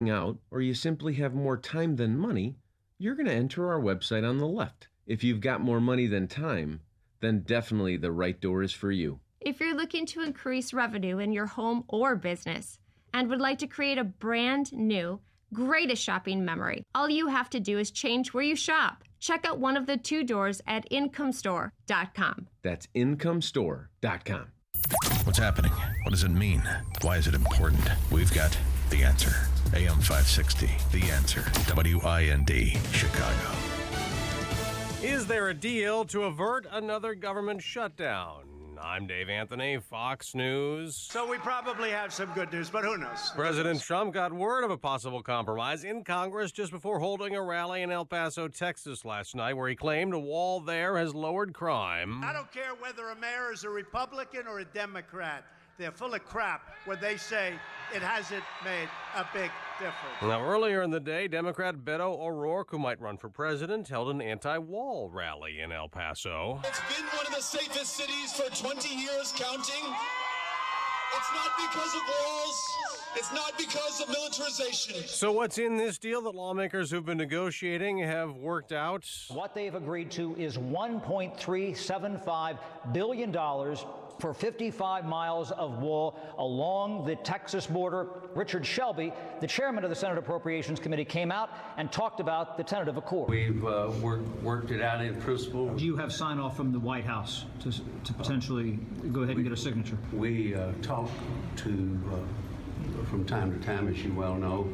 out, or you simply have more time than money, you're going to enter our website on the left. If you've got more money than time, then definitely the right door is for you. If you're looking to increase revenue in your home or business and would like to create a brand new, greatest shopping memory, all you have to do is change where you shop. Check out one of the 2 doors at incomestore.com. That's incomestore.com. What's happening? What does it mean? Why is it important? We've got the answer. AM 560, The Answer. WIND, Chicago. Is there a deal to avert another government shutdown? I'm Dave Anthony, Fox News. So we probably have some good news, but who knows? President Trump got word of a possible compromise in Congress just before holding a rally in El Paso, Texas last night, where he claimed a wall there has lowered crime. I don't care whether a mayor is a Republican or a Democrat. They're full of crap when they say it hasn't made a big difference. Now, earlier in the day, Democrat Beto O'Rourke, who might run for president, held an anti-wall rally in El Paso. It's been one of the safest cities for 20 years counting. It's not because of walls. It's not because of militarization. So what's in this deal that lawmakers who've been negotiating have worked out? What they've agreed to is $1.375 billion for 55 miles of wall along the Texas border. Richard Shelby, the chairman of the Senate Appropriations Committee, came out and talked about the tentative accord. We've worked it out in principle. Do you have sign off from the White House to potentially go ahead and get a signature? We talk to, from time to time, as you well know,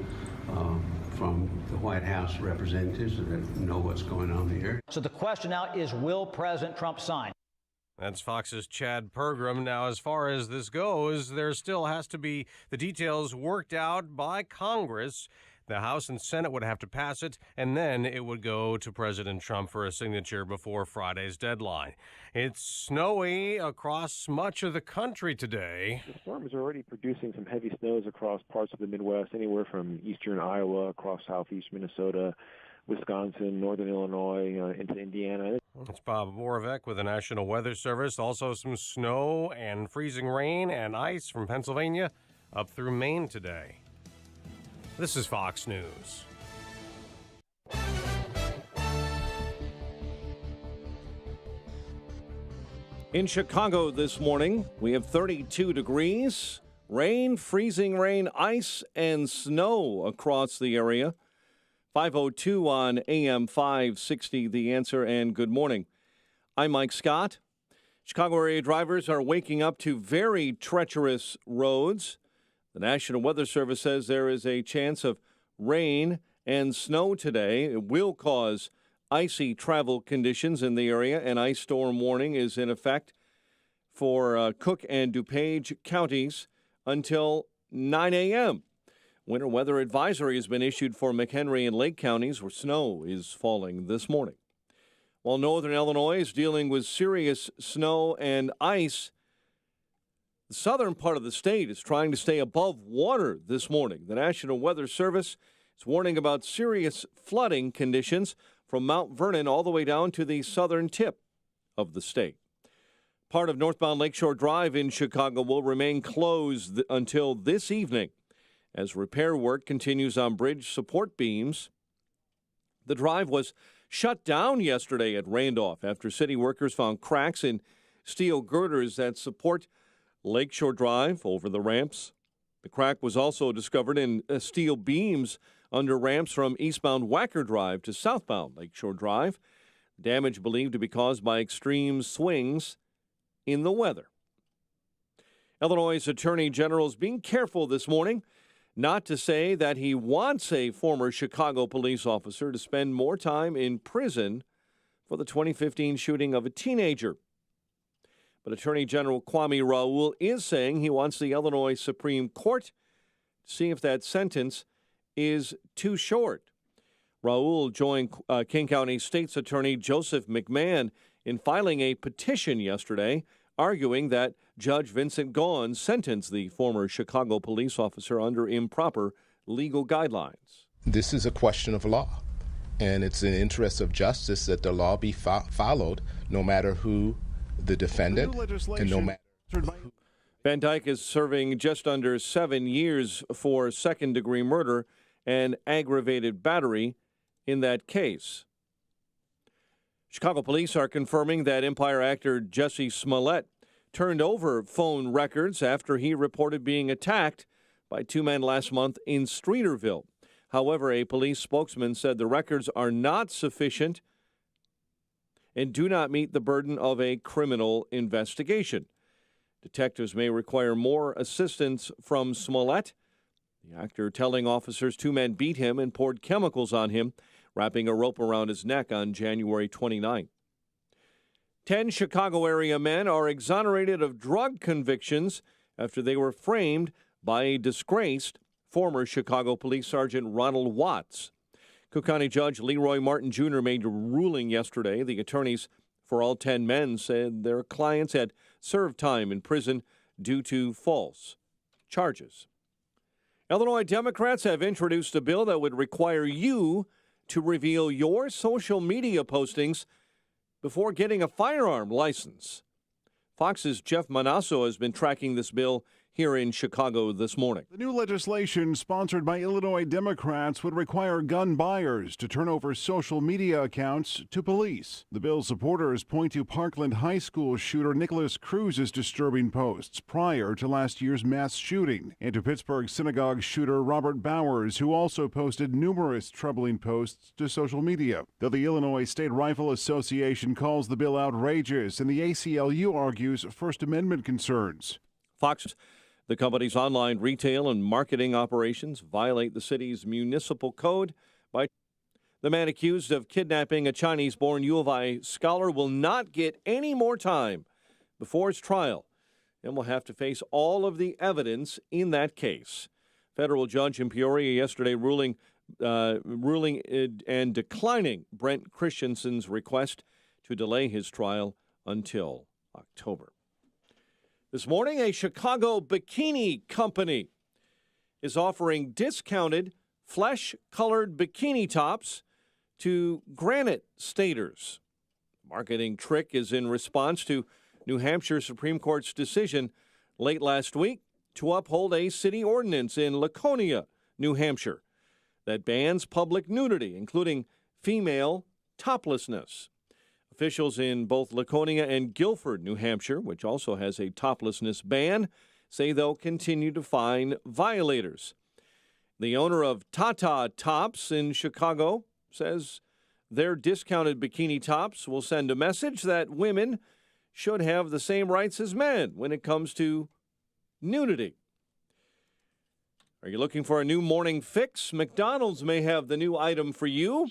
from the White House representatives that know what's going on here. So the question now is, will President Trump sign? That's Fox's Chad Pergram. Now, as far as this goes, there still has to be the details worked out by Congress. The House and Senate would have to pass it, and then it would go to President Trump for a signature before Friday's deadline. It's snowy across much of the country today. The storm is already producing some heavy snows across parts of the Midwest, anywhere from eastern Iowa, across southeast Minnesota, Wisconsin, northern Illinois, into Indiana. It's Bob Moravec with the National Weather Service. Also some snow and freezing rain and ice from Pennsylvania up through Maine today. This is Fox News. In Chicago this morning, we have 32 degrees, rain, freezing rain, ice, and snow across the area. 5:02 on AM 560, The Answer, and good morning. I'm Mike Scott. Chicago area drivers are waking up to very treacherous roads. The National Weather Service says there is a chance of rain and snow today. It will cause icy travel conditions in the area. An ice storm warning is in effect for Cook and DuPage counties until 9 a.m. Winter weather advisory has been issued for McHenry and Lake counties where snow is falling this morning. While northern Illinois is dealing with serious snow and ice, the southern part of the state is trying to stay above water this morning. The National Weather Service is warning about serious flooding conditions from Mount Vernon all the way down to the southern tip of the state. Part of northbound Lakeshore Drive in Chicago will remain closed until this evening as repair work continues on bridge support beams. The drive was shut down yesterday at Randolph after city workers found cracks in steel girders that support Lakeshore Drive over the ramps. The crack was also discovered in steel beams under ramps from eastbound Wacker Drive to southbound Lakeshore Drive. Damage believed to be caused by extreme swings in the weather. Illinois' Attorney General is being careful this morning not to say that he wants a former Chicago police officer to spend more time in prison for the 2015 shooting of a teenager. But Attorney General Kwame Raoul is saying he wants the Illinois Supreme Court to see if that sentence is too short. Raoul joined King County State's Attorney Joseph McMahon in filing a petition yesterday, arguing that Judge Vincent Gahn sentenced the former Chicago police officer under improper legal guidelines. This is a question of law, and it's in the interest of justice that the law be followed no matter who the defendant and no matter who. Van Dyke is serving just under 7 years for second-degree murder and aggravated battery in that case. Chicago police are confirming that Empire actor Jussie Smollett turned over phone records after he reported being attacked by two men last month in Streeterville. However, a police spokesman said the records are not sufficient and do not meet the burden of a criminal investigation. Detectives may require more assistance from Smollett, the actor telling officers two men beat him and poured chemicals on him, wrapping a rope around his neck on January 29th. 10 Chicago area men are exonerated of drug convictions after they were framed by a disgraced former Chicago Police Sergeant Ronald Watts. Cook County Judge Leroy Martin Jr. made a ruling yesterday. The attorneys for all 10 men said their clients had served time in prison due to false charges. Illinois Democrats have introduced a bill that would require you to reveal your social media postings before getting a firearm license. Fox's Jeff Manasso has been tracking this bill here in Chicago this morning. The new legislation, sponsored by Illinois Democrats, would require gun buyers to turn over social media accounts to police. The bill's supporters point to Parkland High School shooter Nicholas Cruz's disturbing posts prior to last year's mass shooting, and to Pittsburgh synagogue shooter Robert Bowers, who also posted numerous troubling posts to social media. Though the Illinois State Rifle Association calls the bill outrageous, and the ACLU argues First Amendment concerns. Fox, the company's online retail and marketing operations violate the city's municipal code by the man accused of kidnapping a Chinese-born U of I scholar will not get any more time before his trial and will have to face all of the evidence in that case. Federal judge in Peoria yesterday ruling and declining Brent Christensen's request to delay his trial until October. This morning, a Chicago bikini company is offering discounted flesh-colored bikini tops to Granite Staters. The marketing trick is in response to New Hampshire Supreme Court's decision late last week to uphold a city ordinance in Laconia, New Hampshire, that bans public nudity, including female toplessness. Officials in both Laconia and Guilford, New Hampshire, which also has a toplessness ban, say they'll continue to fine violators. The owner of Tata Tops in Chicago says their discounted bikini tops will send a message that women should have the same rights as men when it comes to nudity. Are you looking for a new morning fix? McDonald's may have the new item for you.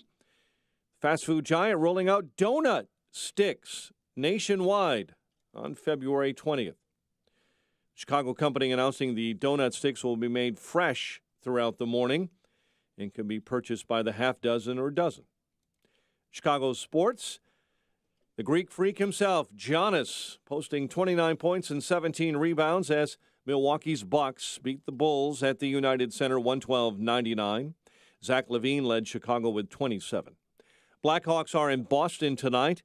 Fast food giant rolling out donut sticks nationwide on February 20th. Chicago company announcing the donut sticks will be made fresh throughout the morning and can be purchased by the half dozen or dozen. Chicago sports, the Greek freak himself, Giannis, posting 29 points and 17 rebounds as Milwaukee's Bucks beat the Bulls at the United Center 112-99. Zach LaVine led Chicago with 27. Blackhawks are in Boston tonight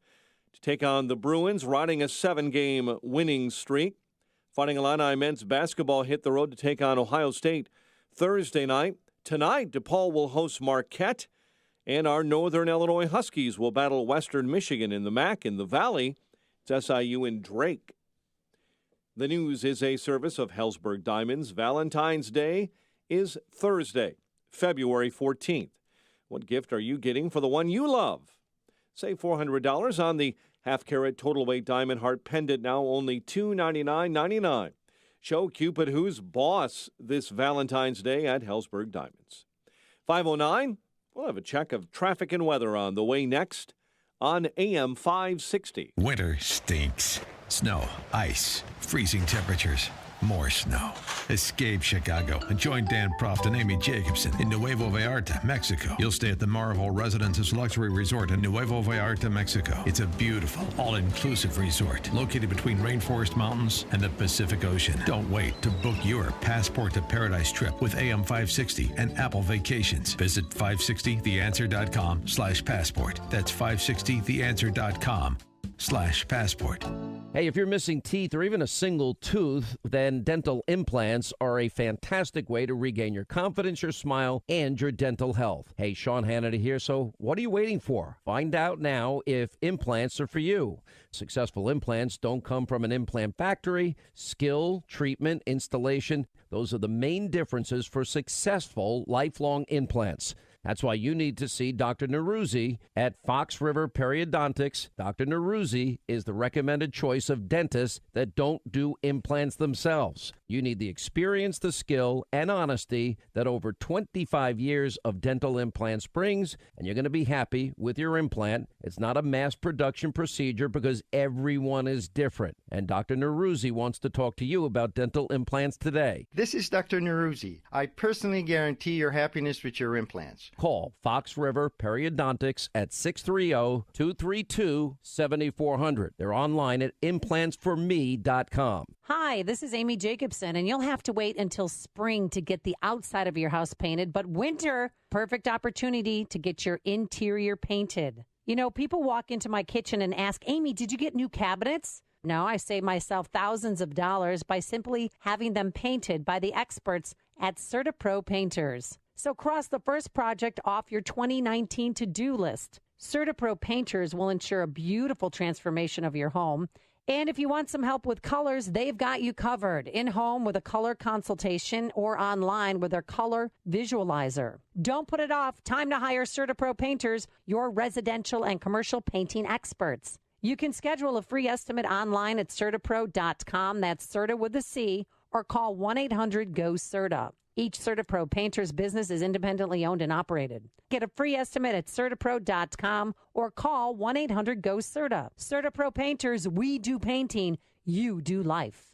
to take on the Bruins, riding a 7-game winning streak. Fighting Illini men's basketball hit the road to take on Ohio State Thursday night. Tonight, DePaul will host Marquette, and our Northern Illinois Huskies will battle Western Michigan in the MAC. In the Valley, it's SIU and Drake. The news is a service of Hellsberg Diamonds. Valentine's Day is Thursday, February 14th. What gift are you getting for the one you love? Save $400 on the half-carat total weight diamond heart pendant, now only $299.99. Show Cupid who's boss this Valentine's Day at Hellsberg Diamonds. 5:09, we'll have a check of traffic and weather on the way next on AM 560. Winter stinks. Snow, ice, freezing temperatures, more snow. Escape Chicago and join Dan Proft and Amy Jacobson in Nuevo Vallarta, Mexico. You'll stay at the Marvel Residences Luxury Resort in Nuevo Vallarta, Mexico. It's a beautiful, all-inclusive resort located between Rainforest Mountains and the Pacific Ocean. Don't wait to book your Passport to Paradise trip with AM 560 and Apple Vacations. Visit 560theanswer.com/passport. That's 560theanswer.com/passport. Hey, if you're missing teeth or even a single tooth, then dental implants are a fantastic way to regain your confidence, your smile, and your dental health. Hey, Sean Hannity here. So what are you waiting for? Find out now if implants are for you. Successful implants don't come from an implant factory. Skill, treatment, installation, those are the main differences for successful lifelong implants. That's why you need to see Dr. Neruzzi at Fox River Periodontics. Dr. Neruzzi is the recommended choice of dentists that don't do implants themselves. You need the experience, the skill, and honesty that over 25 years of dental implants brings, and you're going to be happy with your implant. It's not a mass production procedure because everyone is different. And Dr. Neruzzi wants to talk to you about dental implants today. This is Dr. Neruzzi. I personally guarantee your happiness with your implants. Call Fox River Periodontics at 630-232-7400. They're online at implantsforme.com. Hi, this is Amy Jacobson, and you'll have to wait until spring to get the outside of your house painted, but winter, perfect opportunity to get your interior painted. You know, people walk into my kitchen and ask, Amy, did you get new cabinets? No, I save myself thousands of dollars by simply having them painted by the experts at CertaPro Painters. So cross the first project off your 2019 to-do list. CertaPro Painters will ensure a beautiful transformation of your home. And if you want some help with colors, they've got you covered. In-home with a color consultation or online with their color visualizer. Don't put it off. Time to hire CertaPro Painters, your residential and commercial painting experts. You can schedule a free estimate online at CertaPro.com. That's Certa with a C, or call 1-800-GO-CERTA. Each CertaPro Painters business is independently owned and operated. Get a free estimate at CertaPro.com or call 1-800-GO-CERTA. CertaPro Painters, we do painting, you do life.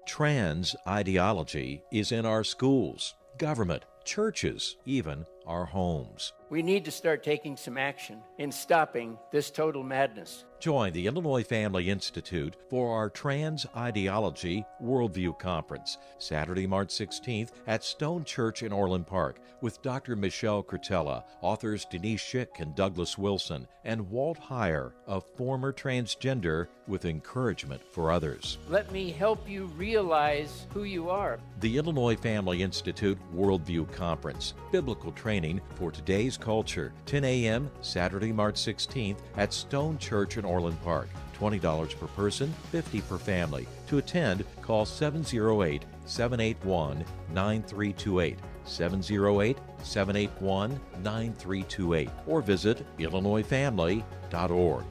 Trans ideology is in our schools, government, churches, even our homes. We need to start taking some action in stopping this total madness. Join the Illinois Family Institute for our Trans Ideology Worldview Conference, Saturday, March 16th at Stone Church in Orland Park, with Dr. Michelle Curtella, authors Denise Schick and Douglas Wilson, and Walt Heyer, a former transgender, with encouragement for others. Let me help you realize who you are. The Illinois Family Institute Worldview Conference, biblical training for today's culture, 10 a.m. Saturday, March 16th at Stone Church in Orland Park. $20 per person, $50 per family. To attend, call 708-781-9328. 708-781-9328 or visit illinoisfamily.org.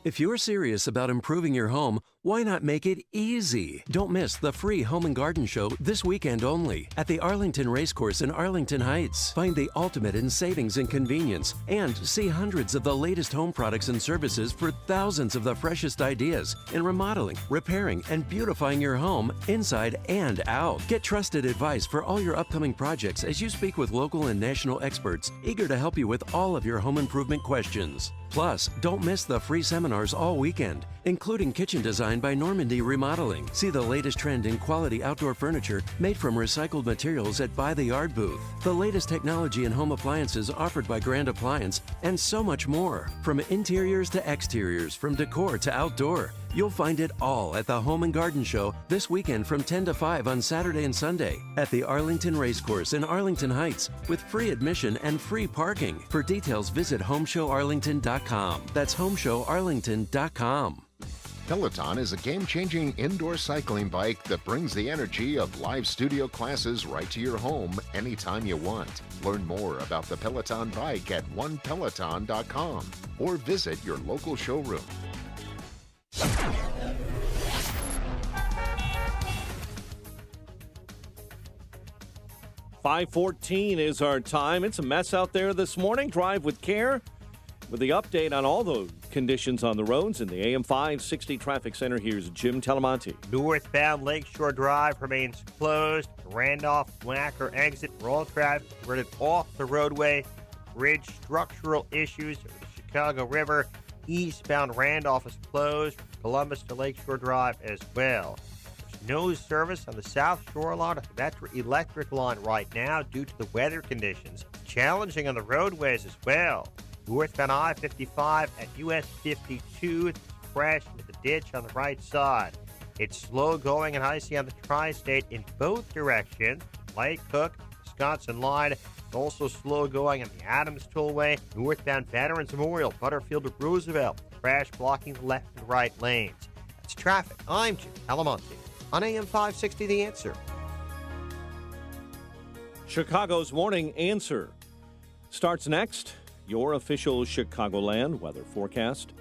If you're serious about improving your home, why not make it easy? Don't miss the free Home and Garden Show this weekend only at the Arlington Racecourse in Arlington Heights. Find the ultimate in savings and convenience and see hundreds of the latest home products and services for thousands of the freshest ideas in remodeling, repairing, and beautifying your home inside and out. Get trusted advice for all your upcoming projects as you speak with local and national experts eager to help you with all of your home improvement questions. Plus, don't miss the free seminars all weekend, including kitchen design by Normandy Remodeling. See the latest trend in quality outdoor furniture made from recycled materials at By the Yard booth. The latest technology in home appliances offered by Grand Appliance, and so much more. From interiors to exteriors, from decor to outdoor. You'll find it all at the Home and Garden Show this weekend from 10 to 5 on Saturday and Sunday at the Arlington Racecourse in Arlington Heights with free admission and free parking. For details, visit homeshowarlington.com. That's homeshowarlington.com. Peloton is a game-changing indoor cycling bike that brings the energy of live studio classes right to your home anytime you want. Learn more about the Peloton bike at onepeloton.com or visit your local showroom. 5:14 is our time. It's a mess out there this morning. Drive with care with the update on all the conditions on the roads in the AM 560 Traffic Center. Here's Jim Talamonte. Northbound Lakeshore Drive remains closed. Randolph-Wacker exit for all traffic diverted off the roadway. Bridge structural issues over the Chicago River. Eastbound Randolph is closed from Columbus to Lakeshore Drive as well. There's no service on the South Shore line of the Metro Electric line right now due to the weather conditions. Challenging on the roadways as well. Northbound I-55 at US 52, crashed into the ditch on the right side. It's slow going and icy on the tri-state in both directions. Light Cook, Wisconsin line. It's also slow going on the Adams Tollway, northbound Veterans Memorial, Butterfield to Roosevelt. Crash blocking the left and right lanes. That's traffic. I'm Jim Alamonte on AM 560 The Answer. Chicago's Morning Answer starts next. Your official Chicagoland weather forecast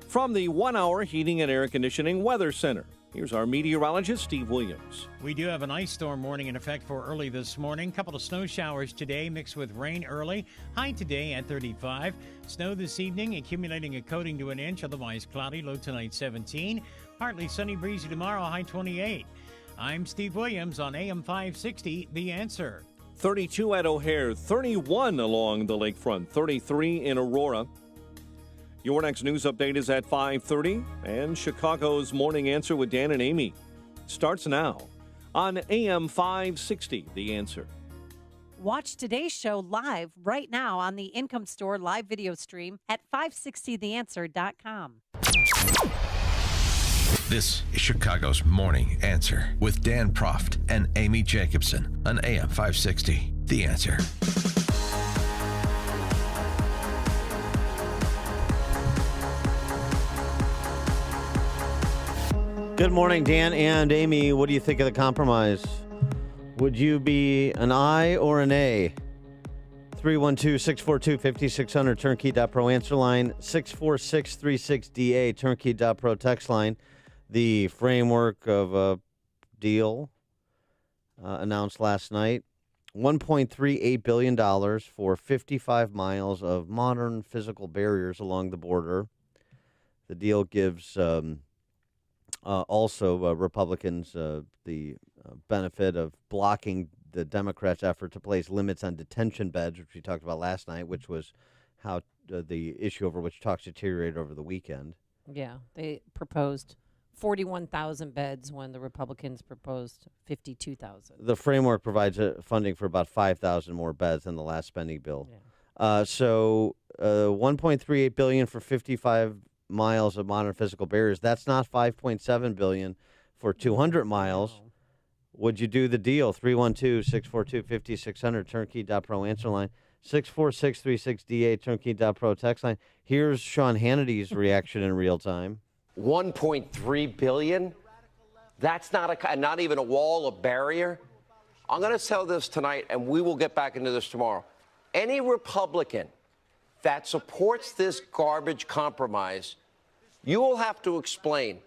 from the 1 Hour Heating and Air Conditioning Weather Center. Here's our meteorologist, Steve Williams. We do have an ice storm warning in effect for early this morning. Couple of snow showers today mixed with rain early. High today at 35. Snow this evening, accumulating a coating to an inch, otherwise cloudy. Low tonight 17. Partly sunny, breezy tomorrow, high 28. I'm Steve Williams on AM 560, The Answer. 32 at O'Hare, 31 along the lakefront, 33 in Aurora. Your next news update is at 5:30, and Chicago's Morning Answer with Dan and Amy starts now on AM 560, The Answer. Watch today's show live right now on the Income Store live video stream at 560theanswer.com. This is Chicago's Morning Answer with Dan Proft and Amy Jacobson on AM 560, The Answer. Good morning, Dan and Amy. What do you think of the compromise? Would you be an I or an A? 312-642-5600, turnkey.pro answer line, 64636DA, turnkey.pro text line. The framework of a deal announced last night, $1.38 billion for 55 miles of modern physical barriers along the border. The deal gives also Republicans the benefit of blocking the Democrats' effort to place limits on detention beds, which we talked about last night, which was how the issue over which talks deteriorated over the weekend. Yeah, they proposed 41,000 beds when the Republicans proposed 52,000. The framework provides funding for about 5,000 more beds than the last spending bill. Yeah. So $1.38 billion for 55 miles of modern physical barriers. That's not $5.7 billion for 200 miles. Would you do the deal? 312-642-5600, turnkey.pro answer line, 64636DA, turnkey.pro text line. Here's Sean Hannity's reaction in real time. 1.3 billion? That's not even a wall, a barrier. I'm going to sell this tonight, and we will get back into this tomorrow. Any Republican that supports this garbage compromise, you will have to explain.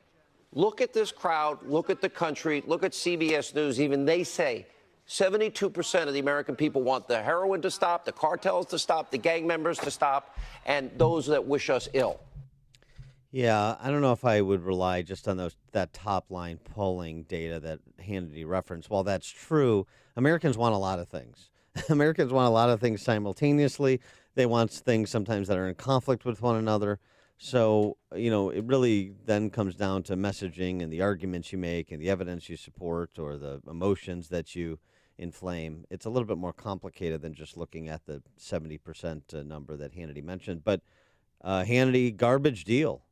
Look at this crowd, look at the country, look at CBS News. Even they say 72% of the American people want the heroin to stop, the cartels to stop, the gang members to stop, and those that wish us ill. Yeah, I don't know if I would rely just on that top-line polling data that Hannity referenced. While that's true, Americans want a lot of things. Americans want a lot of things simultaneously. They want things sometimes that are in conflict with one another. So, it really then comes down to messaging and the arguments you make and the evidence you support or the emotions that you inflame. It's a little bit more complicated than just looking at the 70% number that Hannity mentioned. But Hannity, garbage deal.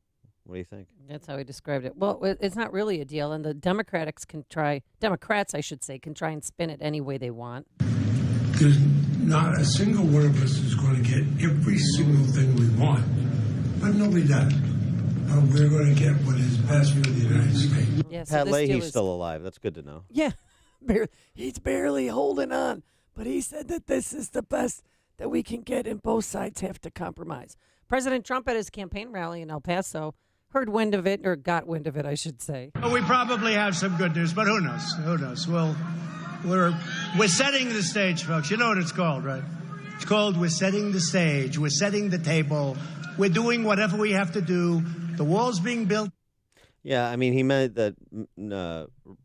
What do you think? That's how he described it. Well, it's not really a deal, and the Democrats, can try and spin it any way they want. There's not a single one of us is going to get every single thing we want, but nobody does. But we're going to get what is best for the United States. Yeah, so Pat Leahy's still alive. That's good to know. Yeah, he's barely holding on, but he said that this is the best that we can get, and both sides have to compromise. President Trump at his campaign rally in El Paso heard wind of it, or got wind of it, I should say. We probably have some good news, but who knows? Who knows? We're setting the stage, folks. You know what it's called, right? It's called we're setting the stage. We're setting the table. We're doing whatever we have to do. The wall's being built. Yeah, I mean, he made that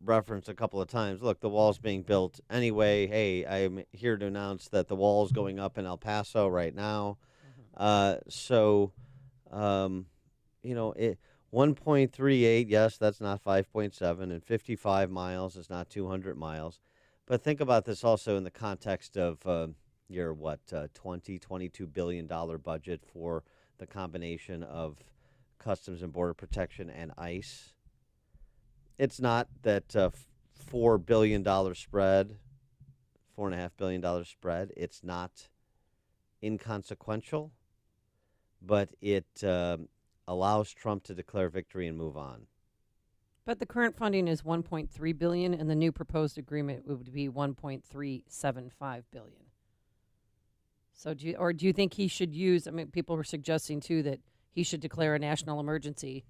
reference a couple of times. Look, the wall's being built anyway. Hey, I'm here to announce that the wall's going up in El Paso right now. 1.38, yes, that's not 5.7, and 55 miles is not 200 miles. But think about this also in the context of, your $22 billion budget for the combination of Customs and Border Protection and ICE. It's not that $4 billion spread, $4.5 billion spread. It's not inconsequential, but it allows Trump to declare victory and move on. But the current funding is $1.3 billion, and the new proposed agreement would be $1.375 billion. So, do you think he should use? I mean, people were suggesting too that he should declare a national emergency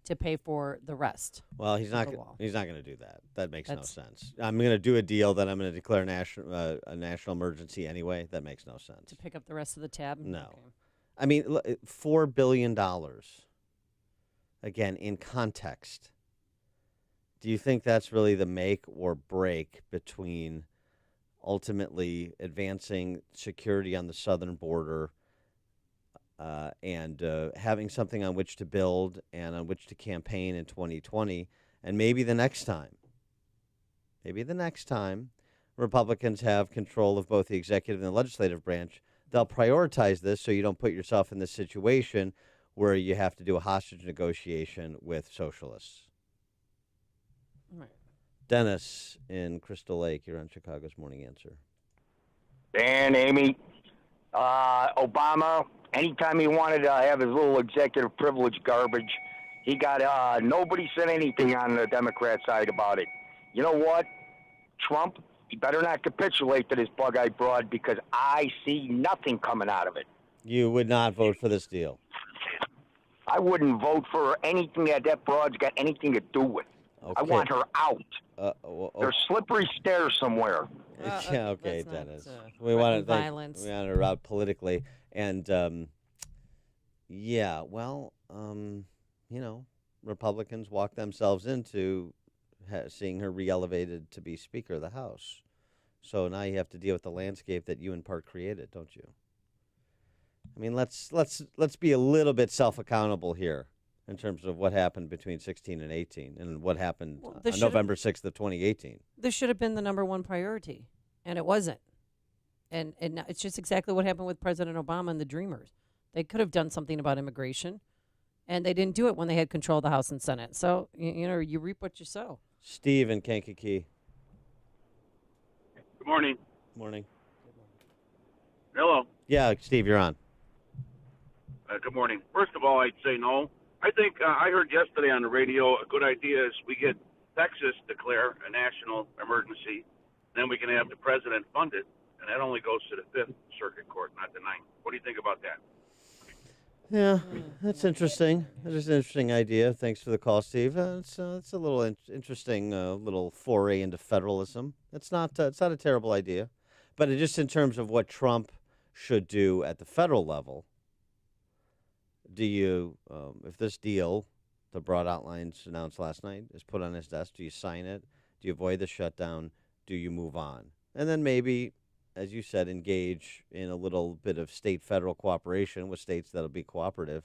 to pay for the rest. Well, he's not. He's not going to do that. That makes no sense. I'm going to do a deal that I'm going to declare a national emergency anyway. That makes no sense. To pick up the rest of the tab. No, okay. I mean $4 billion. Again, in context. Do you think that's really the make or break between ultimately advancing security on the southern border and having something on which to build and on which to campaign in 2020, and maybe the next time Republicans have control of both the executive and the legislative branch, they'll prioritize this so you don't put yourself in this situation where you have to do a hostage negotiation with socialists. Right. Dennis in Crystal Lake, you're on Chicago's Morning Answer. Dan, Amy, Obama, anytime he wanted to have his little executive privilege garbage, he got, nobody said anything on the Democrat side about it. You know what? Trump, he better not capitulate to this bug-eyed broad because I see nothing coming out of it. You would not vote for this deal? I wouldn't vote for anything that broad's got anything to do with. Okay. I want her out. There's slippery stairs somewhere. Yeah, okay, Dennis. We want to violence. We want to route politically, and Republicans walk themselves into seeing her re-elevated to be Speaker of the House. So now you have to deal with the landscape that you in part created, don't you? I mean, let's be a little bit self-accountable here in terms of what happened between 16 and 18 and what happened on November 6th of 2018. This should have been the number one priority, and it wasn't. And it's just exactly what happened with President Obama and the Dreamers. They could have done something about immigration, and they didn't do it when they had control of the House and Senate. So, you reap what you sow. Steve in Kankakee. Good morning. Morning. Hello. Yeah, Steve, you're on. Good morning. First of all, I'd say no. I think I heard yesterday on the radio a good idea is we get Texas declare a national emergency, then we can have the president fund it, and that only goes to the Fifth Circuit Court, not the Ninth. What do you think about that? Yeah, that's interesting. That's an interesting idea. Thanks for the call, Steve. It's a little interesting little foray into federalism. It's not a terrible idea, but just in terms of what Trump should do at the federal level. Do you, if this deal, the broad outlines announced last night, is put on his desk, do you sign it? Do you avoid the shutdown? Do you move on? And then maybe, as you said, engage in a little bit of state-federal cooperation with states that'll be cooperative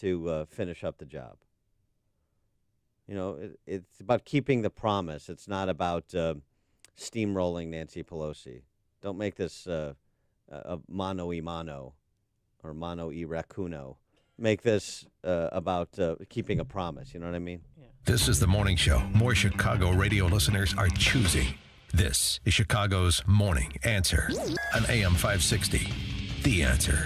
to finish up the job. It's about keeping the promise. It's not about steamrolling Nancy Pelosi. Don't make this a mano y mano or mano y racuno. Make this about keeping a promise. You know what I mean? Yeah. This is the morning show more Chicago radio listeners are choosing. This is Chicago's Morning Answer on AM 560. The Answer.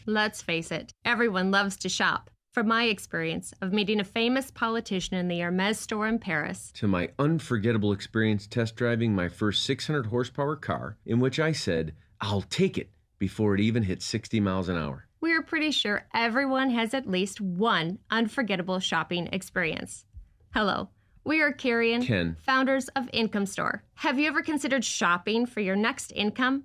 Let's face it, everyone loves to shop. From my experience of meeting a famous politician in the Hermes store in Paris, to my unforgettable experience test driving my first 600 horsepower car, in which I said, I'll take it before it even hit 60 miles an hour. we are pretty sure everyone has at least one unforgettable shopping experience. Hello, we are Carrie and Ken, founders of Income Store. Have you ever considered shopping for your next income?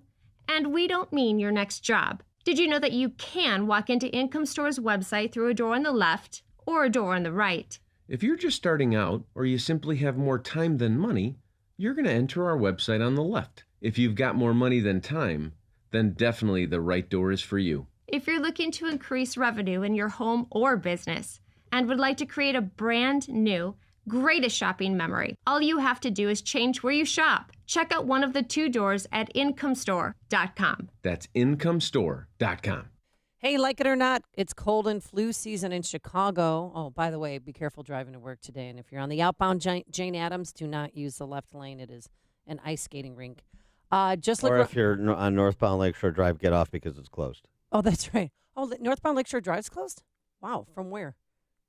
And we don't mean your next job. Did you know that you can walk into Income Store's website through a door on the left or a door on the right? if you're just starting out or you simply have more time than money, you're going to enter our website on the left. If you've got more money than time, then definitely the right door is for you. If you're looking to increase revenue in your home or business and would like to create a brand new greatest shopping memory. All you have to do is change where you shop. Check out one of the 2 doors at IncomeStore.com. That's IncomeStore.com. Hey, like it or not, it's cold and flu season in Chicago. Oh, by the way, be careful driving to work today. And if you're on the outbound Jane Addams, do not use the left lane. It is an ice skating rink. Or if you're on northbound Lakeshore Drive, get off because it's closed. Oh, that's right. Oh, northbound Lakeshore Drive's closed? Wow, from where?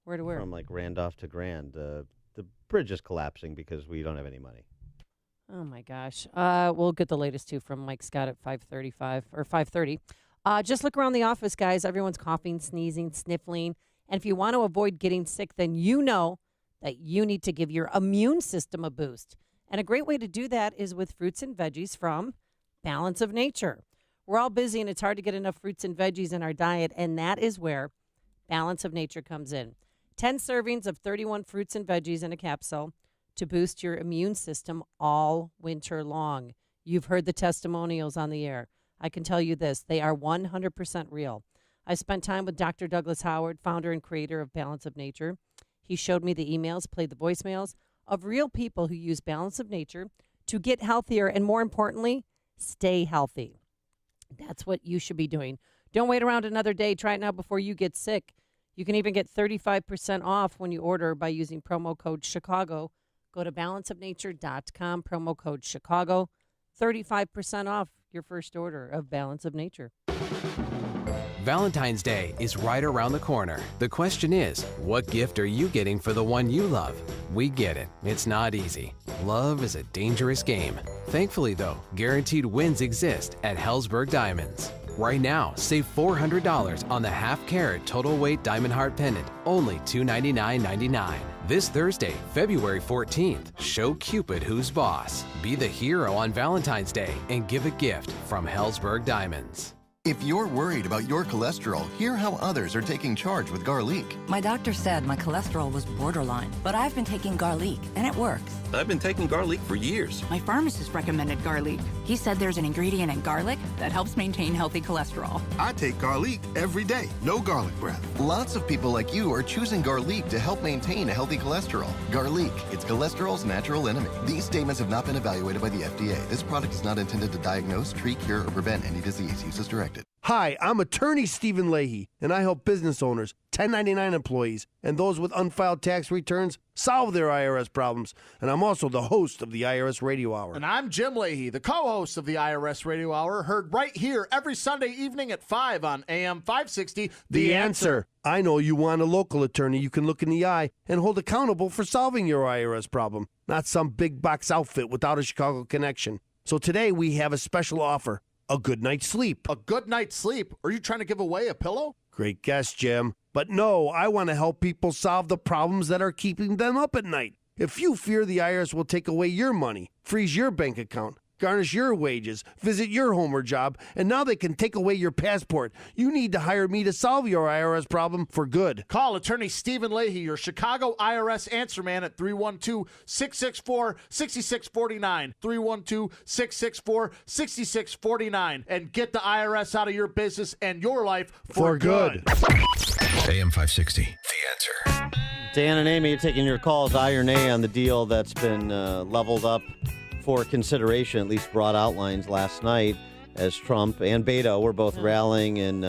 Where to where? From like Randolph to Grand. The bridge is collapsing because we don't have any money. Oh, my gosh. We'll get the latest, too, from Mike Scott at 5:35 or 5:30. Just look around the office, guys. Everyone's coughing, sneezing, sniffling. And if you want to avoid getting sick, then you know that you need to give your immune system a boost. And a great way to do that is with fruits and veggies from Balance of Nature. We're all busy, and it's hard to get enough fruits and veggies in our diet, and that is where Balance of Nature comes in. 10 servings of 31 fruits and veggies in a capsule to boost your immune system all winter long. You've heard the testimonials on the air. I can tell you this, they are 100% real. I spent time with Dr. Douglas Howard, founder and creator of Balance of Nature. He showed me the emails, played the voicemails of real people who use Balance of Nature to get healthier and, more importantly, stay healthy. That's what you should be doing. Don't wait around another day. Try it now before you get sick. You can even get 35% off when you order by using promo code Chicago. Go to balanceofnature.com, promo code Chicago. 35% off your first order of Balance of Nature. Valentine's Day is right around the corner. The question is, what gift are you getting for the one you love? We get it. It's not easy. Love is a dangerous game. Thankfully, though, guaranteed wins exist at Hellsberg Diamonds. Right now, save $400 on the half-carat total weight diamond heart pendant, only $299.99. This Thursday, February 14th, show Cupid who's boss. Be the hero on Valentine's Day and give a gift from Hellsberg Diamonds. If you're worried about your cholesterol, hear how others are taking charge with Garlic. My doctor said my cholesterol was borderline, but I've been taking Garlic, and it works. I've been taking Garlic for years. My pharmacist recommended Garlic. He said there's an ingredient in garlic that helps maintain healthy cholesterol. I take Garlic every day. No garlic breath. Lots of people like you are choosing Garlic to help maintain a healthy cholesterol. Garlic, it's cholesterol's natural enemy. These statements have not been evaluated by the FDA. This product is not intended to diagnose, treat, cure, or prevent any disease. Use as directed. Hi, I'm attorney Stephen Leahy, and I help business owners, 1099 employees, and those with unfiled tax returns solve their IRS problems. And I'm also the host of the IRS Radio Hour. And I'm Jim Leahy, the co-host of the IRS Radio Hour, heard right here every Sunday evening at 5 on AM 560. The Answer. I know you want a local attorney you can look in the eye and hold accountable for solving your IRS problem, not some big box outfit without a Chicago connection. So today we have a special offer. A good night's sleep. A good night's sleep? Are you trying to give away a pillow? Great guess, Jim. But no, I want to help people solve the problems that are keeping them up at night. If you fear the IRS will take away your money, freeze your bank account, garnish your wages, visit your home or job, and now they can take away your passport, you need to hire me to solve your IRS problem for good. Call attorney Stephen Leahy, your Chicago IRS answer man at 312-664-6649, 312-664-6649, and get the IRS out of your business and your life for good. AM 560, The Answer. Dan and Amy are taking your calls, aye or nay, on the deal that's been leveled up for consideration, at least broad outlines last night, as Trump and Beto were both rallying in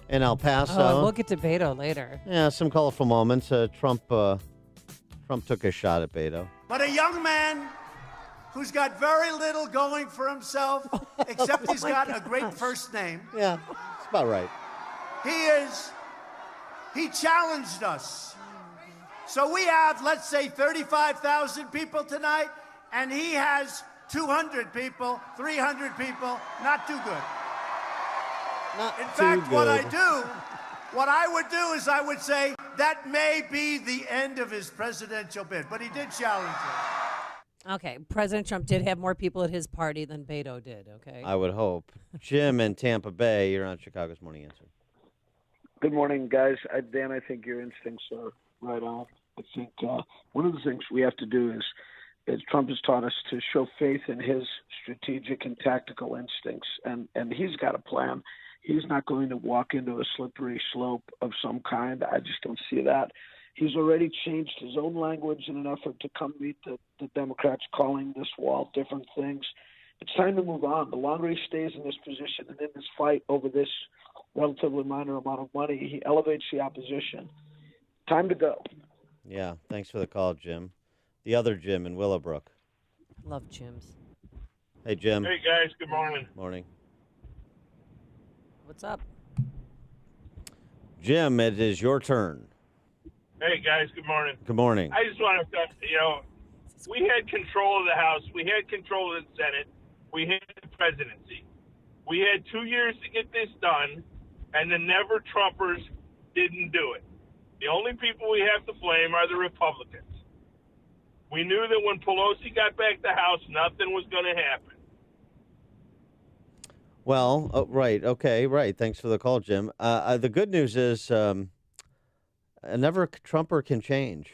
El Paso. Oh, we'll get to Beto later. Yeah, some colorful moments. Trump took a shot at Beto. But a young man who's got very little going for himself, except he's got a great first name. Yeah, that's about right. He challenged us. So we have, let's say, 35,000 people tonight. And he has 200 people, 300 people, not too good. In fact, what I would do is I would say that may be the end of his presidential bid. But he did challenge it. Okay, President Trump did have more people at his party than Beto did, okay? I would hope. Jim in Tampa Bay, you're on Chicago's Morning Answer. Good morning, guys. Dan, I think your instincts are right on. I think one of the things we have to do is Trump has taught us to show faith in his strategic and tactical instincts, and he's got a plan. He's not going to walk into a slippery slope of some kind. I just don't see that. He's already changed his own language in an effort to come meet the Democrats, calling this wall different things. It's time to move on. The longer he stays in this position and in this fight over this relatively minor amount of money, he elevates the opposition. Time to go. Yeah, thanks for the call, Jim. The other Jim in Willowbrook. Love Jims. Hey, Jim. Hey, guys. Good morning. Morning. What's up? Jim, it is your turn. Hey, guys. Good morning. Good morning. I just want to, we had control of the House. We had control of the Senate. We had the presidency. We had 2 years to get this done, and the never-Trumpers didn't do it. The only people we have to blame are the Republicans. We knew that when Pelosi got back the House, nothing was going to happen. Well, right. Okay, right. Thanks for the call, Jim. The good news is a never-Trumper can change.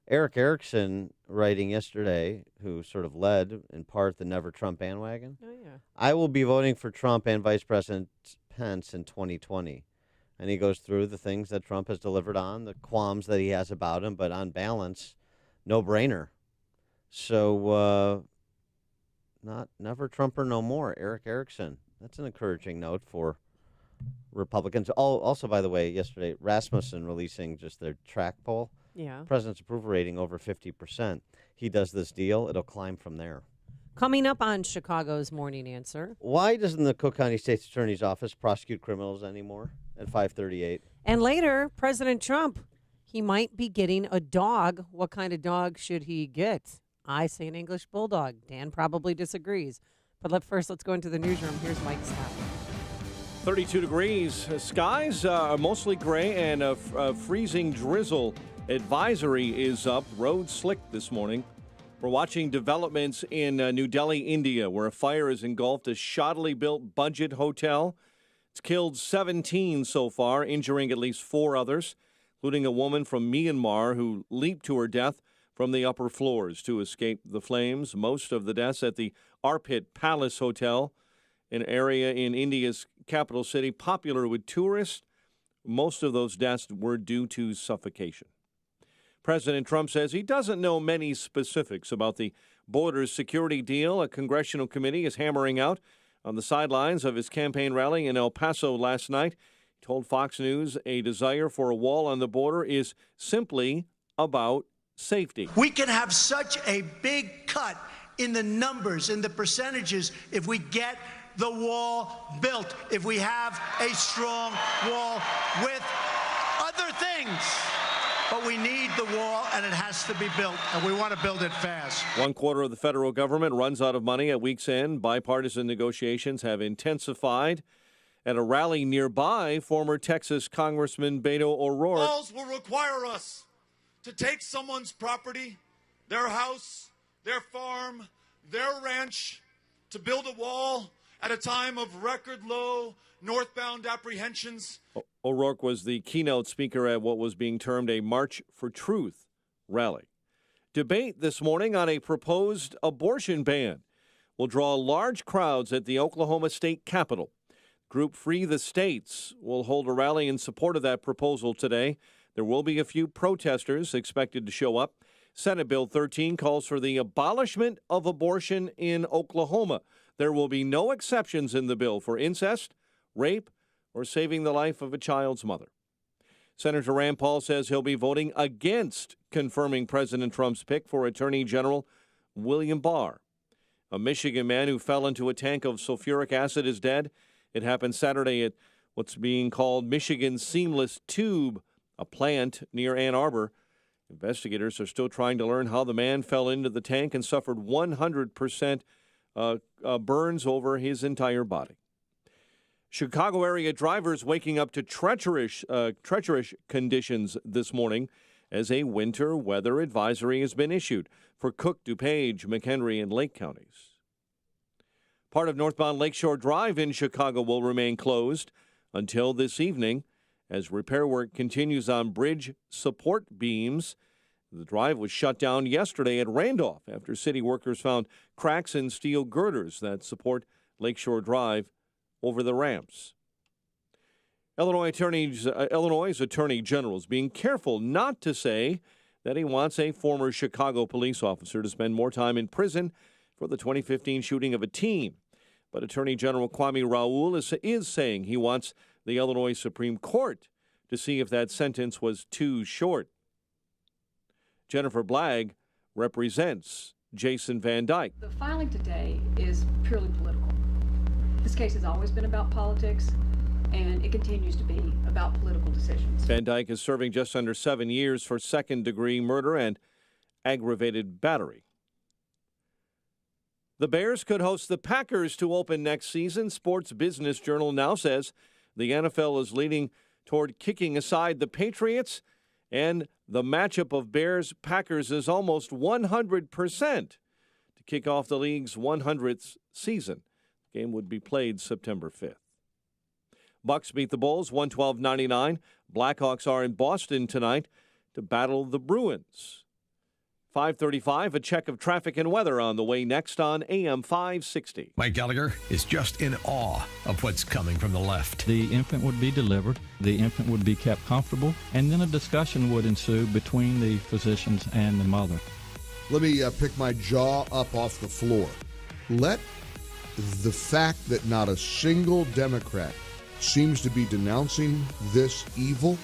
Eric Erickson writing yesterday, who sort of led, in part, the never-Trump bandwagon. Oh, yeah. I will be voting for Trump and Vice President Pence in 2020. And he goes through the things that Trump has delivered on, the qualms that he has about him, but on balance, no-brainer. So, not never-Trumper no more, Eric Erickson. That's an encouraging note for Republicans. Also, by the way, yesterday, Rasmussen releasing just their track poll. Yeah. President's approval rating over 50%. He does this deal, it'll climb from there. Coming up on Chicago's Morning Answer. Why doesn't the Cook County State's Attorney's Office prosecute criminals anymore at 538? And later, President Trump, he might be getting a dog. What kind of dog should he get? I say an English bulldog. Dan probably disagrees. But let's go into the newsroom. Here's Mike Scott. 32 degrees. Skies are mostly gray and a freezing drizzle advisory is up. Roads slick this morning. We're watching developments in New Delhi, India, where a fire has engulfed a shoddily built budget hotel. It's killed 17 so far, injuring at least 4 others, including a woman from Myanmar who leaped to her death from the upper floors to escape the flames. Most of the deaths at the Arpit Palace Hotel, an area in India's capital city popular with tourists. Most of those deaths were due to suffocation. President Trump says he doesn't know many specifics about the border security deal a congressional committee is hammering out on the sidelines of his campaign rally in El Paso last night. He told Fox News a desire for a wall on the border is simply about safety. We can have such a big cut in the numbers, in the percentages, if we get the wall built, if we have a strong wall with other things. But we need the wall, and it has to be built, and we want to build it fast. 1/4 of the federal government runs out of money at week's end. Bipartisan negotiations have intensified. At a rally nearby, former Texas Congressman Beto O'Rourke. Walls will require us to take someone's property, their house, their farm, their ranch, to build a wall at a time of record low northbound apprehensions. O'Rourke was the keynote speaker at what was being termed a March for Truth rally. Debate this morning on a proposed abortion ban will draw large crowds at the Oklahoma State Capitol. Group Free the States will hold a rally in support of that proposal today. There will be a few protesters expected to show up. Senate Bill 13 calls for the abolishment of abortion in Oklahoma. There will be no exceptions in the bill for incest, rape, or saving the life of a child's mother. Senator Rand Paul says he'll be voting against confirming President Trump's pick for Attorney General William Barr. A Michigan man who fell into a tank of sulfuric acid is dead. It happened Saturday at what's being called Michigan Seamless Tube, a plant near Ann Arbor. Investigators are still trying to learn how the man fell into the tank and suffered 100% burns over his entire body. Chicago area drivers waking up to treacherous conditions this morning as a winter weather advisory has been issued for Cook, DuPage, McHenry, and Lake counties. Part of northbound Lakeshore Drive in Chicago will remain closed until this evening as repair work continues on bridge support beams. The drive was shut down yesterday at Randolph after city workers found cracks in steel girders that support Lakeshore Drive over the ramps. Illinois' Attorney General is being careful not to say that he wants a former Chicago police officer to spend more time in prison for the 2015 shooting of a teen. But Attorney General Kwame Raoul is saying he wants the Illinois Supreme Court to see if that sentence was too short. Jennifer Blagg represents Jason Van Dyke. The filing today is purely political. This case has always been about politics, and it continues to be about political decisions. Van Dyke is serving just under 7 years for second-degree murder and aggravated battery. The Bears could host the Packers to open next season. Sports Business Journal now says the NFL is leaning toward kicking aside the Patriots, and the matchup of Bears-Packers is almost 100% to kick off the league's 100th season. The game would be played September 5th. Bucks beat the Bulls 112-99. Blackhawks are in Boston tonight to battle the Bruins. 5:35, a check of traffic and weather on the way next on AM 560. Mike Gallagher is just in awe of what's coming from the left. The infant would be delivered, the infant would be kept comfortable, and then a discussion would ensue between the physicians and the mother. Let me pick my jaw up off the floor. Let the fact that not a single Democrat seems to be denouncing this evil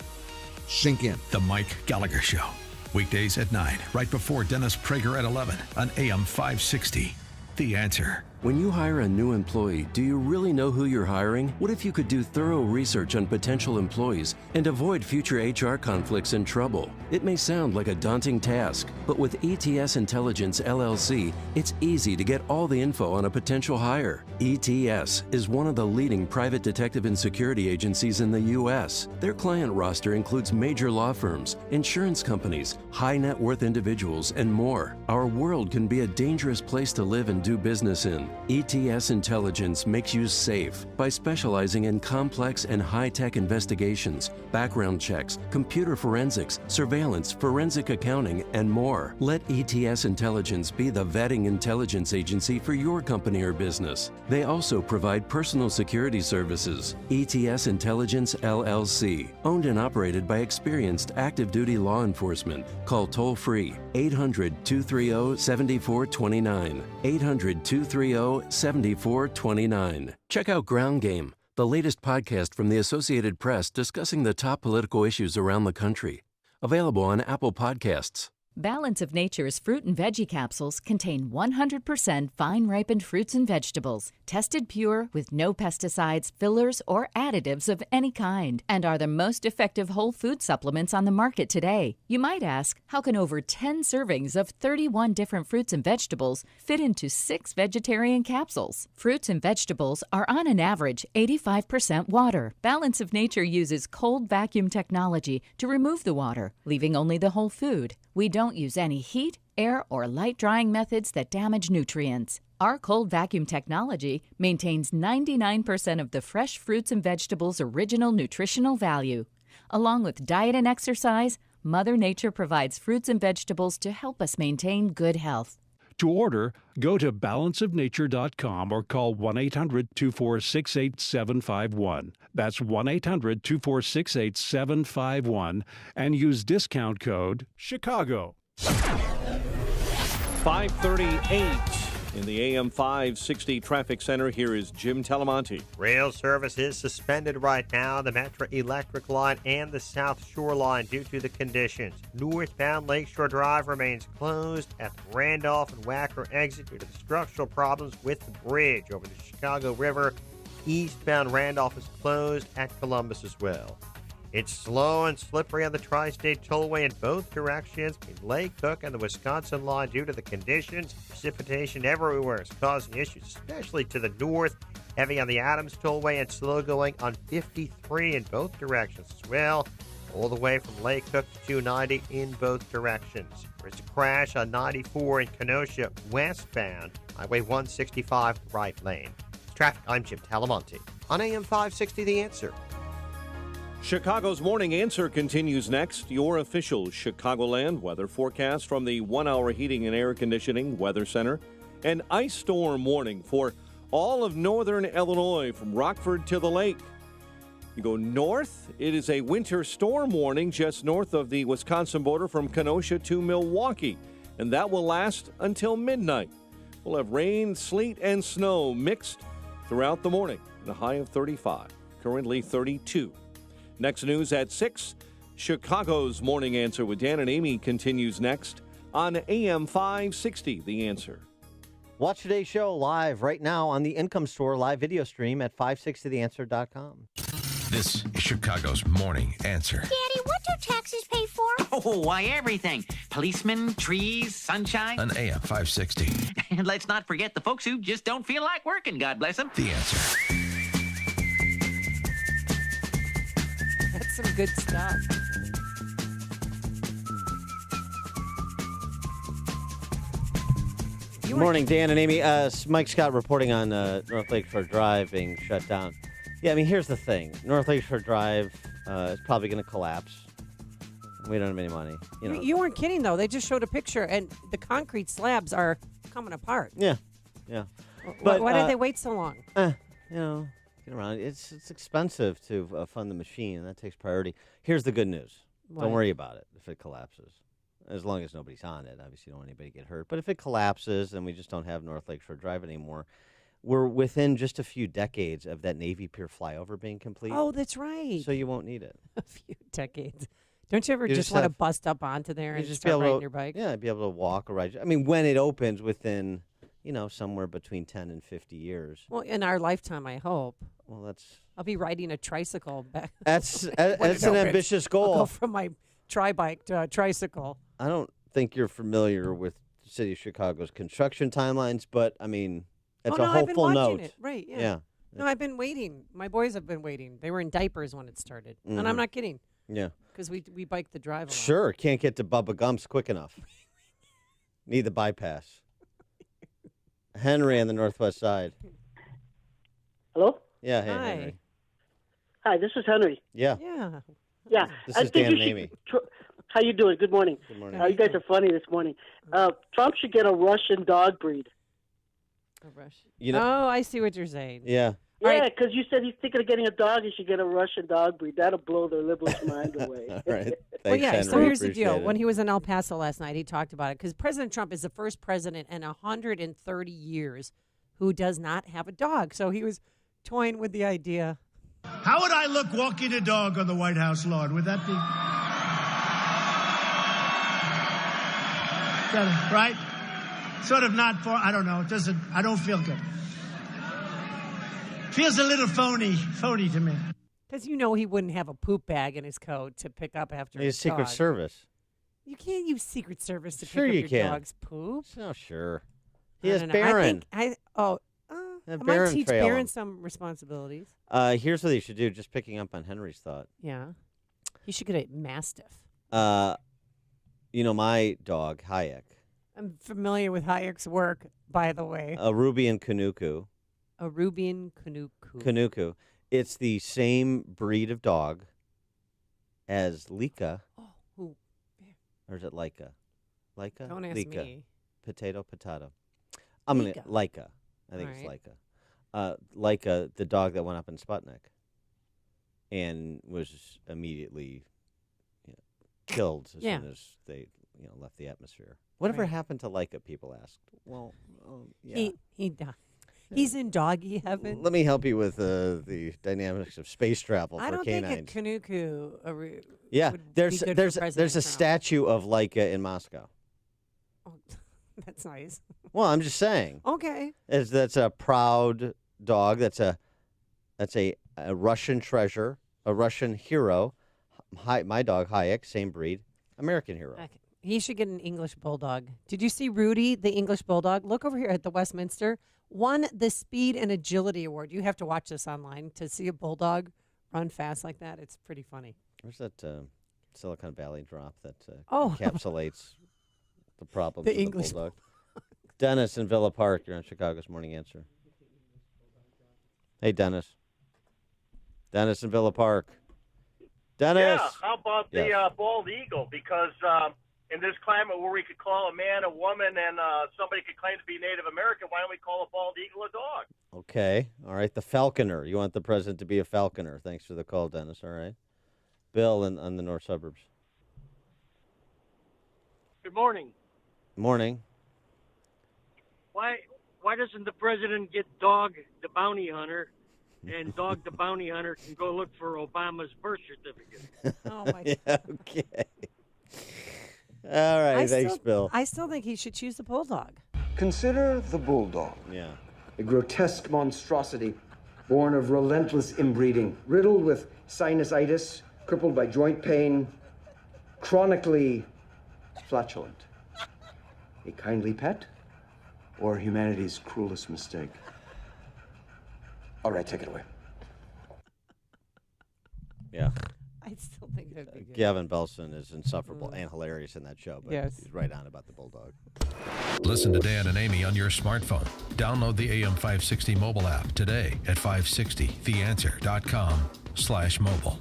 sink in. The Mike Gallagher Show. Weekdays at 9, right before Dennis Prager at 11 on AM 560. The Answer. When you hire a new employee, do you really know who you're hiring? What if you could do thorough research on potential employees and avoid future HR conflicts and trouble? It may sound like a daunting task, but with ETS Intelligence LLC, it's easy to get all the info on a potential hire. ETS is one of the leading private detective and security agencies in the U.S. Their client roster includes major law firms, insurance companies, high net worth individuals, and more. Our world can be a dangerous place to live and do business in. ETS Intelligence makes you safe by specializing in complex and high-tech investigations, background checks, computer forensics, surveillance, forensic accounting, and more. Let ETS Intelligence be the vetting intelligence agency for your company or business. They also provide personal security services. ETS Intelligence LLC, owned and operated by experienced active-duty law enforcement. Call toll-free 800-230-7429. 800-230-7429. Check out Ground Game, the latest podcast from the Associated Press discussing the top political issues around the country. Available on Apple Podcasts. Balance of Nature's fruit and veggie capsules contain 100% fine-ripened fruits and vegetables, tested pure with no pesticides, fillers, or additives of any kind, and are the most effective whole food supplements on the market today. You might ask, how can over 10 servings of 31 different fruits and vegetables fit into 6 vegetarian capsules? Fruits and vegetables are on an average 85% water. Balance of Nature uses cold vacuum technology to remove the water, leaving only the whole food. We don't use any heat, air, or light drying methods that damage nutrients. Our cold vacuum technology maintains 99% of the fresh fruits and vegetables' original nutritional value. Along with diet and exercise, Mother Nature provides fruits and vegetables to help us maintain good health. To order, go to balanceofnature.com or call 1-800-246-8751. That's 1-800-246-8751 and use discount code CHICAGO. 538 in the AM 560 traffic center. Here is Jim Talamonte. Rail service is suspended right now, the Metra Electric Line and the South Shore Line due to the conditions. Northbound Lakeshore Drive remains closed at the Randolph and Wacker exit due to the structural problems with the bridge over the Chicago River. Eastbound Randolph is closed at Columbus as well. It's slow and slippery on the Tri-State Tollway in both directions between Lake Cook and the Wisconsin line due to the conditions. Precipitation everywhere is causing issues, especially to the north. Heavy on the Adams Tollway and slow going on 53 in both directions as well, all the way from Lake Cook to 290 in both directions. There's a crash on 94 in Kenosha westbound, Highway 165 right lane. Traffic, I'm Jim Talamonte on AM 560 The Answer. Chicago's Morning Answer continues next. Your official Chicagoland weather forecast from the 1-hour heating and air conditioning weather center. An ice storm warning for all of northern Illinois from Rockford to the lake. You go north, it is a winter storm warning just north of the Wisconsin border from Kenosha to Milwaukee, and that will last until midnight. We'll have rain, sleet, and snow mixed throughout the morning, and a high of 35, currently 32. Next news at 6. Chicago's Morning Answer with Dan and Amy continues next on AM 560, The Answer. Watch today's show live right now on the Income Store live video stream at 560theanswer.com. This is Chicago's Morning Answer. Daddy, what do taxes pay for? Oh, why, everything. Policemen, trees, sunshine. On AM 560. And let's not forget the folks who just don't feel like working, God bless them. The Answer. That's some good stuff. Good morning, Dan and Amy. Mike Scott reporting on North Lakeshore Drive being shut down. Yeah, I mean, here's the thing. North Lakeshore Drive is probably going to collapse. We don't have any money. You weren't kidding, though. They just showed a picture, and the concrete slabs are coming apart. Yeah. But why did they wait so long? Get around. It's expensive to fund the machine, and that takes priority. Here's the good news. What? Don't worry about it if it collapses. As long as nobody's on it. Obviously, you don't want anybody to get hurt. But if it collapses and we just don't have North Lakeshore Drive anymore, we're within just a few decades of that Navy Pier flyover being complete. Oh, that's right. So you won't need it. A few decades. Don't you ever You just just want to have- bust up onto there You and just start be able riding to, your bike? Yeah, be able to walk or ride. I mean, when it opens within, somewhere between 10 and 50 years. Well, in our lifetime, I hope. Well, I'll be riding a tricycle back. That's when that's it an opens. ambitious I'll goal. go from my tri-bike to a tricycle. I don't think you're familiar with the city of Chicago's construction timelines, but I mean, it's a I've been hopeful watching note. it. Right, yeah. No, I've been waiting. My boys have been waiting. They were in diapers when it started. And I'm Mhm. not kidding. Yeah. Because we biked the drive along. Sure, can't get to Bubba Gump's quick enough. Need the bypass. Henry on the northwest side. Hello? Yeah, hey, Hi. Henry. Hi, this is Henry. Yeah. Yeah. Yeah. This I is think Dan you and should Amy. How you doing? Good morning. Good morning. You guys are funny this morning. Trump should get a Russian dog breed. Oh, I see what you're saying. Yeah. Yeah, because you said he's thinking of getting a dog. He should get a Russian dog breed. That'll blow their liberals' mind away. All right. Thanks, Well, yeah, Henry. so here's the Appreciate deal. it. When he was in El Paso last night, he talked about it because President Trump is the first president in 130 years who does not have a dog. So he was toying with the idea. How would I look walking a dog on the White House lawn? Would that be right? Sort of not for. I don't know. It doesn't. I don't feel good. Feels a little phony to me. Because he wouldn't have a poop bag in his coat to pick up after He's his Secret dog. Service. You can't use Secret Service to Sure pick you up your can. dog's poop. Oh, sure. He I has don't know. Barron. I might Barron teach trail Barron him. some responsibilities. Here's what you should do, just picking up on Henry's thought. Yeah. He should get a Mastiff. My dog, Hayek, I'm familiar with Hayek's work, by the way. a Rubian Canuku. A Rubian Canuku. Canuku. It's the same breed of dog as Lika. Who? Or is it Leica? Leica? Don't ask Lika. me. Potato. I'm going to Lika. Leica. I think All it's right. Leica. Leica, the dog that went up in Sputnik and was immediately killed as Yeah. soon as they left the atmosphere. Whatever Right. happened to Leica, people asked. Well, yeah. He died. He's in doggy heaven. Let me help you with the dynamics of space travel for I don't canines. think a Canuku. Yeah, would there's be good there's for there's President a Trump. statue of Leica in Moscow. That's nice. Well, I'm just saying. Okay. That's a proud dog. That's a Russian treasure, a Russian hero. My dog Hayek, same breed, American hero. Okay. He should get an English bulldog. Did you see Rudy, the English bulldog? Look over here at the Westminster. Won the Speed and Agility Award. You have to watch this online to see a bulldog run fast like that. It's pretty funny. Where's that Silicon Valley drop that Oh. encapsulates the problems The of the English bulldog? Dennis in Villa Park. You're on Chicago's Morning Answer. Hey, Dennis. Dennis in Villa Park. Dennis. Yeah, how about the Yes. bald eagle? Because in this climate where we could call a man a woman and somebody could claim to be Native American, why don't we call a bald eagle a dog? Okay. All right. The falconer. You want the president to be a falconer. Thanks for the call, Dennis. All right. Bill on the north suburbs. Good morning. Morning. Why doesn't the president get Dog the bounty hunter, and Dog the bounty hunter can go look for Obama's birth certificate? Oh my God. Yeah, okay. All right. Thanks, Bill. I still think he should choose the bulldog. Consider the bulldog. Yeah. A grotesque monstrosity, born of relentless inbreeding, riddled with sinusitis, crippled by joint pain, chronically flatulent. A kindly pet, or humanity's cruelest mistake? All right, take it away. Yeah. I still think it would be good. Gavin Belson is insufferable and hilarious in that show, but Yes. he's right on about the bulldog. Listen to Dan and Amy on your smartphone. Download the AM 560 mobile app today at 560theanswer.com/mobile.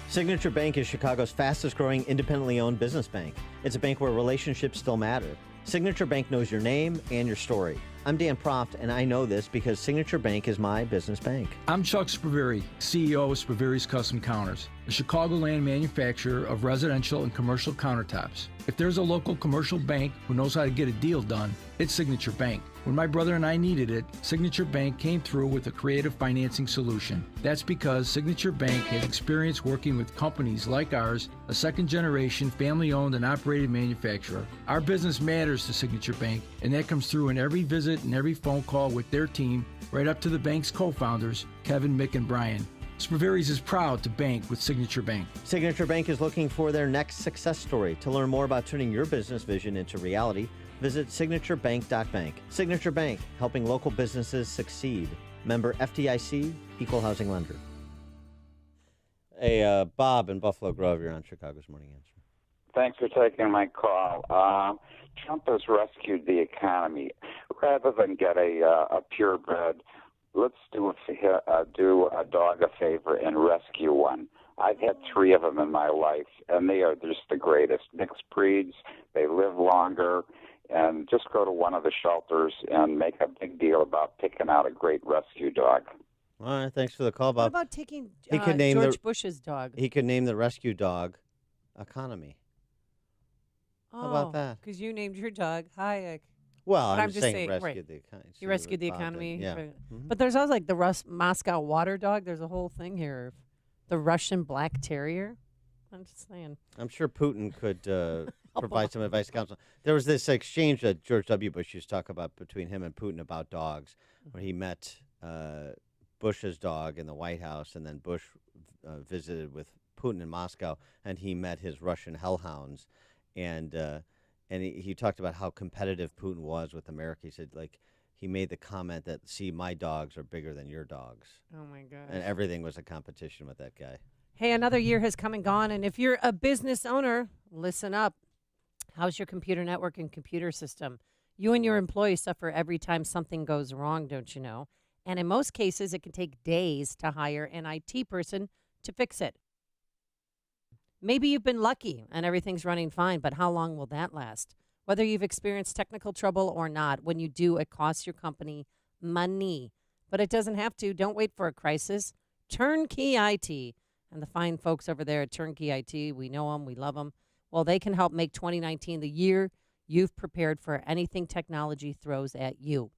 Signature Bank is Chicago's fastest growing independently owned business bank. It's a bank where relationships still matter. Signature Bank knows your name and your story. I'm Dan Proft, and I know this because Signature Bank is my business bank. I'm Chuck Spaveri, CEO of Spaveri's Custom Counters, a Chicagoland manufacturer of residential and commercial countertops. If there's a local commercial bank who knows how to get a deal done, it's Signature Bank. When my brother and I needed it, Signature Bank came through with a creative financing solution. That's because Signature Bank has experience working with companies like ours, a second-generation, family-owned and operated manufacturer. Our business matters to Signature Bank, and that comes through in every visit and every phone call with their team, right up to the bank's co-founders, Kevin, Mick, and Brian. Spaveri's is proud to bank with Signature Bank. Signature Bank is looking for their next success story. To learn more about turning your business vision into reality, visit signaturebank.bank. Signature Bank, helping local businesses succeed. Member FDIC, equal housing lender. Hey, Bob in Buffalo Grove, you're on Chicago's Morning Answer. Thanks for taking my call. Trump has rescued the economy. Rather than get a purebred, let's do a dog a favor and rescue one. I've had 3 of them in my life, and they are just the greatest. Mixed breeds, they live longer, and just go to one of the shelters and make a big deal about picking out a great rescue dog. All right, thanks for the call, Bob. What about taking He could name George Bush's dog? He could name the rescue dog Economy. How about that? Because you named your dog Hayek. Well, But I'm just saying rescue right. the economy. You rescued the economy. Yeah. Right. But there's also like the Moscow water dog. There's a whole thing here. The Russian black terrier. I'm just saying. I'm sure Putin could provide some advice, counsel. There was this exchange that George W. Bush used to talk about between him and Putin about dogs, where he met Bush's dog in the White House, and then Bush visited with Putin in Moscow, and he met his Russian hellhounds, and he talked about how competitive Putin was with America. He said, like, he made the comment that, see, my dogs are bigger than your dogs. Oh, my gosh. And everything was a competition with that guy. Hey, another year has come and gone, and if you're a business owner, listen up. How's your computer network and computer system? You and your employees suffer every time something goes wrong, don't you know? And in most cases, it can take days to hire an IT person to fix it. Maybe you've been lucky and everything's running fine, but how long will that last? Whether you've experienced technical trouble or not, when you do, it costs your company money. But it doesn't have to. Don't wait for a crisis. Turnkey IT. And the fine folks over there at Turnkey IT, we know them, we love them. Well, they can help make 2019 the year you've prepared for anything technology throws at you.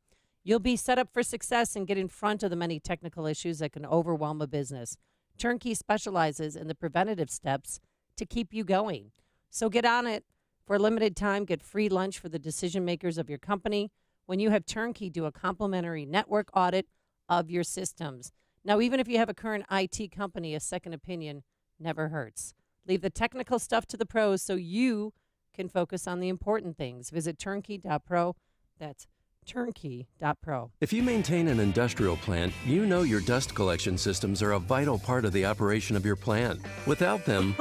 You'll be set up for success and get in front of the many technical issues that can overwhelm a business. Turnkey specializes in the preventative steps to keep you going. So get on it. For a limited time, get free lunch for the decision makers of your company when you have Turnkey do a complimentary network audit of your systems. Now, even if you have a current IT company, a second opinion never hurts. Leave the technical stuff to the pros so you can focus on the important things. Visit turnkey.pro. That's turnkey.pro. If you maintain an industrial plant, you know your dust collection systems are a vital part of the operation of your plant. Without them,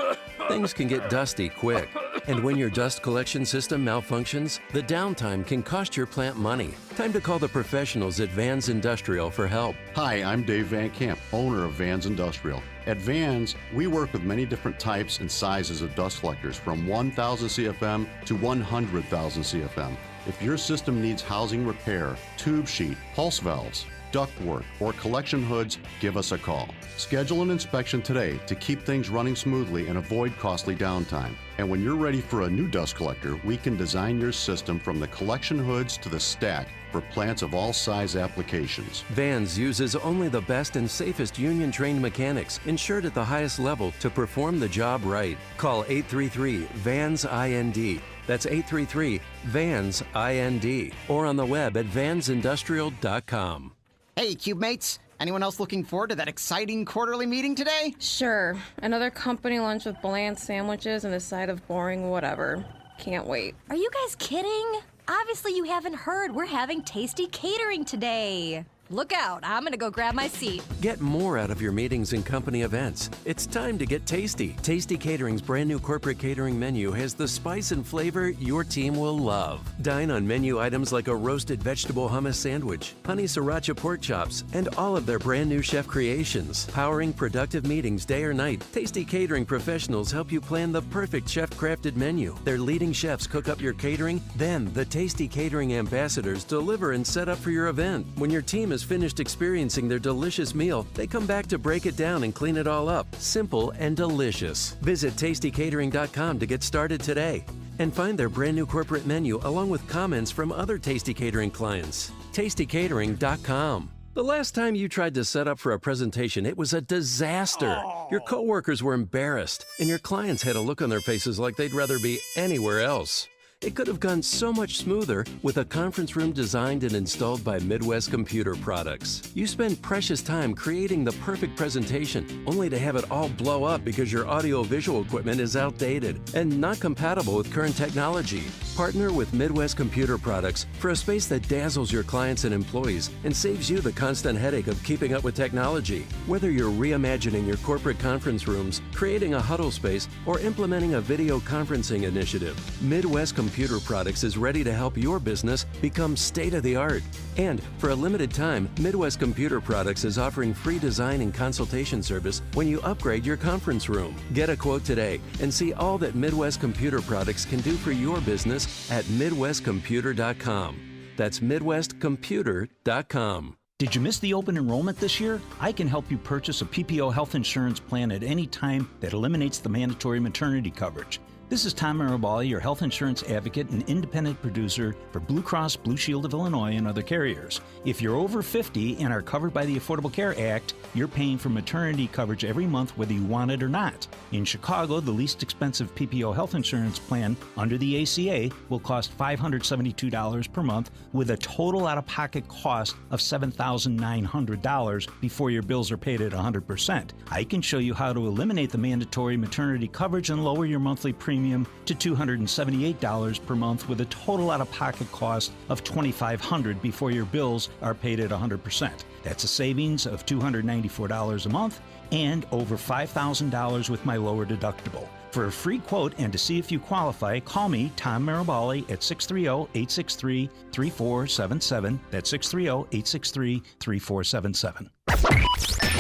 things can get dusty quick. And when your dust collection system malfunctions, the downtime can cost your plant money. Time to call the professionals at Vans Industrial for help. Hi, I'm Dave Van Camp, owner of Vans Industrial. At Vans, we work with many different types and sizes of dust collectors from 1,000 CFM to 100,000 CFM. If your system needs housing repair, tube sheet, pulse valves, ductwork, or collection hoods, give us a call. Schedule an inspection today to keep things running smoothly and avoid costly downtime. And when you're ready for a new dust collector, we can design your system from the collection hoods to the stack for plants of all size applications. Vans uses only the best and safest union-trained mechanics, insured at the highest level, to perform the job right. Call 833-VANS-IND. That's 833-VANS-IND. Or on the web at vansindustrial.com. Hey, CubeMates. Anyone else looking forward to that exciting quarterly meeting today? Sure. Another company lunch with bland sandwiches and a side of boring whatever. Can't wait. Are you guys kidding? Obviously you haven't heard. We're having tasty catering today. Look out. I'm going to go grab my seat. Get more out of your meetings and company events. It's time to get tasty. Tasty Catering's brand new corporate catering menu has the spice and flavor your team will love. Dine on menu items like a roasted vegetable hummus sandwich, honey sriracha pork chops, and all of their brand new chef creations. Powering productive meetings day or night, Tasty Catering professionals help you plan the perfect chef-crafted menu. Their leading chefs cook up your catering, then the Tasty Catering ambassadors deliver and set up for your event. When your team is finished experiencing their delicious meal, they come back to break it down and clean it all up. Simple and delicious. Visit tastycatering.com to get started today and find their brand new corporate menu along with comments from other Tasty Catering clients. tastycatering.com. The last time you tried to set up for a presentation, it was a disaster. Your coworkers were embarrassed, and your clients had a look on their faces like they'd rather be anywhere else. It could have gone so much smoother with a conference room designed and installed by Midwest Computer Products. You spend precious time creating the perfect presentation, only to have it all blow up because your audio-visual equipment is outdated and not compatible with current technology. Partner with Midwest Computer Products for a space that dazzles your clients and employees and saves you the constant headache of keeping up with technology. Whether you're reimagining your corporate conference rooms, creating a huddle space, or implementing a video conferencing initiative, Midwest Computer Products is ready to help your business become state-of-the-art. And for a limited time, Midwest Computer Products is offering free design and consultation service when you upgrade your conference room. Get a quote today and see all that Midwest Computer Products can do for your business at MidwestComputer.com. That's MidwestComputer.com. Did you miss the open enrollment this year? I can help you purchase a PPO health insurance plan at any time that eliminates the mandatory maternity coverage. This is Tom Marabali, your health insurance advocate and independent producer for Blue Cross Blue Shield of Illinois and other carriers. If you're over 50 and are covered by the Affordable Care Act, you're paying for maternity coverage every month whether you want it or not. In Chicago, the least expensive PPO health insurance plan under the ACA will cost $572 per month with a total out-of-pocket cost of $7,900 before your bills are paid at 100%. I can show you how to eliminate the mandatory maternity coverage and lower your monthly premium to $278 per month with a total out-of-pocket cost of $2,500 before your bills are paid at 100%. That's a savings of $294 a month and over $5,000 with my lower deductible. For a free quote and to see if you qualify, call me, Tom Marabali, at 630-863-3477. That's 630-863-3477.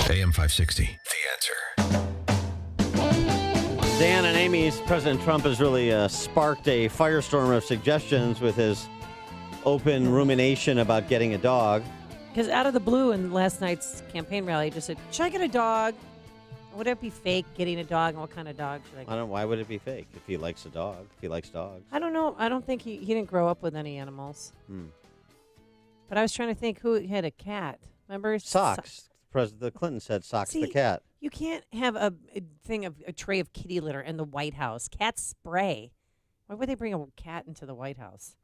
AM 560, The Answer. Dan and Amy's President Trump has really sparked a firestorm of suggestions with his open rumination about getting a dog. Because out of the blue in last night's campaign rally, he just said, should I get a dog? Would it be fake getting a dog? And what kind of dog should I get? Why would it be fake if he likes a dog? If he likes dogs. I don't know. I don't think he didn't grow up with any animals. But I was trying to think who had a cat. Remember? Socks. President Clinton said Socks the cat. You can't have a tray of kitty litter in the White House. Cats spray. Why would they bring a cat into the White House?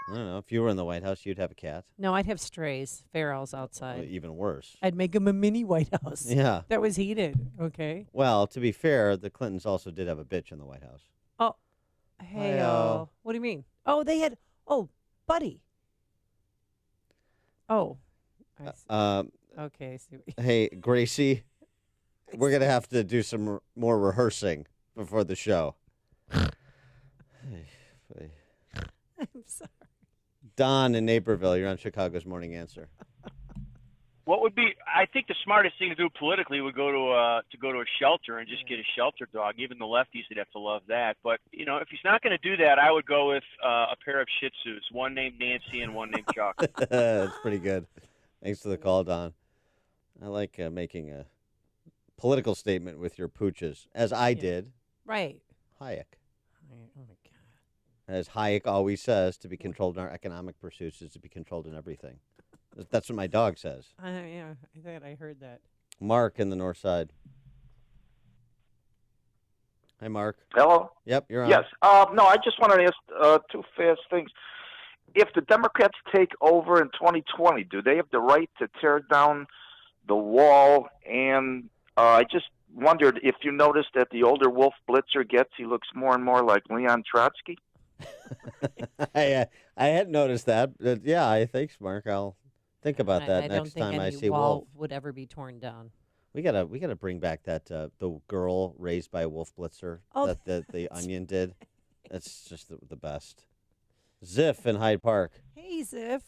I don't know. If you were in the White House, you'd have a cat. No, I'd have strays, ferals outside. Well, even worse. I'd make them a mini White House. Yeah. That was heated, okay? Well, to be fair, the Clintons also did have a bitch in the White House. Oh. Hey, what do you mean? Oh, they had, Buddy. Oh. Okay, I see. Hey, Gracie, we're going to have to do some more rehearsing before the show. I'm sorry. Don in Naperville, you're on Chicago's Morning Answer. What would be? I think the smartest thing to do politically would go to a shelter and just get a shelter dog. Even the lefties would have to love that. But if he's not going to do that, I would go with a pair of Shih Tzus, one named Nancy and one named Chuck. That's pretty good. Thanks for the call, Don. I like making a political statement with your pooches, as I did. Right. Hayek. Oh my God. As Hayek always says, to be controlled in our economic pursuits is to be controlled in everything. That's what my dog says. Yeah, I thought I heard that. Mark in the North Side. Hi, Mark. Hello? Yep, you're on. Yes. No, I just wanted to ask two fast things. If the Democrats take over in 2020, do they have the right to tear down the wall? And I just wondered if you noticed that the older Wolf Blitzer gets, he looks more and more like Leon Trotsky. I hadn't noticed that. But yeah, thanks, Mark. I'll think about that next time I see wall Wolf. would ever be torn down. We gotta bring back that the girl raised by a Wolf Blitzer that the Onion did. That's just the best. Ziff in Hyde Park. Hey, Ziff.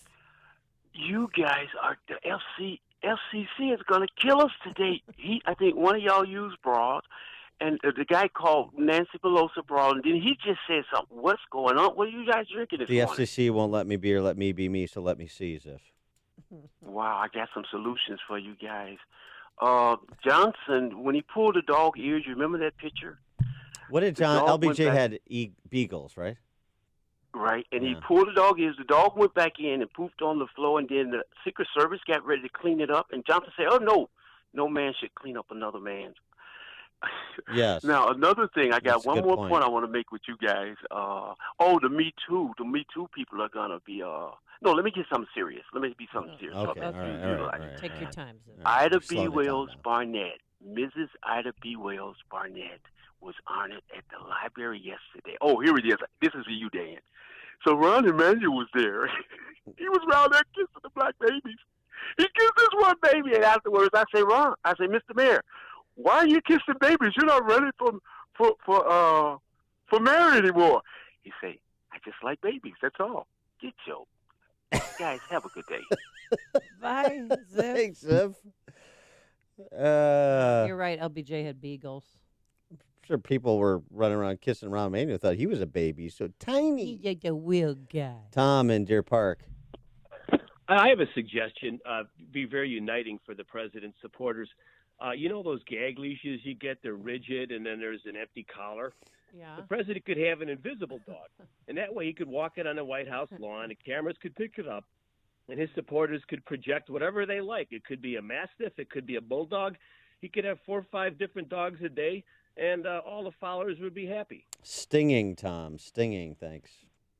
You guys are the FCC is going to kill us today. I think one of y'all used broad, and the guy called Nancy Pelosi broad, and then he just said something. What's going on? What are you guys drinking this The morning? FCC won't let me be or let me be me, so let me see, Ziff. Wow, I got some solutions for you guys. Johnson, when he pulled the dog ears, you remember that picture? What did The John dog went LBJ back- had beagles, right? Right, and he Yeah. pulled the dog ears. The dog went back in and pooped on the floor, and then the Secret Service got ready to clean it up. And Johnson said, "Oh no man should clean up another man's." Yes. Now another thing, I got That's a one good more point. point I want to make with you guys. The Me Too. The Me Too people are gonna be. No, let me get something serious. Let me be something serious. Okay, all right. Take your time, Ziff. Ida Slow B. it down Wells now. Barnett, Mrs. Ida B. Wells Barnett, was honored at the library yesterday. Oh, here it is. This is for you, Dan. So Ron Emanuel was there. He was around there kissing the black babies. He kissed this one baby, and afterwards I say, Ron, I say, Mr. Mayor, why are you kissing babies? You're not ready for marriage anymore. He say, I just like babies. That's all. Get your guys have a good day. Bye, Ziff. Thanks, Ziff. You're right. LBJ had beagles. Sure, people were running around kissing Rahm Emanuel, thought he was a baby, so tiny. He's a real guy. Tom in Deer Park. I have a suggestion. Be very uniting for the president's supporters. You know those gag leashes you get? They're rigid, and then there's an empty collar. Yeah. The president could have an invisible dog, and that way he could walk it on the White House lawn, and cameras could pick it up, and his supporters could project whatever they like. It could be a Mastiff. It could be a Bulldog. He could have 4 or 5 different dogs a day, and all the followers would be happy. Stinging, Tom. Stinging, thanks.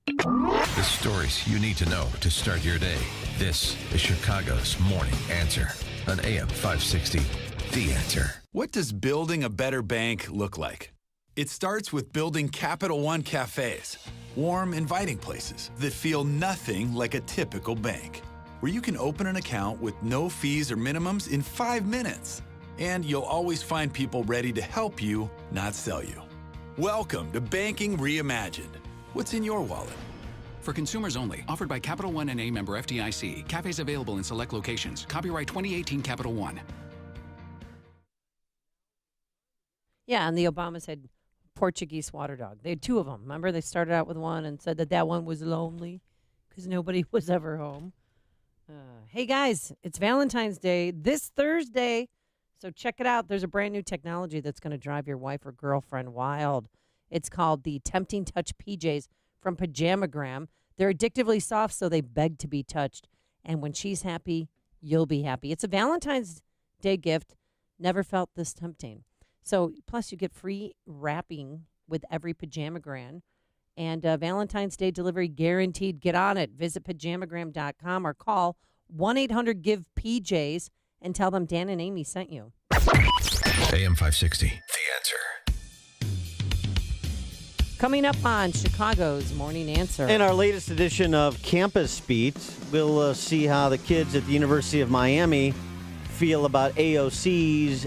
The stories you need to know to start your day. This is Chicago's Morning Answer on AM 560. The Answer. What does building a better bank look like? It starts with building Capital One cafes, warm, inviting places that feel nothing like a typical bank, where you can open an account with no fees or minimums in 5 minutes. And you'll always find people ready to help you, not sell you. Welcome to Banking Reimagined. What's in your wallet? For consumers only. Offered by Capital One and a member FDIC. Cafes available in select locations. Copyright 2018 Capital One. Yeah, and the Obamas had Portuguese water dog. They had 2 of them. Remember, they started out with one and said that one was lonely because nobody was ever home. Hey, guys, it's Valentine's Day this Thursday, so check it out. There's a brand new technology that's going to drive your wife or girlfriend wild. It's called the Tempting Touch PJs from Pajamagram. They're addictively soft, so they beg to be touched. And when she's happy, you'll be happy. It's a Valentine's Day gift. Never felt this tempting. So, plus you get free wrapping with every Pajamagram. And Valentine's Day delivery guaranteed. Get on it. Visit pajamagram.com or call 1-800-GIVE-PJs and tell them Dan and Amy sent you. AM 560. The Answer. Coming up on Chicago's Morning Answer. In our latest edition of Campus Beat, we'll see how the kids at the University of Miami feel about AOC's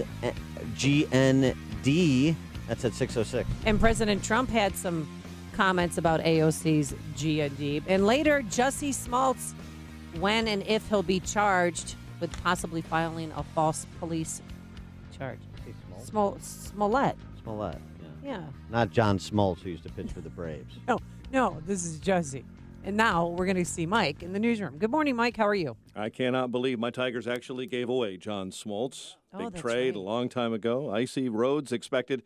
GND. That's at 6:06. And President Trump had some comments about AOC's G&D. And later, Jussie Smollett, when and if he'll be charged with possibly filing a false police charge. Smollett. Smollett, Yeah. Not John Smoltz, who used to pitch for the Braves. No, this is Jussie. And now we're going to see Mike in the newsroom. Good morning, Mike. How are you? I cannot believe my Tigers actually gave away John Smoltz. Big that's trade right. a long time ago. Icy roads expected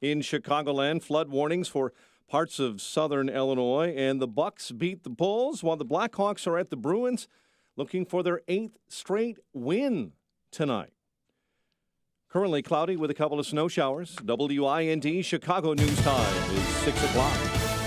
in Chicagoland. Flood warnings for parts of southern Illinois. And the Bucks beat the Bulls while the Blackhawks are at the Bruins looking for their 8th straight win tonight. Currently cloudy with a couple of snow showers. WIND Chicago News Time is 6 o'clock.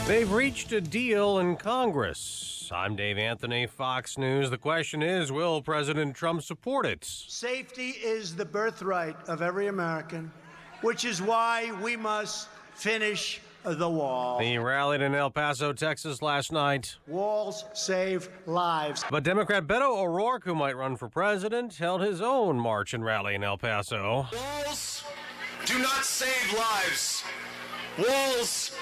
They've reached a deal in Congress. I'm Dave Anthony, Fox News. The question is, will President Trump support it? Safety is the birthright of every American, which is why we must finish the wall. He rallied in El Paso, Texas last night. Walls save lives. But Democrat Beto O'Rourke, who might run for president, held his own march and rally in El Paso. Walls do not save lives. Walls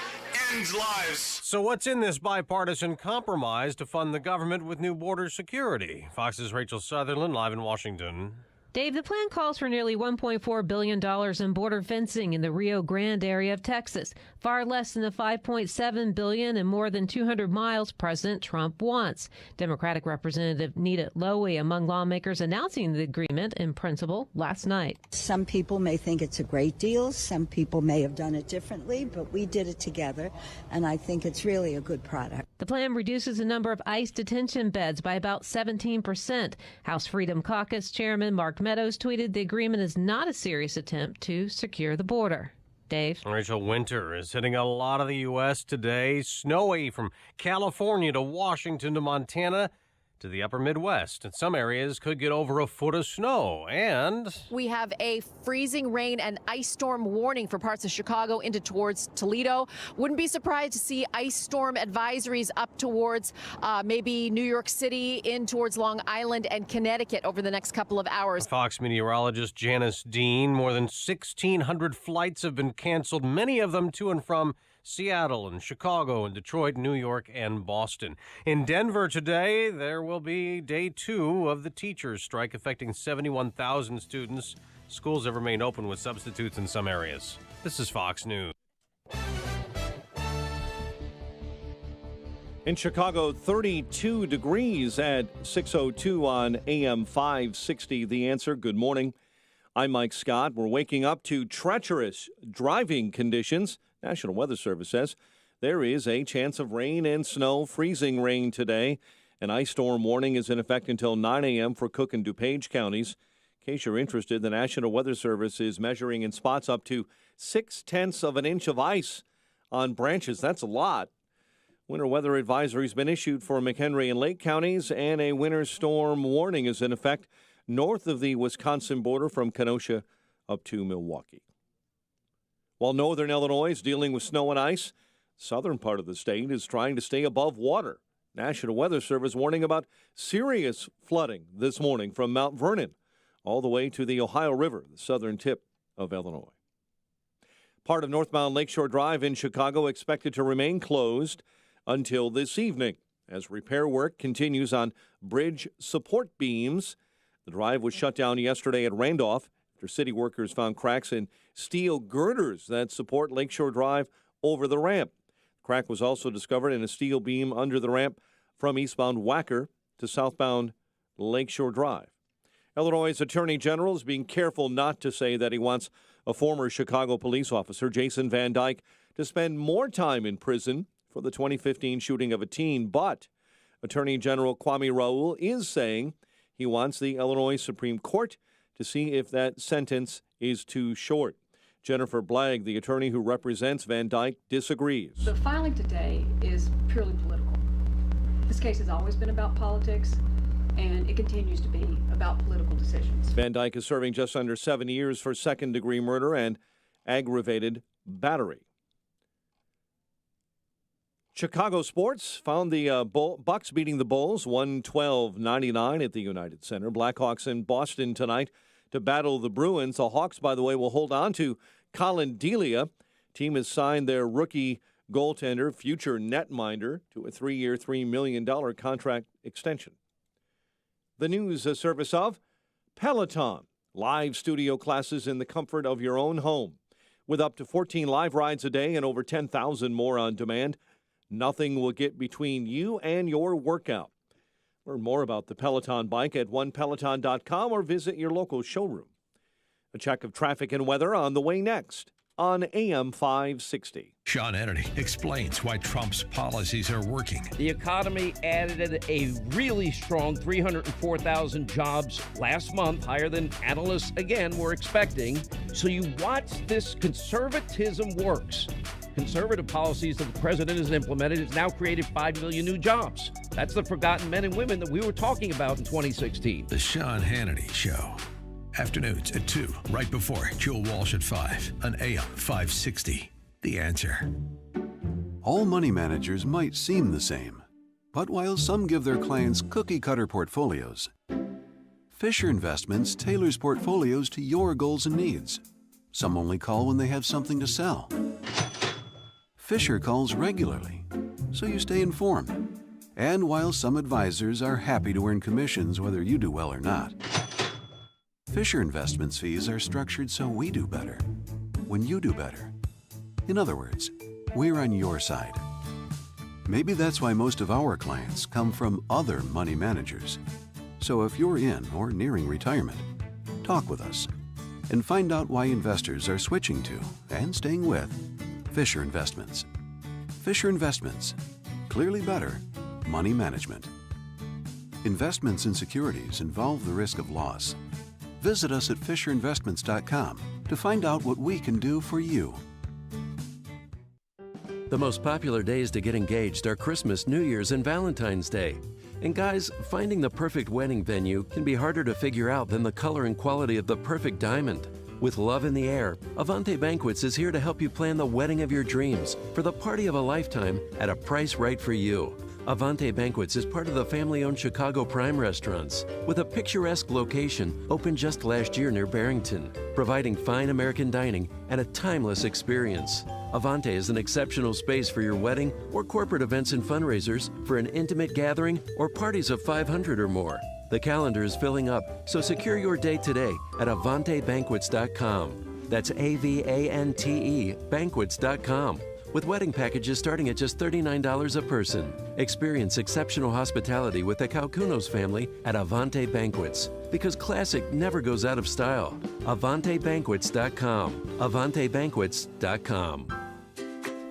end lives. So what's in this bipartisan compromise to fund the government with new border security? Fox's Rachel Sutherland, live in Washington. Dave, the plan calls for nearly $1.4 billion in border fencing in the Rio Grande area of Texas, far less than the $5.7 billion and more than 200 miles President Trump wants. Democratic Representative Nita Lowey among lawmakers announcing the agreement in principle last night. Some people may think it's a great deal. Some people may have done it differently, but we did it together, and I think it's really a good product. The plan reduces the number of ICE detention beds by about 17%. House Freedom Caucus Chairman Mark Meadows tweeted the agreement is not a serious attempt to secure the border. Dave? Rachel, winter is hitting a lot of the U.S. today. Snowy from California to Washington to Montana to the upper Midwest. And some areas could get over a foot of snow. And we have a freezing rain and ice storm warning for parts of Chicago into towards Toledo. Wouldn't be surprised to see ice storm advisories up towards maybe New York City, in towards Long Island and Connecticut over the next couple of hours. Fox meteorologist Janice Dean, more than 1,600 flights have been canceled, many of them to and from Seattle and Chicago and Detroit, New York, and Boston. In Denver today, there will be day 2 of the teachers' strike affecting 71,000 students. Schools have remained open with substitutes in some areas. This is Fox News. In Chicago, 32 degrees at 6:02 on AM 560. The Answer. Good morning. I'm Mike Scott. We're waking up to treacherous driving conditions. National Weather Service says there is a chance of rain and snow, freezing rain today. An ice storm warning is in effect until 9 a.m. for Cook and DuPage counties. In case you're interested, the National Weather Service is measuring in spots up to 0.6 of an inch of ice on branches. That's a lot. Winter weather advisory has been issued for McHenry and Lake counties, and a winter storm warning is in effect north of the Wisconsin border from Kenosha up to Milwaukee. While northern Illinois is dealing with snow and ice, southern part of the state is trying to stay above water. National Weather Service warning about serious flooding this morning from Mount Vernon all the way to the Ohio River, the southern tip of Illinois. Part of northbound Lakeshore Drive in Chicago expected to remain closed until this evening as repair work continues on bridge support beams. The drive was shut down yesterday at Randolph after city workers found cracks in steel girders that support Lakeshore Drive over the ramp. The crack was also discovered in a steel beam under the ramp from eastbound Wacker to southbound Lakeshore Drive. Illinois' Attorney General is being careful not to say that he wants a former Chicago police officer, Jason Van Dyke, to spend more time in prison for the 2015 shooting of a teen, but Attorney General Kwame Raoul is saying he wants the Illinois Supreme Court to see if that sentence is too short. Jennifer Blagg, the attorney who represents Van Dyke, disagrees. The filing today is purely political. This case has always been about politics, and it continues to be about political decisions. Van Dyke is serving just under 7 years for second-degree murder and aggravated battery. Chicago sports found the Bucks beating the Bulls 112-99 at the United Center. Blackhawks in Boston tonight to battle the Bruins. The Hawks, by the way, will hold on to Colin Delia. Team has signed their rookie goaltender future netminder to a 3-year, $3 million contract extension. The news a service of Peloton. Live studio classes in the comfort of your own home. With up to 14 live rides a day and over 10,000 more on demand, nothing will get between you and your workout. Learn more about the Peloton bike at onepeloton.com or visit your local showroom. A check of traffic and weather on the way next on AM 560. Sean Hannity explains why Trump's policies are working. The economy added a really strong 304,000 jobs last month, higher than analysts, again, were expecting. So you watch this conservatism works. Conservative policies that the president has implemented has now created 5 million new jobs. That's the forgotten men and women that we were talking about in 2016. The Sean Hannity Show. Afternoons at 2, right before Joe Walsh at 5 on AM 560. The Answer. All money managers might seem the same, but while some give their clients cookie-cutter portfolios, Fisher Investments tailors portfolios to your goals and needs. Some only call when they have something to sell. Fisher calls regularly, so you stay informed. And while some advisors are happy to earn commissions whether you do well or not, Fisher Investments fees are structured so we do better when you do better. In other words, we're on your side. Maybe that's why most of our clients come from other money managers. So if you're in or nearing retirement, talk with us and find out why investors are switching to and staying with Fisher Investments. Fisher Investments. Clearly better money management. Investments in securities involve the risk of loss. Visit us at FisherInvestments.com to find out what we can do for you. The most popular days to get engaged are Christmas, New Year's, and Valentine's Day. And guys, finding the perfect wedding venue can be harder to figure out than the color and quality of the perfect diamond. With love in the air, Avante Banquets is here to help you plan the wedding of your dreams for the party of a lifetime at a price right for you. Avante Banquets is part of the family-owned Chicago Prime Restaurants, with a picturesque location opened just last year near Barrington, providing fine American dining and a timeless experience. Avante is an exceptional space for your wedding or corporate events and fundraisers for an intimate gathering or parties of 500 or more. The calendar is filling up, so secure your date today at AvanteBanquets.com. That's AVANTE Banquets.com. With wedding packages starting at just $39 a person. Experience exceptional hospitality with the Calcunos family at Avante Banquets, because classic never goes out of style. AvanteBanquets.com. AvanteBanquets.com.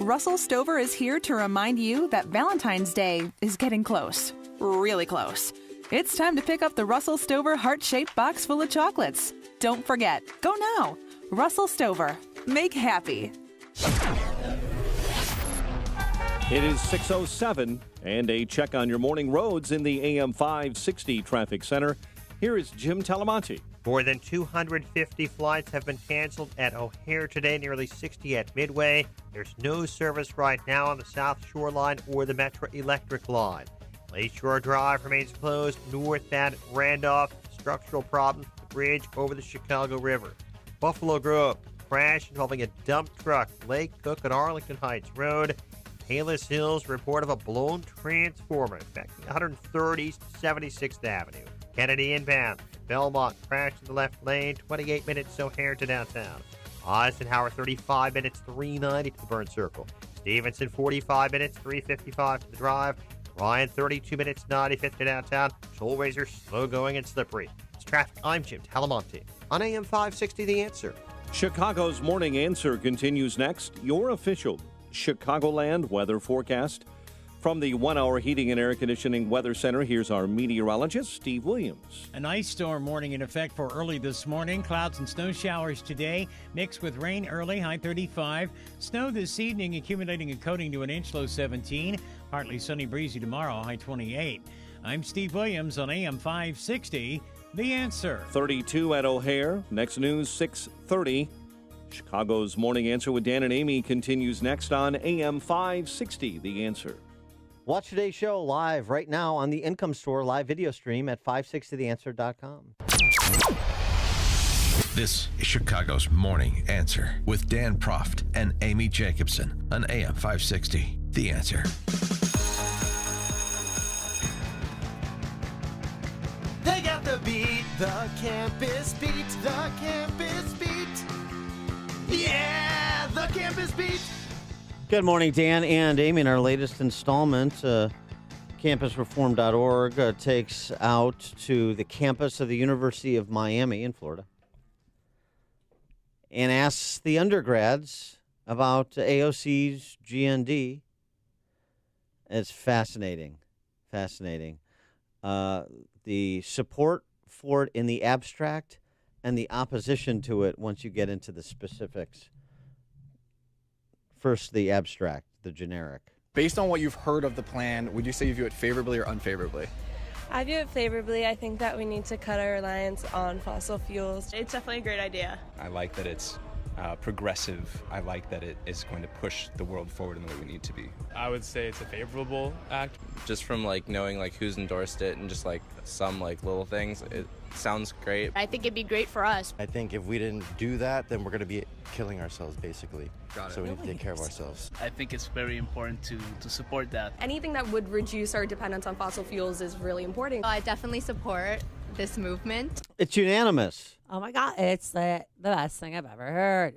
Russell Stover is here to remind you that Valentine's Day is getting close. Really close. It's time to pick up the Russell Stover heart-shaped box full of chocolates. Don't forget, go now. Russell Stover. Make happy. It is 6:07, and a check on your morning roads in the AM 560 Traffic Center. Here is Jim Talamonte. More than 250 flights have been canceled at O'Hare today, nearly 60 at Midway. There's no service right now on the South Shore Line or the Metro Electric Line. Lakeshore Drive remains closed northbound at Randolph. Structural problem, the bridge over the Chicago River. Buffalo Grove, crash involving a dump truck, Lake Cook and Arlington Heights Road. Palos Hills, report of a blown transformer affecting 130th to 76th Avenue. Kennedy inbound, Belmont, crash in the left lane, 28 minutes O'Hare to downtown. Eisenhower, 35 minutes, 390 to the Burn Circle. Stevenson, 45 minutes, 355 to the Drive. Ryan, 32 minutes, 95th to downtown. Toll Razor, slow going and slippery. It's traffic. I'm Jim Talamonte on AM 560 The Answer. Chicago's Morning Answer continues next. Your official Chicagoland weather forecast. From the 1 Hour Heating and Air Conditioning Weather Center, here's our meteorologist, Steve Williams. An ice storm warning in effect for early this morning. Clouds and snow showers today, mixed with rain early, high 35. Snow this evening, accumulating a coating to an inch, low 17. Partly sunny, breezy tomorrow, high 28. I'm Steve Williams on AM 560, The Answer. 32 at O'Hare. Next news, 6:30. Chicago's Morning Answer with Dan and Amy continues next on AM 560, The Answer. Watch today's show live right now on the Income Store live video stream at 560theanswer.com. This is Chicago's Morning Answer with Dan Proft and Amy Jacobson on AM 560. The Answer. They got the beat, the campus beat, the campus beat. Yeah, the campus beat. Good morning, Dan and Amy. In our latest installment, campusreform.org takes out to the campus of the University of Miami in Florida and asks the undergrads about AOC's GND. It's fascinating. Fascinating. The support for it in the abstract and the opposition to it once you get into the specifics. First, the abstract, the generic. Based on what you've heard of the plan, would you say you view it favorably or unfavorably? I view it favorably. I think that we need to cut our reliance on fossil fuels. It's definitely a great idea. I like that it's progressive. I like that it is going to push the world forward in the way we need to be. I would say it's a favorable act. Just from knowing who's endorsed it and just some little things, it sounds great. I think it'd be great for us. I think if we didn't do that, then we're going to be killing ourselves, basically. Got it. So we need to take care of ourselves. I think it's very important to support that. Anything that would reduce our dependence on fossil fuels is really important. I definitely support this movement. It's unanimous. Oh my God, it's the best thing I've ever heard.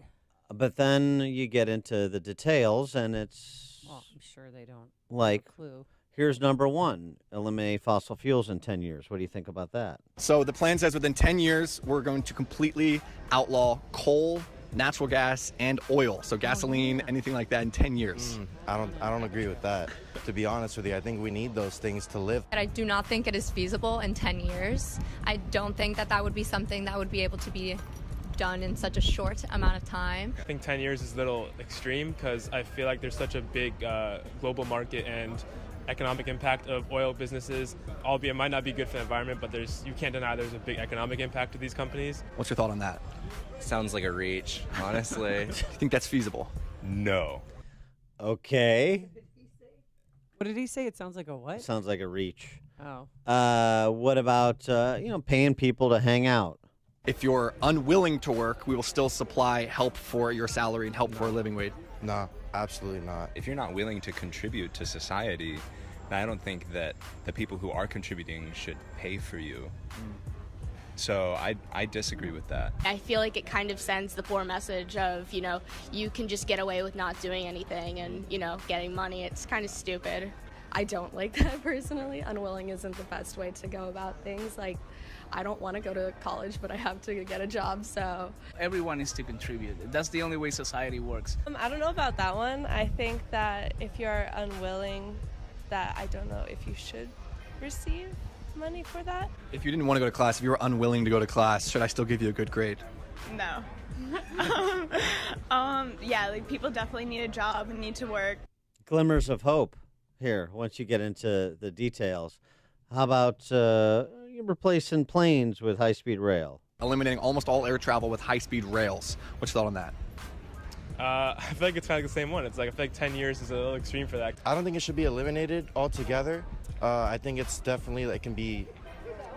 But then you get into the details, and it's Well, I'm sure they don't like, have a clue. Here's number one, eliminate fossil fuels in 10 years. What do you think about that? So the plan says within 10 years, we're going to completely outlaw coal, natural gas, and oil. So gasoline, anything like that in 10 years. I don't agree with that. To be honest with you, I think we need those things to live. I do not think it is feasible in 10 years. I don't think that would be something that would be able to be done in such a short amount of time. I think 10 years is a little extreme because I feel like there's such a big global market and economic impact of oil businesses, albeit it might not be good for the environment, but you can't deny there's a big economic impact of these companies. What's your thought on that? Sounds like a reach, honestly. Do you think that's feasible? No. Okay. What did he say? It sounds like a what? Sounds like a reach. Oh. What about, paying people to hang out? If you're unwilling to work, we will still supply help for your salary and help for a living wage. No, absolutely not. If you're not willing to contribute to society, then I don't think that the people who are contributing should pay for you. So I disagree with that. I feel like it kind of sends the poor message of, you can just get away with not doing anything and, getting money. It's kind of stupid. I don't like that personally. Unwilling isn't the best way to go about things. I don't want to go to college, but I have to get a job, so. Everyone needs to contribute. That's the only way society works. I don't know about that one. I think that if you're unwilling, that I don't know if you should receive money for that. If you didn't want to go to class, if you were unwilling to go to class, should I still give you a good grade? No. People definitely need a job and need to work. Glimmers of hope here once you get into the details. How about replacing planes with high-speed rail? Eliminating almost all air travel with high-speed rails. What's your thought on that? I feel like it's kind of the same one. I feel like 10 years is a little extreme for that. I don't think it should be eliminated altogether. I think it's definitely, it can be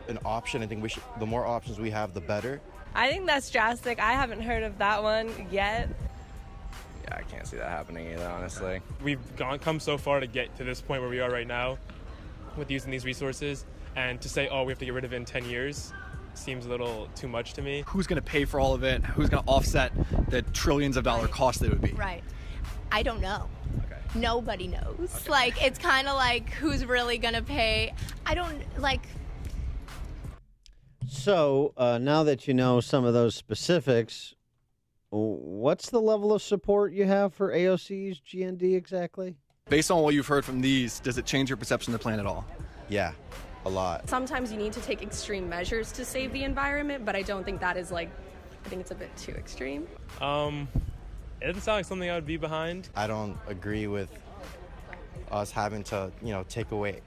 an option. I think the more options we have, the better. I think that's drastic. I haven't heard of that one yet. Yeah, I can't see that happening either, honestly. We've come so far to get to this point where we are right now with using these resources, and to say, we have to get rid of it in 10 years seems a little too much to me. Who's going to pay for all of it? Who's going to offset the trillions of dollar cost that it would be? Right. I don't know. Okay. Nobody knows. Okay. It's kind of who's really going to pay. I don't, So, now that you know some of those specifics, what's the level of support you have for AOC's GND exactly? Based on what you've heard from these, does it change your perception of the plan at all? Yeah, a lot. Sometimes you need to take extreme measures to save the environment, but I don't think that is I think it's a bit too extreme. It doesn't sound like something I would be behind. I don't agree with us having to, take away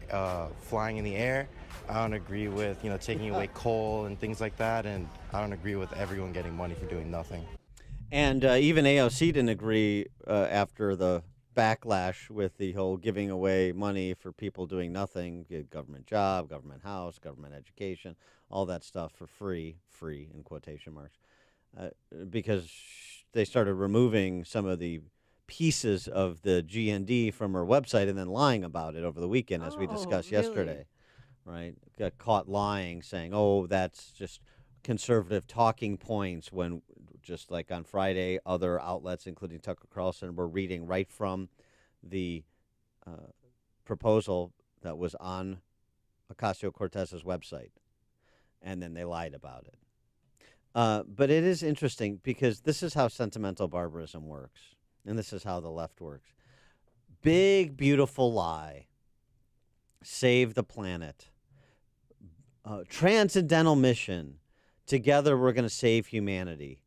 flying in the air. I don't agree with, taking away coal and things like that. And I don't agree with everyone getting money for doing nothing. And even AOC didn't agree after the backlash with the whole giving away money for people doing nothing, government job, government house, government education, all that stuff for free in quotation marks. because they started removing some of the pieces of the GND from her website and then lying about it over the weekend, as we discussed yesterday. Right? Got caught lying, saying, "Oh, that's just conservative talking points," when just like on Friday, other outlets, including Tucker Carlson, were reading right from the proposal that was on Ocasio-Cortez's website, and then they lied about it. But it is interesting because this is how sentimental barbarism works, and this is how the left works. Big, beautiful lie. Save the planet. Transcendental mission. Together we're going to save humanity.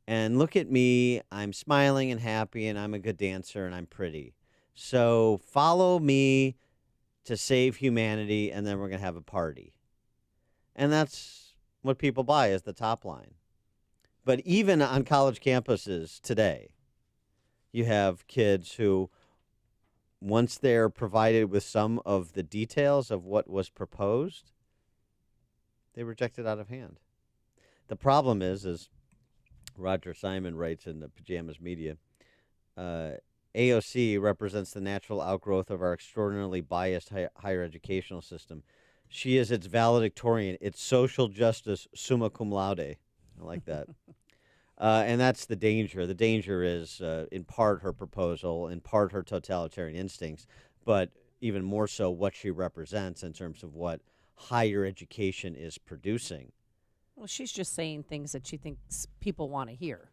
And look at me. I'm smiling and happy, and I'm a good dancer, and I'm pretty. So follow me to save humanity, and then we're going to have a party. And that's what people buy as the top line. But even on college campuses today, you have kids who, once they're provided with some of the details of what was proposed, they reject it out of hand. The problem is Roger Simon writes in the Pajamas Media, AOC represents the natural outgrowth of our extraordinarily biased higher educational system. She is its valedictorian, its social justice summa cum laude. I like that. And that's the danger. The danger is, in part, her proposal, in part, her totalitarian instincts, but even more so what she represents in terms of what higher education is producing. Well, she's just saying things that she thinks people want to hear,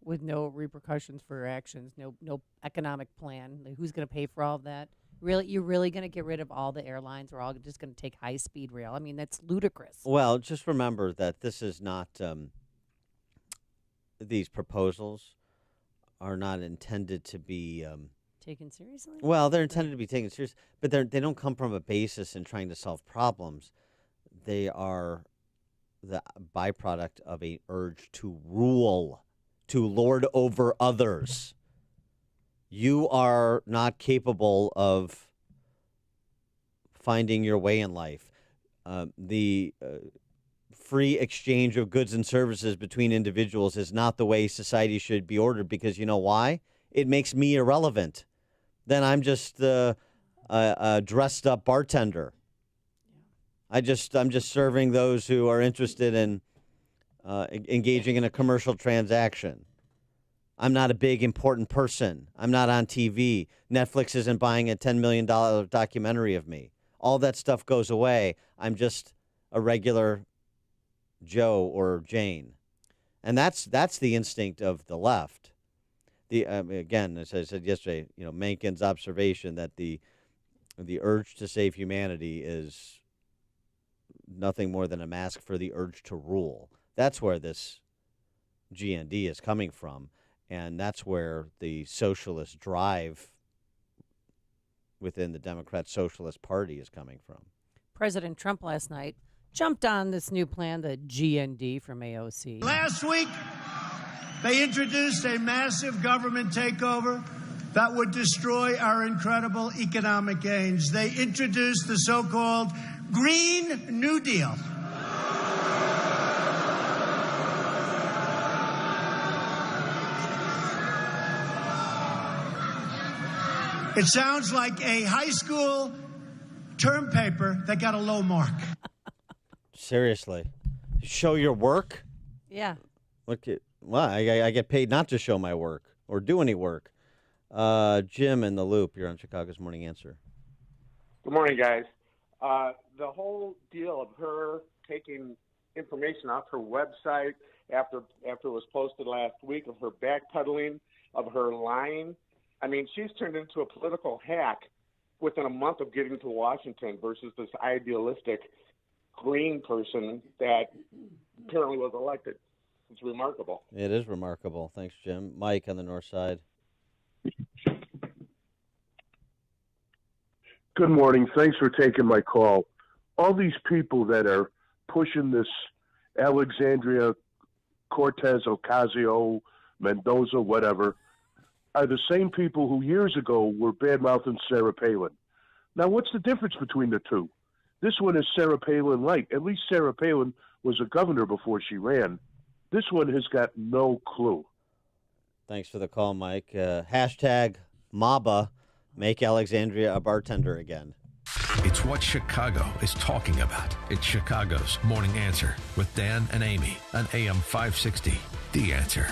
with no repercussions for her actions, no economic plan. Like, who's going to pay for all of that? Really, you're really going to get rid of all the airlines? We're all just going to take high-speed rail? I mean, that's ludicrous. Well, just remember that this is not, these proposals are not intended to be taken seriously? Well, they're intended to be taken seriously, but they don't come from a basis in trying to solve problems. They are the byproduct of an urge to rule, to lord over others. You are not capable of finding your way in life. The free exchange of goods and services between individuals is not the way society should be ordered, because you know why? It makes me irrelevant. Then I'm just a dressed up bartender. I'm just serving those who are interested in engaging in a commercial transaction. I'm not a big, important person. I'm not on TV. Netflix isn't buying a $10 million documentary of me. All that stuff goes away. I'm just a regular Joe or Jane. And that's the instinct of the left. Again, as I said yesterday, Mencken's observation that the urge to save humanity is nothing more than a mask for the urge to rule. That's where this GND is coming from, and that's where the socialist drive within the Democrat Socialist Party is coming from. President Trump last night jumped on this new plan, the GND from AOC. Last week, they introduced a massive government takeover that would destroy our incredible economic gains. They introduced the so-called Green New Deal. It sounds like a high school term paper that got a low mark. Seriously. Show your work? Yeah. I get paid not to show my work or do any work. Jim in the Loop, you're on Chicago's Morning Answer. Good morning, guys. The whole deal of her taking information off her website after it was posted last week, of her backpedaling, of her lying. I mean, she's turned into a political hack within a month of getting to Washington versus this idealistic green person that apparently was elected. It's remarkable. It is remarkable. Thanks, Jim. Mike on the north side. Good morning. Thanks for taking my call. All these people that are pushing this Alexandria Cortez, Ocasio, Mendoza, whatever, are the same people who years ago were bad-mouthing Sarah Palin. Now, what's the difference between the two? This one is Sarah Palin light. At least Sarah Palin was a governor before she ran. This one has got no clue. Thanks for the call, Mike. Hashtag MABA, make Alexandria a bartender again. It's what Chicago is talking about. It's Chicago's Morning Answer with Dan and Amy on AM 560. The Answer.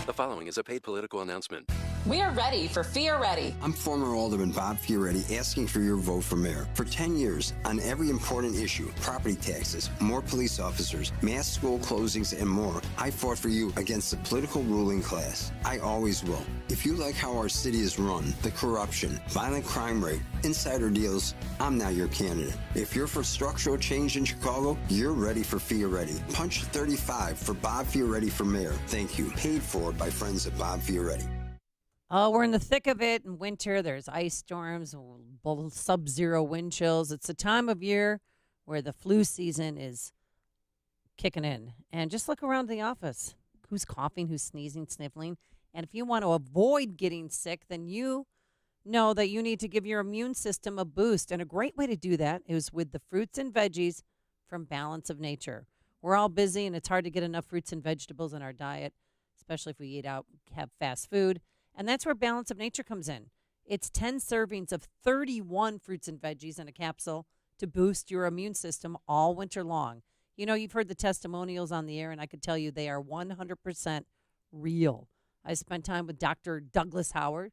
The following is a paid political announcement. We are ready for Fioretti. I'm former Alderman Bob Fioretti asking for your vote for mayor. For 10 years, on every important issue, property taxes, more police officers, mass school closings, and more, I fought for you against the political ruling class. I always will. If you like how our city is run, the corruption, violent crime rate, insider deals, I'm not your candidate. If you're for structural change in Chicago, you're ready for Fioretti. Punch 35 for Bob Fioretti for mayor. Thank you. Paid for by friends of Bob Fioretti. Oh, we're in the thick of it in winter. There's ice storms, sub-zero wind chills. It's a time of year where the flu season is kicking in. And just look around the office. Who's coughing, who's sneezing, sniffling. And if you want to avoid getting sick, then you know that you need to give your immune system a boost. And a great way to do that is with the fruits and veggies from Balance of Nature. We're all busy, and it's hard to get enough fruits and vegetables in our diet, especially if we eat out, have fast food. And that's where Balance of Nature comes in. It's 10 servings of 31 fruits and veggies in a capsule to boost your immune system all winter long. You know, you've heard the testimonials on the air, and I could tell you they are 100% real. I spent time with Dr. Douglas Howard,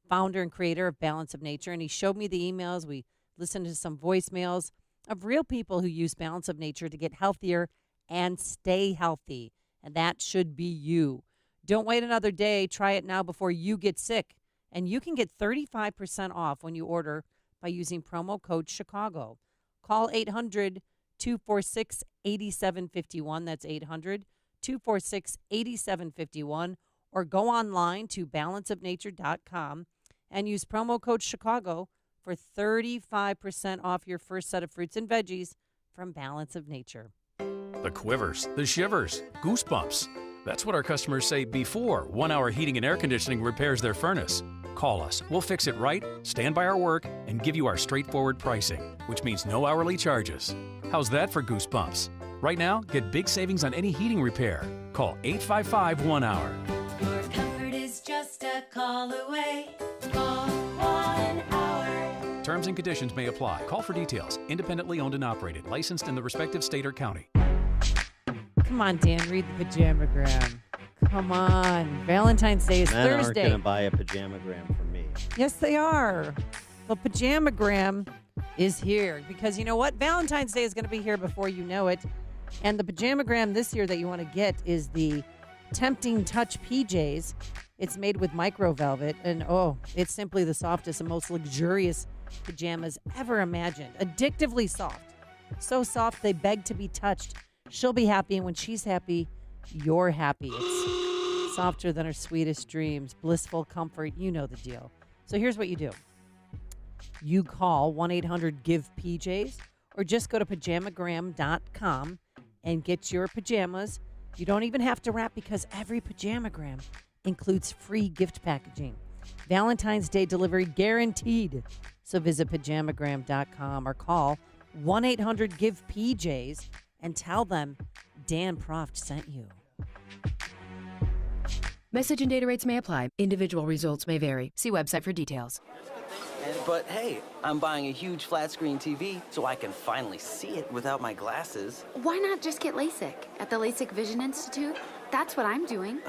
founder and creator of Balance of Nature, and he showed me the emails. We listened to some voicemails of real people who use Balance of Nature to get healthier and stay healthy. And that should be you. Don't wait another day. Try it now before you get sick. And you can get 35% off when you order by using promo code Chicago. Call 800-246-8751. That's 800-246-8751. Or go online to balanceofnature.com and use promo code Chicago for 35% off your first set of fruits and veggies from Balance of Nature. The quivers, the shivers, goosebumps. That's what our customers say before 1 Hour Heating and Air Conditioning repairs their furnace. Call us. We'll fix it right, stand by our work, and give you our straightforward pricing, which means no hourly charges. How's that for goosebumps? Right now, get big savings on any heating repair. Call 855-1-HOUR. Your comfort is just a call away. Call 1 Hour. Terms and conditions may apply. Call for details. Independently owned and operated. Licensed in the respective state or county. Come on, Dan, read the pajamagram. Come on. Valentine's Day is Men Thursday. aren't going to buy a pajamagram for me. Yes, they are. The pajamagram is here because you know what? Valentine's Day is going to be here before you know it. And the pajamagram this year that you want to get is the Tempting Touch PJs. It's made with micro velvet, and it's simply the softest and most luxurious pajamas ever imagined. Addictively soft. So soft they beg to be touched. She'll be happy, and when she's happy, you're happy. It's softer than her sweetest dreams, blissful comfort. You know the deal. So here's what you do. You call 1-800-GIVE-PJs or just go to pajamagram.com and get your pajamas. You don't even have to wrap because every pajamagram includes free gift packaging. Valentine's Day delivery guaranteed. So visit pajamagram.com or call 1-800-GIVE-PJs and tell them Dan Proft sent you. Message and data rates may apply. Individual results may vary. See website for details. But hey, I'm buying a huge flat screen TV so I can finally see it without my glasses. Why not just get LASIK at the LASIK Vision Institute? That's what I'm doing.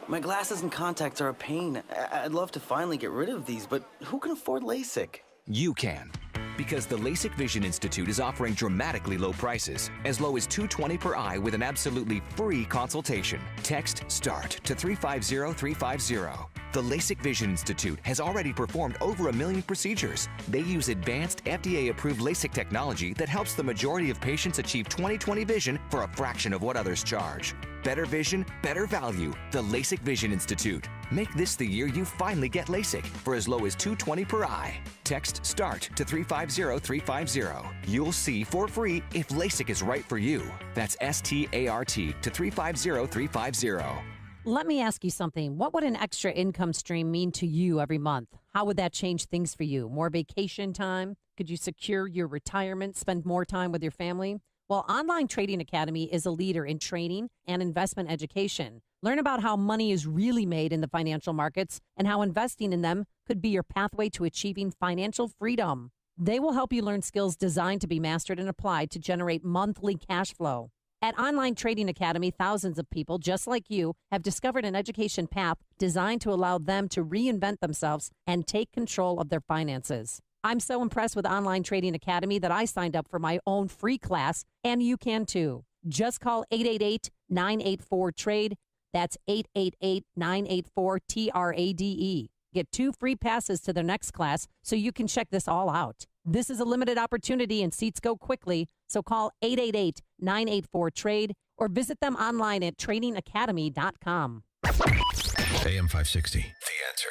My glasses and contacts are a pain. I'd love to finally get rid of these, but who can afford LASIK? You can. Because the LASIK Vision Institute is offering dramatically low prices, as low as $220 per eye with an absolutely free consultation. Text START to 350-350. The LASIK Vision Institute has already performed over 1 million procedures. They use advanced FDA-approved LASIK technology that helps the majority of patients achieve 20/20 vision for a fraction of what others charge. Better vision, better value. The LASIK Vision Institute. Make this the year you finally get LASIK for as low as $220 per eye. Text START to 350-350. You'll see for free if LASIK is right for you. That's START to 350-350. Let me ask you something. What would an extra income stream mean to you every month? How would that change things for you? More vacation time? Could you secure your retirement, spend more time with your family? Well, Online Trading Academy is a leader in training and investment education. Learn about how money is really made in the financial markets and how investing in them could be your pathway to achieving financial freedom. They will help you learn skills designed to be mastered and applied to generate monthly cash flow. At Online Trading Academy, thousands of people just like you have discovered an education path designed to allow them to reinvent themselves and take control of their finances. I'm so impressed with Online Trading Academy that I signed up for my own free class, and you can too. Just call 888-984-TRADE. That's 888-984-TRADE. Get 2 free passes to their next class so you can check this all out. This is a limited opportunity and seats go quickly, so call 888-984-TRADE or visit them online at tradingacademy.com. AM 560, The Answer.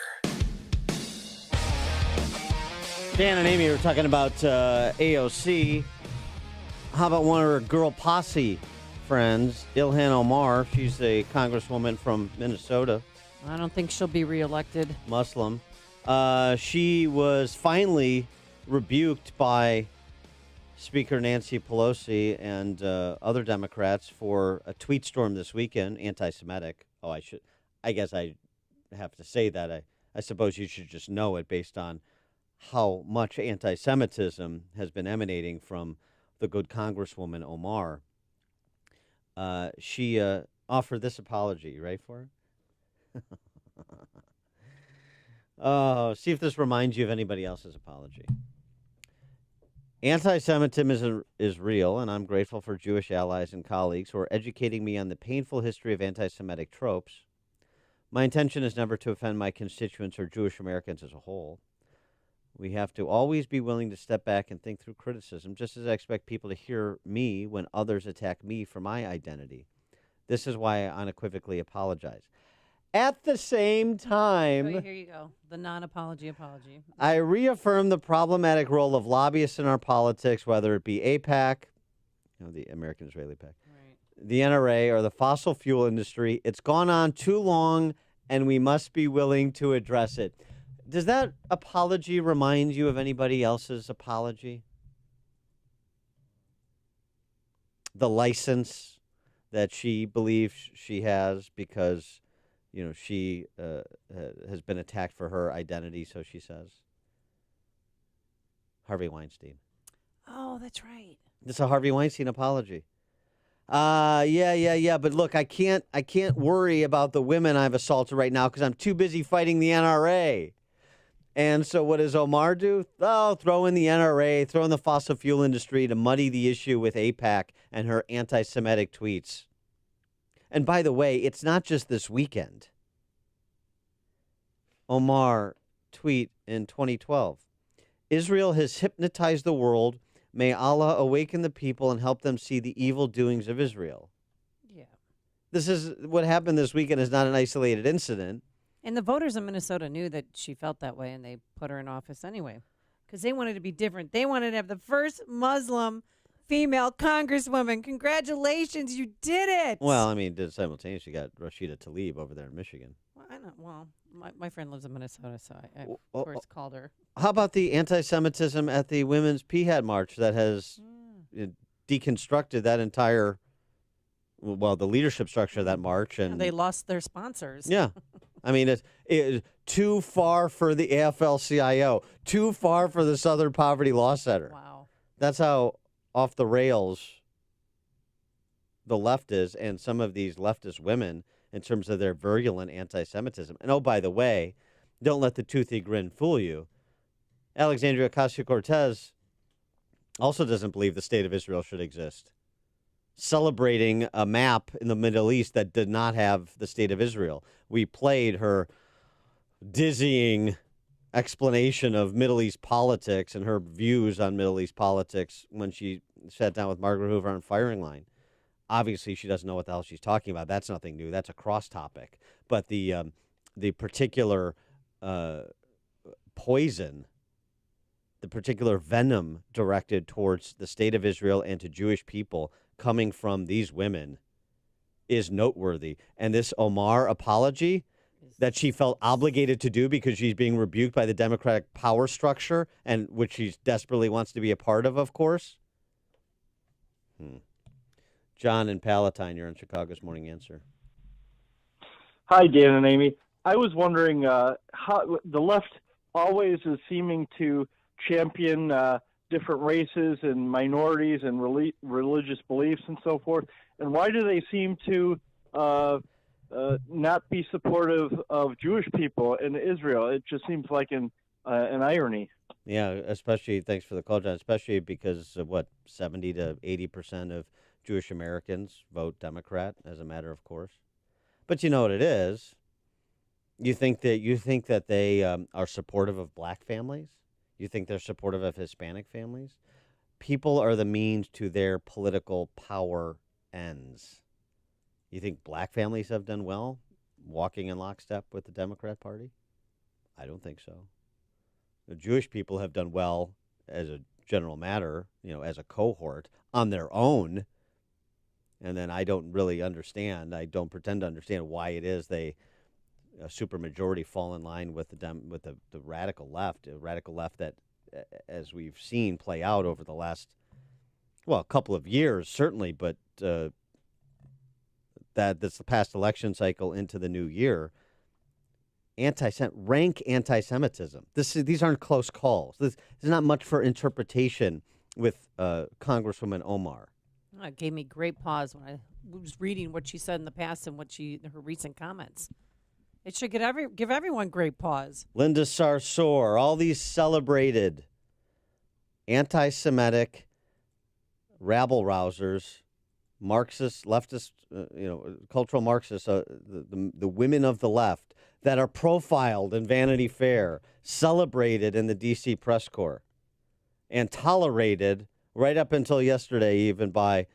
Dan and Amy were talking about AOC. How about one of her girl posse friends, Ilhan Omar? She's a congresswoman from Minnesota. I don't think she'll be reelected. Muslim. She was finally rebuked by Speaker Nancy Pelosi and other Democrats for a tweet storm this weekend, anti-Semitic. I guess I have to say that. I suppose you should just know it based on how much anti-Semitism has been emanating from the good Congresswoman Omar. She offered this apology. You ready for it? Oh, see if this reminds you of anybody else's apology. Anti-Semitism is real, and I'm grateful for Jewish allies and colleagues who are educating me on the painful history of anti-Semitic tropes. My intention is never to offend my constituents or Jewish Americans as a whole. We have to always be willing to step back and think through criticism, just as I expect people to hear me when others attack me for my identity. This is why I unequivocally apologize. At the same time, here you go. The non-apology apology. I reaffirm the problematic role of lobbyists in our politics, whether it be AIPAC, the American-Israeli PAC, the NRA, or the fossil fuel industry. It's gone on too long, and we must be willing to address it. Does that apology remind you of anybody else's apology? The license that she believes she has because, she has been attacked for her identity, so she says. Harvey Weinstein. Oh, that's right. This is a Harvey Weinstein apology. Yeah. But look, I can't worry about the women I've assaulted right now because I'm too busy fighting the NRA. And so what does Omar do? Oh, throw in the NRA, throw in the fossil fuel industry to muddy the issue with AIPAC and her anti-Semitic tweets. And by the way, it's not just this weekend. Omar tweet in 2012. Israel has hypnotized the world. May Allah awaken the people and help them see the evil doings of Israel. Yeah. This is what happened this weekend is not an isolated incident. And the voters in Minnesota knew that she felt that way, and they put her in office anyway because they wanted to be different. They wanted to have the first Muslim female congresswoman. Congratulations, you did it. Well, I mean, simultaneously got Rashida Tlaib over there in Michigan. Well, I know. Well, my friend lives in Minnesota, so I of course called her. How about the anti-Semitism at the Women's Jihad March that has deconstructed that entire, the leadership structure of that march? And they lost their sponsors. Yeah. I mean, it's too far for the AFL-CIO, too far for the Southern Poverty Law Center. Wow. That's how off the rails the left is, and some of these leftist women in terms of their virulent anti-Semitism. And, oh, by the way, don't let the toothy grin fool you. Alexandria Ocasio-Cortez also doesn't believe the state of Israel should exist, celebrating a map in the Middle East that did not have the state of Israel. We played her dizzying explanation of Middle East politics and her views on Middle East politics when she sat down with Margaret Hoover on Firing Line. Obviously, she doesn't know what the hell she's talking about. That's nothing new. That's a cross topic. But the particular poison, the particular venom directed towards the state of Israel and to Jewish people coming from these women is noteworthy. And this Omar apology that she felt obligated to do because she's being rebuked by the Democratic power structure, and which she desperately wants to be a part of course. John in Palatine, you're on Chicago's Morning Answer. Hi, Dan and Amy. I was wondering how the left always is seeming to champion different races and minorities and religious beliefs and so forth, and why do they seem to not be supportive of Jewish people in Israel? It just seems like an irony. Yeah, especially, thanks for the call, John, especially because, 70 to 80% of Jewish Americans vote Democrat, as a matter of course. But you know what it is? You think that they are supportive of black families? You think they're supportive of Hispanic families? People are the means to their political power ends. You think black families have done well walking in lockstep with the Democrat Party? I don't think so. The Jewish people have done well as a general matter, as a cohort on their own. And then I don't really understand. I don't pretend to understand why it is a supermajority fall in line with the radical left, a radical left that, as we've seen play out over the last, couple of years, certainly, but that's the past election cycle into the new year. Rank anti-Semitism. These aren't close calls. There's not much for interpretation with Congresswoman Omar. It gave me great pause when I was reading what she said in the past and her recent comments. It should give everyone great pause. Linda Sarsour, all these celebrated anti-Semitic rabble-rousers, Marxist, leftist, cultural Marxists, the women of the left that are profiled in Vanity Fair, celebrated in the D.C. press corps, and tolerated right up until yesterday even by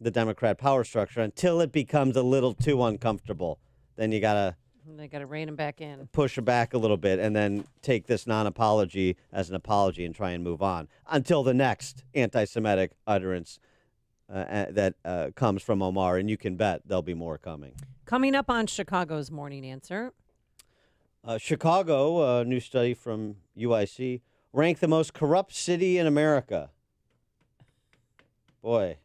the Democrat power structure until it becomes a little too uncomfortable. Then they got to rein them back in. Push it back a little bit and then take this non-apology as an apology and try and move on until the next anti-Semitic utterance that comes from Omar, and you can bet there'll be more coming. Coming up on Chicago's Morning Answer. Chicago, a new study from UIC, ranked the most corrupt city in America. Boy,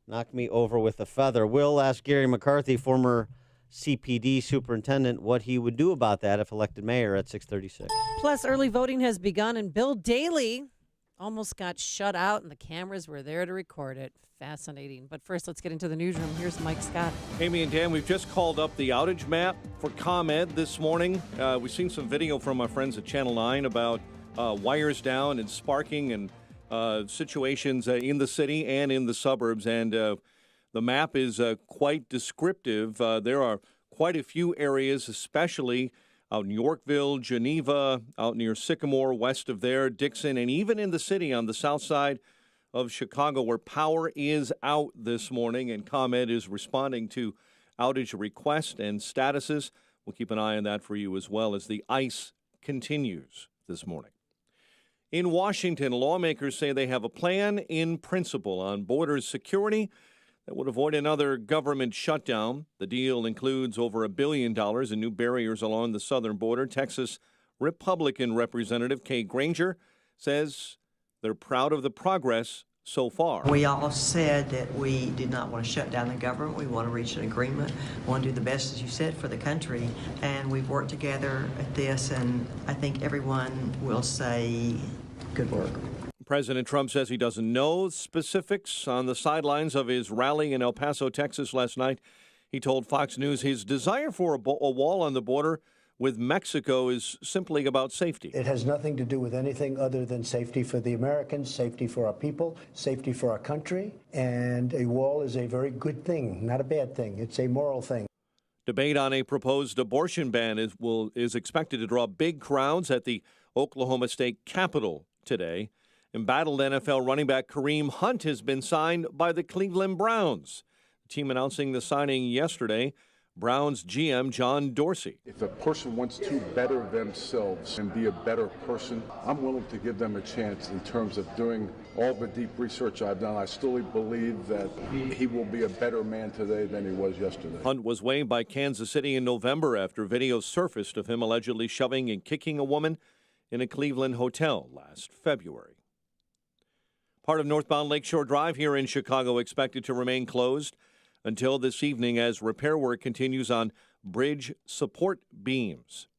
knock me over with a feather. We'll ask Gary McCarthy, former CPD superintendent, what he would do about that if elected mayor at 6:36. Plus, early voting has begun, and Bill Daley almost got shut out, and the cameras were there to record it. Fascinating. But first, let's get into the newsroom. Here's Mike Scott. Amy and Dan, we've just called up the outage map for ComEd this morning. We've seen some video from our friends at Channel 9 about wires down and sparking and situations in the city and in the suburbs. And the map is quite descriptive. There are quite a few areas, especially out in Yorkville, Geneva, out near Sycamore, west of there, Dixon, and even in the city on the south side of Chicago, where power is out this morning, and ComEd is responding to outage requests and statuses. We'll keep an eye on that for you as well as the ice continues this morning. In Washington, lawmakers say they have a plan in principle on border security that would avoid another government shutdown. The deal includes over $1 billion in new barriers along the southern border. Texas Republican Representative Kay Granger says they're proud of the progress so far. We all said that we did not want to shut down the government. We want to reach an agreement. We want to do the best, as you said, for the country. And we've worked together at this, and I think everyone will say good work. President Trump says he doesn't know specifics on the sidelines of his rally in El Paso, Texas last night. He told Fox News his desire for a wall on the border with Mexico is simply about safety. It has nothing to do with anything other than safety for the Americans, safety for our people, safety for our country. And a wall is a very good thing, not a bad thing. It's a moral thing. Debate on a proposed abortion ban is expected to draw big crowds at the Oklahoma State Capitol today. Embattled NFL running back Kareem Hunt has been signed by the Cleveland Browns. The team announcing the signing yesterday. Browns GM John Dorsey. If a person wants to better themselves and be a better person, I'm willing to give them a chance in terms of doing all the deep research I've done. I still believe that he will be a better man today than he was yesterday. Hunt was waived by Kansas City in November after videos surfaced of him allegedly shoving and kicking a woman in a Cleveland hotel last February. Part of northbound Lakeshore Drive here in Chicago expected to remain closed until this evening as repair work continues on bridge support beams.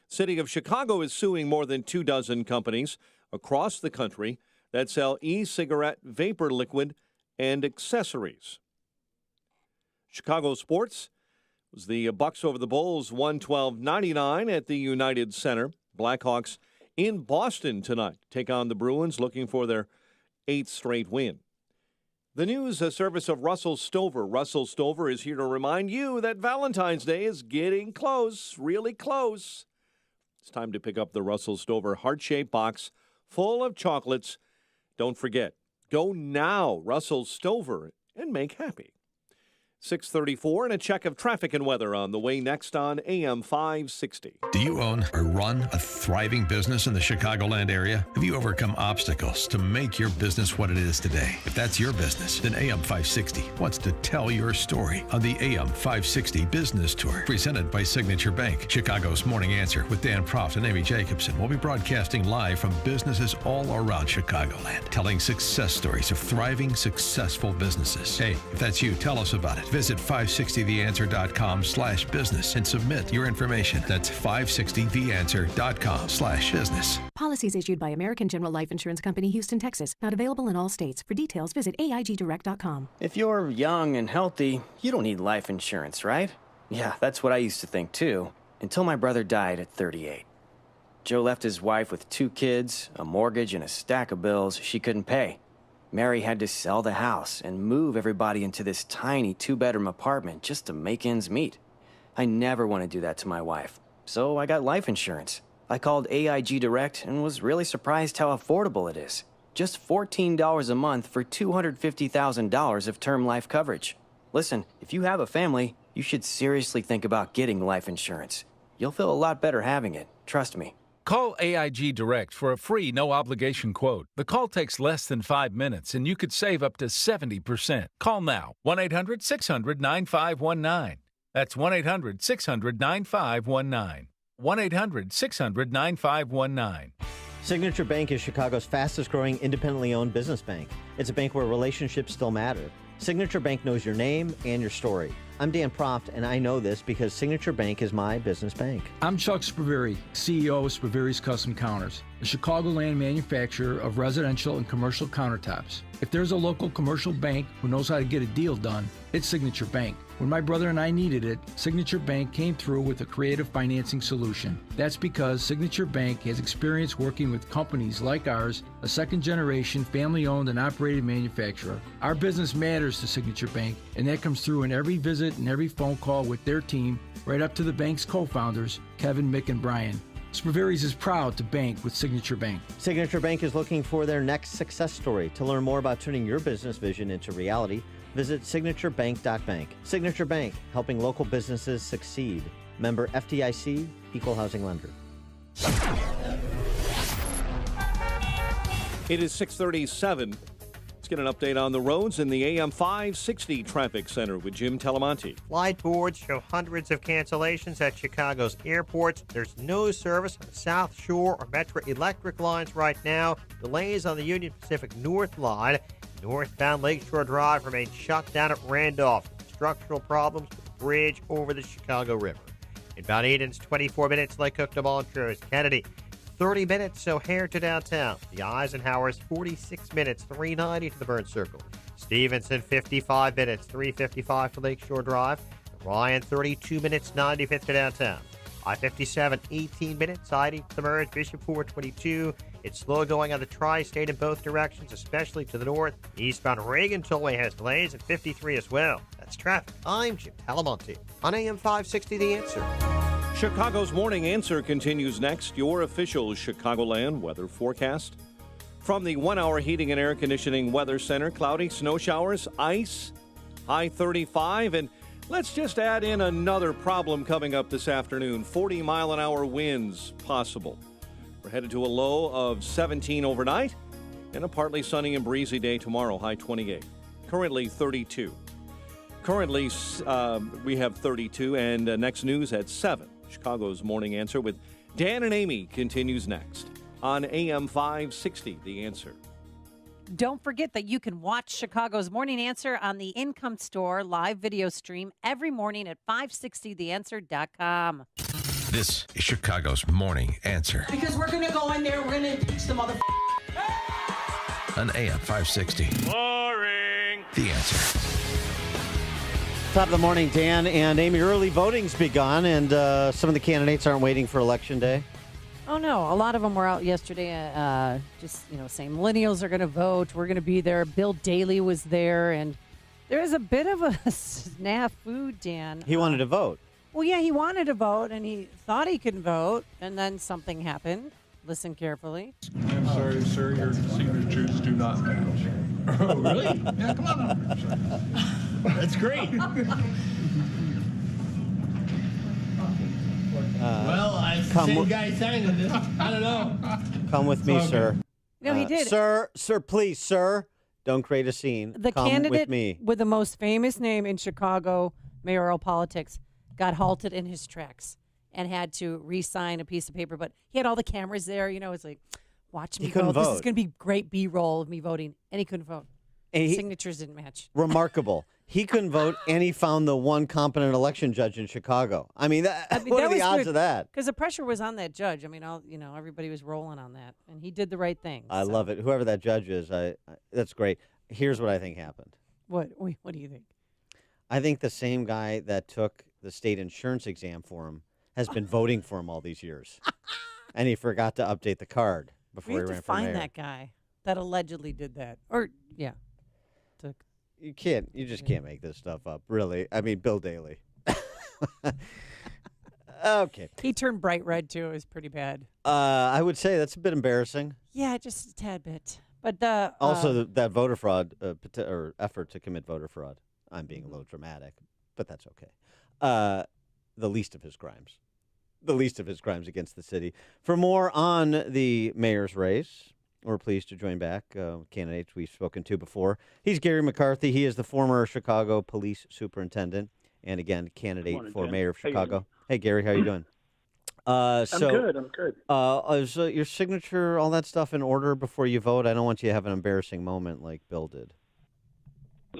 City of Chicago is suing more than 24 companies across the country that sell e-cigarette vapor liquid and accessories. Chicago sports was the Bucks over the Bulls, 112-99 at the United Center. Blackhawks in Boston tonight take on the Bruins, looking for their 8th straight win. The news service of Russell Stover. Russell Stover is here to remind you that Valentine's Day is getting close, really close. It's time to pick up the Russell Stover heart-shaped box full of chocolates. Don't forget, go now, Russell Stover, and make happy. 6:34 and a check of traffic and weather on the way next on AM 560. Do you own or run a thriving business in the Chicagoland area? Have you overcome obstacles to make your business what it is today? If that's your business, then AM 560 wants to tell your story on the AM 560 Business Tour, presented by Signature Bank. Chicago's Morning Answer with Dan Proft and Amy Jacobson will be broadcasting live from businesses all around Chicagoland, telling success stories of thriving, successful businesses. Hey, if that's you, tell us about it. Visit 560theanswer.com/business and submit your information. That's 560theanswer.com/business. Policies issued by American General Life Insurance Company, Houston, Texas. Not available in all states. For details, visit AIGdirect.com. If you're young and healthy, you don't need life insurance, right? Yeah, that's what I used to think too, until my brother died at 38. Joe left his wife with 2 kids, a mortgage, and a stack of bills she couldn't pay. Mary had to sell the house and move everybody into this tiny 2-bedroom apartment just to make ends meet. I never want to do that to my wife, so I got life insurance. I called AIG Direct and was really surprised how affordable it is. Just $14 a month for $250,000 of term life coverage. Listen, if you have a family, you should seriously think about getting life insurance. You'll feel a lot better having it, trust me. Call AIG Direct for a free, no-obligation quote. The call takes less than 5 minutes, and you could save up to 70%. Call now, 1-800-600-9519. That's 1-800-600-9519. 1-800-600-9519. Signature Bank is Chicago's fastest-growing independently owned business bank. It's a bank where relationships still matter. Signature Bank knows your name and your story. I'm Dan Proft, and I know this because Signature Bank is my business bank. I'm Chuck Spaveri, CEO of Spaveri's Custom Counters, a Chicagoland manufacturer of residential and commercial countertops. If there's a local commercial bank who knows how to get a deal done, it's Signature Bank. When my brother and I needed it, Signature Bank came through with a creative financing solution. That's because Signature Bank has experience working with companies like ours, a second-generation, family-owned and operated manufacturer. Our business matters to Signature Bank, and that comes through in every visit and every phone call with their team, right up to the bank's co-founders, Kevin, Mick, and Brian. Spaveri's is proud to bank with Signature Bank. Signature Bank is looking for their next success story. To learn more about turning your business vision into reality, visit signaturebank.bank. Signature Bank, helping local businesses succeed. Member FDIC, Equal Housing Lender. It is 6:37. Let's get an update on the roads in the AM 560 Traffic Center with Jim Talamonte. Flight boards show hundreds of cancellations at Chicago's airports. There's no service on the South Shore or Metro Electric lines right now. Delays on the Union Pacific North line. Northbound Lakeshore Drive remains shut down at Randolph. Structural problems with the bridge over the Chicago River. In Mount Eden's 24 minutes, Lake Cook to Montrose. Kennedy, 30 minutes, O'Hare to downtown. The Eisenhower's 46 minutes, 390 to the Burns Circle. Stevenson, 55 minutes, 355 to Lakeshore Drive. Ryan, 32 minutes, 95th to downtown. I-57, 18 minutes, 90 to the Merge. Bishop 422. It's slow going on the tri-state in both directions, especially to the north. Eastbound Reagan Tollway has delays at 53 as well. That's traffic. I'm Jim Talamonte on AM 560 The Answer. Chicago's Morning Answer continues next. Your official Chicagoland weather forecast. From the 1-hour heating and air conditioning weather center, cloudy, snow showers, ice, high 35, and let's just add in another problem coming up this afternoon. 40-mile-an-hour winds possible. We're headed to a low of 17 overnight and a partly sunny and breezy day tomorrow, high 28. Currently 32. Currently, we have 32, and next news at 7. Chicago's Morning Answer with Dan and Amy continues next on AM 560, The Answer. Don't forget that you can watch Chicago's Morning Answer on the Income Store live video stream every morning at 560theanswer.com. This is Chicago's Morning Answer Because we're going to go in there, we're going to impeach the mother. on AM 560. Boring. The Answer. Top of the morning, Dan and Amy. Early voting's begun, and some of the candidates aren't waiting for Election Day. Oh, no. A lot of them were out yesterday saying millennials are going to vote. We're going to be there. Bill Daley was there, and there was a bit of a snafu, Dan. He wanted to vote. Well, yeah, he wanted to vote, and he thought he could vote, and then something happened. Listen carefully. I'm sorry, sir, your signatures do not match. Oh, really? Yeah, come on. That's great. Well, it's the same guy signing this. I don't know. Come with me, sir. No, he did. Sir, please, sir. Don't create a scene. The Come candidate with me. with the most famous name in Chicago mayoral politics got halted in his tracks and had to re-sign a piece of paper. But he had all the cameras there. You know, it's like, watch me He couldn't vote. This vote. is going to be great B-roll of me voting. And he couldn't vote. And Signatures didn't match. Remarkable. He couldn't vote, and he found the one competent election judge in Chicago. I mean, what are the odds of that? Because the pressure was on that judge. I mean, everybody was rolling on that, and he did the right thing. I love it. Whoever that judge is, that's great. Here's what I think happened. What do you think? I think the same guy that took the state insurance exam for him has been voting for him all these years, and he forgot to update the card before We he have ran to for mayor. find that guy that allegedly did that. Or, yeah. You can't. You just can't make this stuff up, really. I mean, Bill Daley. Okay. He turned bright red, too. It was pretty bad. I would say that's a bit embarrassing. Yeah, just a tad bit. But Also, that voter fraud or effort to commit voter fraud. I'm being a little dramatic, but that's okay. The least of his crimes. The least of his crimes against the city. For more on the mayor's race, we're pleased to join back candidates we've spoken to before. He's Gary McCarthy. He is the former Chicago police superintendent and, again, candidate for mayor of Chicago. Hey, Gary, how you doing? I'm good. Is your signature, all that stuff in order before you vote? I don't want you to have an embarrassing moment like Bill did.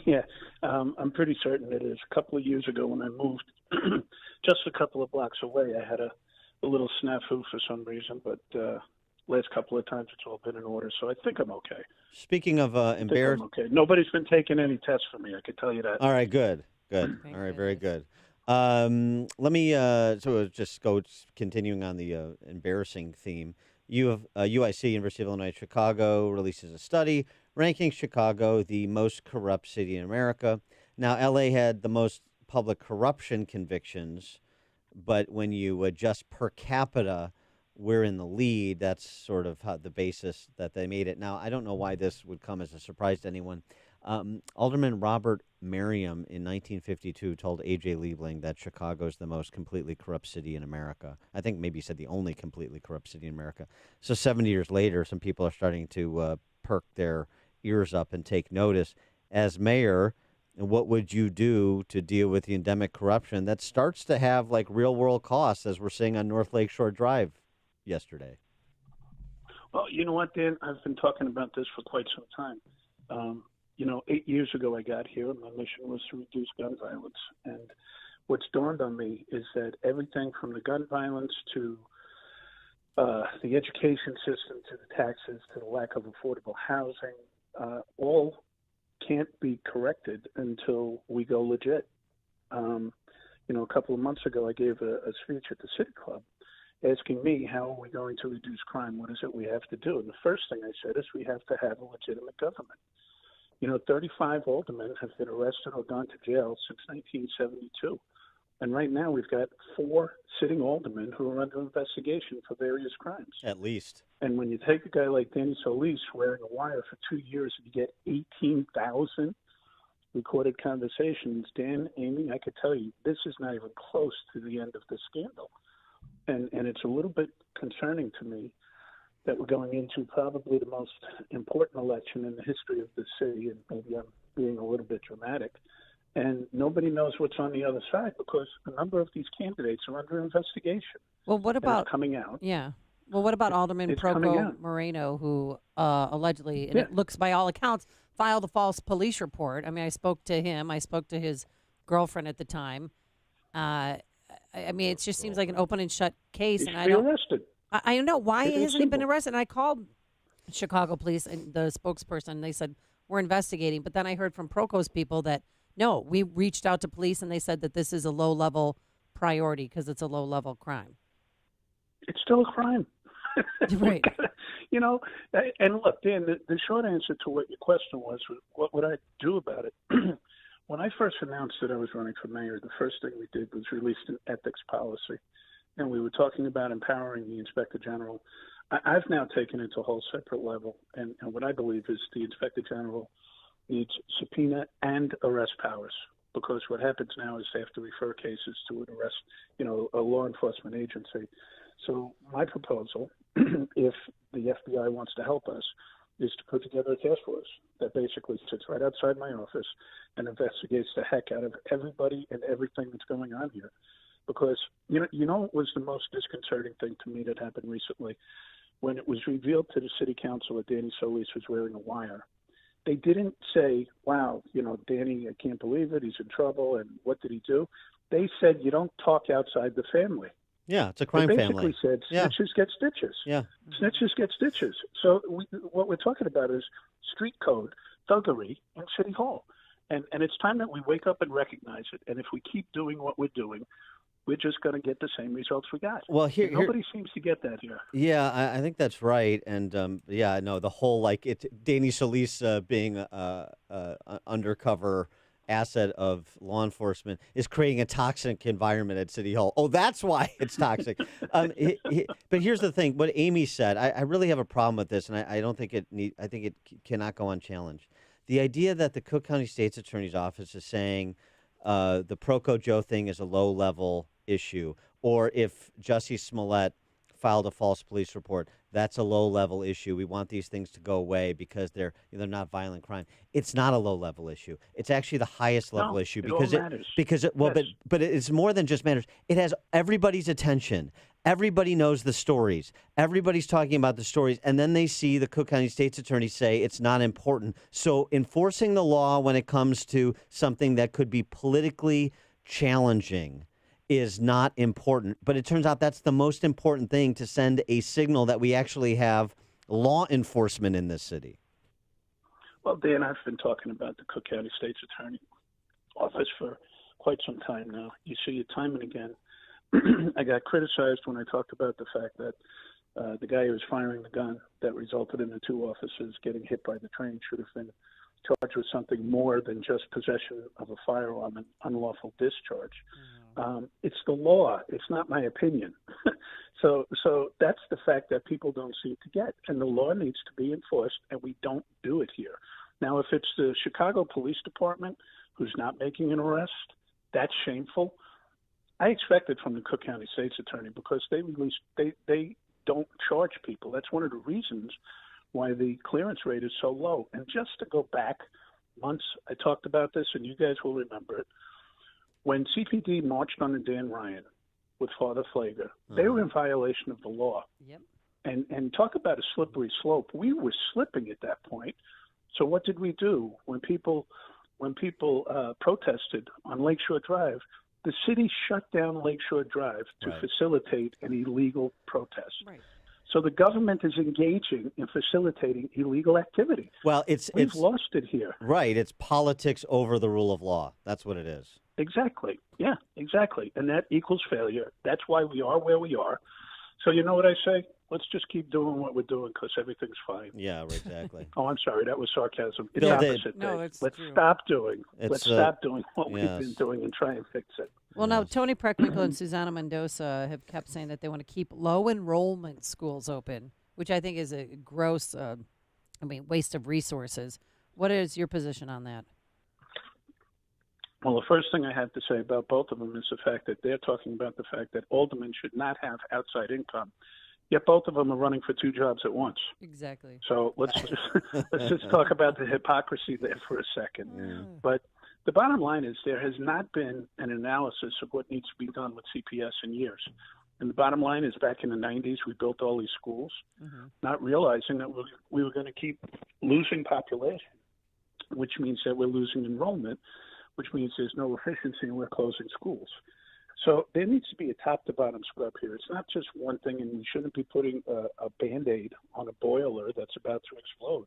Yeah, I'm pretty certain it is. A couple of years ago when I moved just a couple of blocks away, I had a little snafu for some reason, but last couple of times it's all been in order, so I think I'm okay. Speaking of embarrassing... Okay. Nobody's been taking any tests for me, I can tell you that. All right, good. All right, very good. Let me just go continuing on the embarrassing theme. UIC, University of Illinois Chicago, releases a study ranking Chicago the most corrupt city in America. Now, LA had the most public corruption convictions, but when you adjust per capita, we're in the lead. That's sort of how the basis that they made it. Now, I don't know why this would come as a surprise to anyone. Alderman Robert Merriam in 1952 told A.J. Liebling that Chicago is the most completely corrupt city in America. I think maybe he said the only completely corrupt city in America. So 70 years later, some people are starting to perk their ears up and take notice. As mayor, what would you do to deal with the endemic corruption that starts to have like real-world costs, as we're seeing on North Lakeshore Drive yesterday? Well, you know what, Dan? I've been talking about this for quite some time. 8 years ago I got here, and my mission was to reduce gun violence. And what's dawned on me is that everything from the gun violence to the education system to the taxes to the lack of affordable housing, all can't be corrected until we go legit. A couple of months ago I gave a speech at the City Club asking me how are we going to reduce crime, what is it we have to do? And the first thing I said is we have to have a legitimate government. 35 aldermen have been arrested or gone to jail since 1972. And right now we've got 4 sitting aldermen who are under investigation for various crimes. At least. And when you take a guy like Danny Solis wearing a wire for 2 years and you get 18,000 recorded conversations, Dan, Amy, I could tell you this is not even close to the end of the scandal. And it's a little bit concerning to me that we're going into probably the most important election in the history of the city, and maybe I'm being a little bit dramatic, and nobody knows what's on the other side because a number of these candidates are under investigation. Well, what about coming out? Yeah. Well, what about Alderman It's coming Proco out. Moreno, who allegedly, and it looks by all accounts, filed a false police report? I mean, I spoke to him. I spoke to his girlfriend at the time. I mean, it just seems like an open and shut case. He and should I be don't arrested. I don't know why It's hasn't he been simple. arrested. And I called Chicago police and the spokesperson. They said we're investigating. But then I heard from Proco's people that no, we reached out to police and they said that this is a low level priority because it's a low level crime. It's still a crime. Right. You know, and look, Dan, the short answer to what your question was what would I do about it? When I first announced that I was running for mayor, the first thing we did was release an ethics policy. And we were talking about empowering the Inspector General. I've now taken it to a whole separate level. And what I believe is the Inspector General needs subpoena and arrest powers. Because what happens now is they have to refer cases to an arrest, a law enforcement agency. So my proposal, if the FBI wants to help us, is to put together a task force that basically sits right outside my office and investigates the heck out of everybody and everything that's going on here. Because, you know what was the most disconcerting thing to me that happened recently? When it was revealed to the city council that Danny Solis was wearing a wire, they didn't say, wow, Danny, I can't believe it, he's in trouble, and what did he do? They said, you don't talk outside the family. Yeah, it's a crime they family. basically said snitches get stitches. Yeah. Snitches get stitches. So what we're talking about is street code, thuggery, and City Hall. And it's time that we wake up and recognize it. And if we keep doing what we're doing, we're just going to get the same results we got. Well, nobody seems to get that here. Yeah, I think that's right. And the whole Danny Solis being undercover asset of law enforcement is creating a toxic environment at City Hall. Oh, that's why it's toxic. But here's the thing: what Amy said, I really have a problem with this, and I don't think I think it cannot go unchallenged. The idea that the Cook County State's Attorney's Office is saying the Proco Joe thing is a low-level issue, or if Jussie Smollett filed a false police report, that's a low-level issue. We want these things to go away because they're not violent crime. It's not a low-level issue. It's actually the highest level issue because all matters. But it's more than just matters. It has everybody's attention. Everybody knows the stories. Everybody's talking about the stories, and then they see the Cook County State's Attorney say it's not important. So enforcing the law when it comes to something that could be politically challenging is not important. But it turns out that's the most important thing, to send a signal that we actually have law enforcement in this city. Well, Dan, I've been talking about the Cook County State's Attorney Office for quite some time now. You see it time and again. I got criticized when I talked about the fact that the guy who was firing the gun that resulted in the two officers getting hit by the train should have been charged with something more than just possession of a firearm and unlawful discharge. It's the law. It's not my opinion. So that's the fact that people don't seem to get. And the law needs to be enforced, and we don't do it here. Now, if it's the Chicago Police Department who's not making an arrest, that's shameful. I expect it from the Cook County State's Attorney because they don't charge people. That's one of the reasons why the clearance rate is so low. And just to go back months, I talked about this, and you guys will remember it. When CPD marched on Dan Ryan with Father Flager, they were in violation of the law. Yep. And talk about a slippery slope. We were slipping at that point. So what did we do when people protested on Lakeshore Drive? The city shut down Lakeshore Drive to facilitate an illegal protest. Right. So the government is engaging in facilitating illegal activity. Well, We've lost it here. Right. It's politics over the rule of law. That's what it is. Exactly. Yeah, exactly. And that equals failure. That's why we are where we are. So you know what I say? Let's just keep doing what we're doing because everything's fine. Yeah, exactly. Oh, I'm sorry. That was sarcasm. It's No, opposite. No, Dave. it's Let's true. stop doing. Let's stop doing what yes. we've been doing and try and fix it. Well, now, Tony Preckwinkle and Susanna Mendoza have kept saying that they want to keep low enrollment schools open, which I think is a gross, waste of resources. What is your position on that? Well, the first thing I have to say about both of them is the fact that they're talking about the fact that aldermen should not have outside income. Yet both of them are running for two jobs at once. Exactly. So let's just talk about the hypocrisy there for a second. But the bottom line is there has not been an analysis of what needs to be done with CPS in years. And the bottom line is, back in the 90s, we built all these schools, not realizing that we were going to keep losing population, which means that we're losing enrollment, which means there's no efficiency and we're closing schools. So there needs to be a top-to-bottom scrub here. It's not just one thing, and we shouldn't be putting a Band-Aid on a boiler that's about to explode.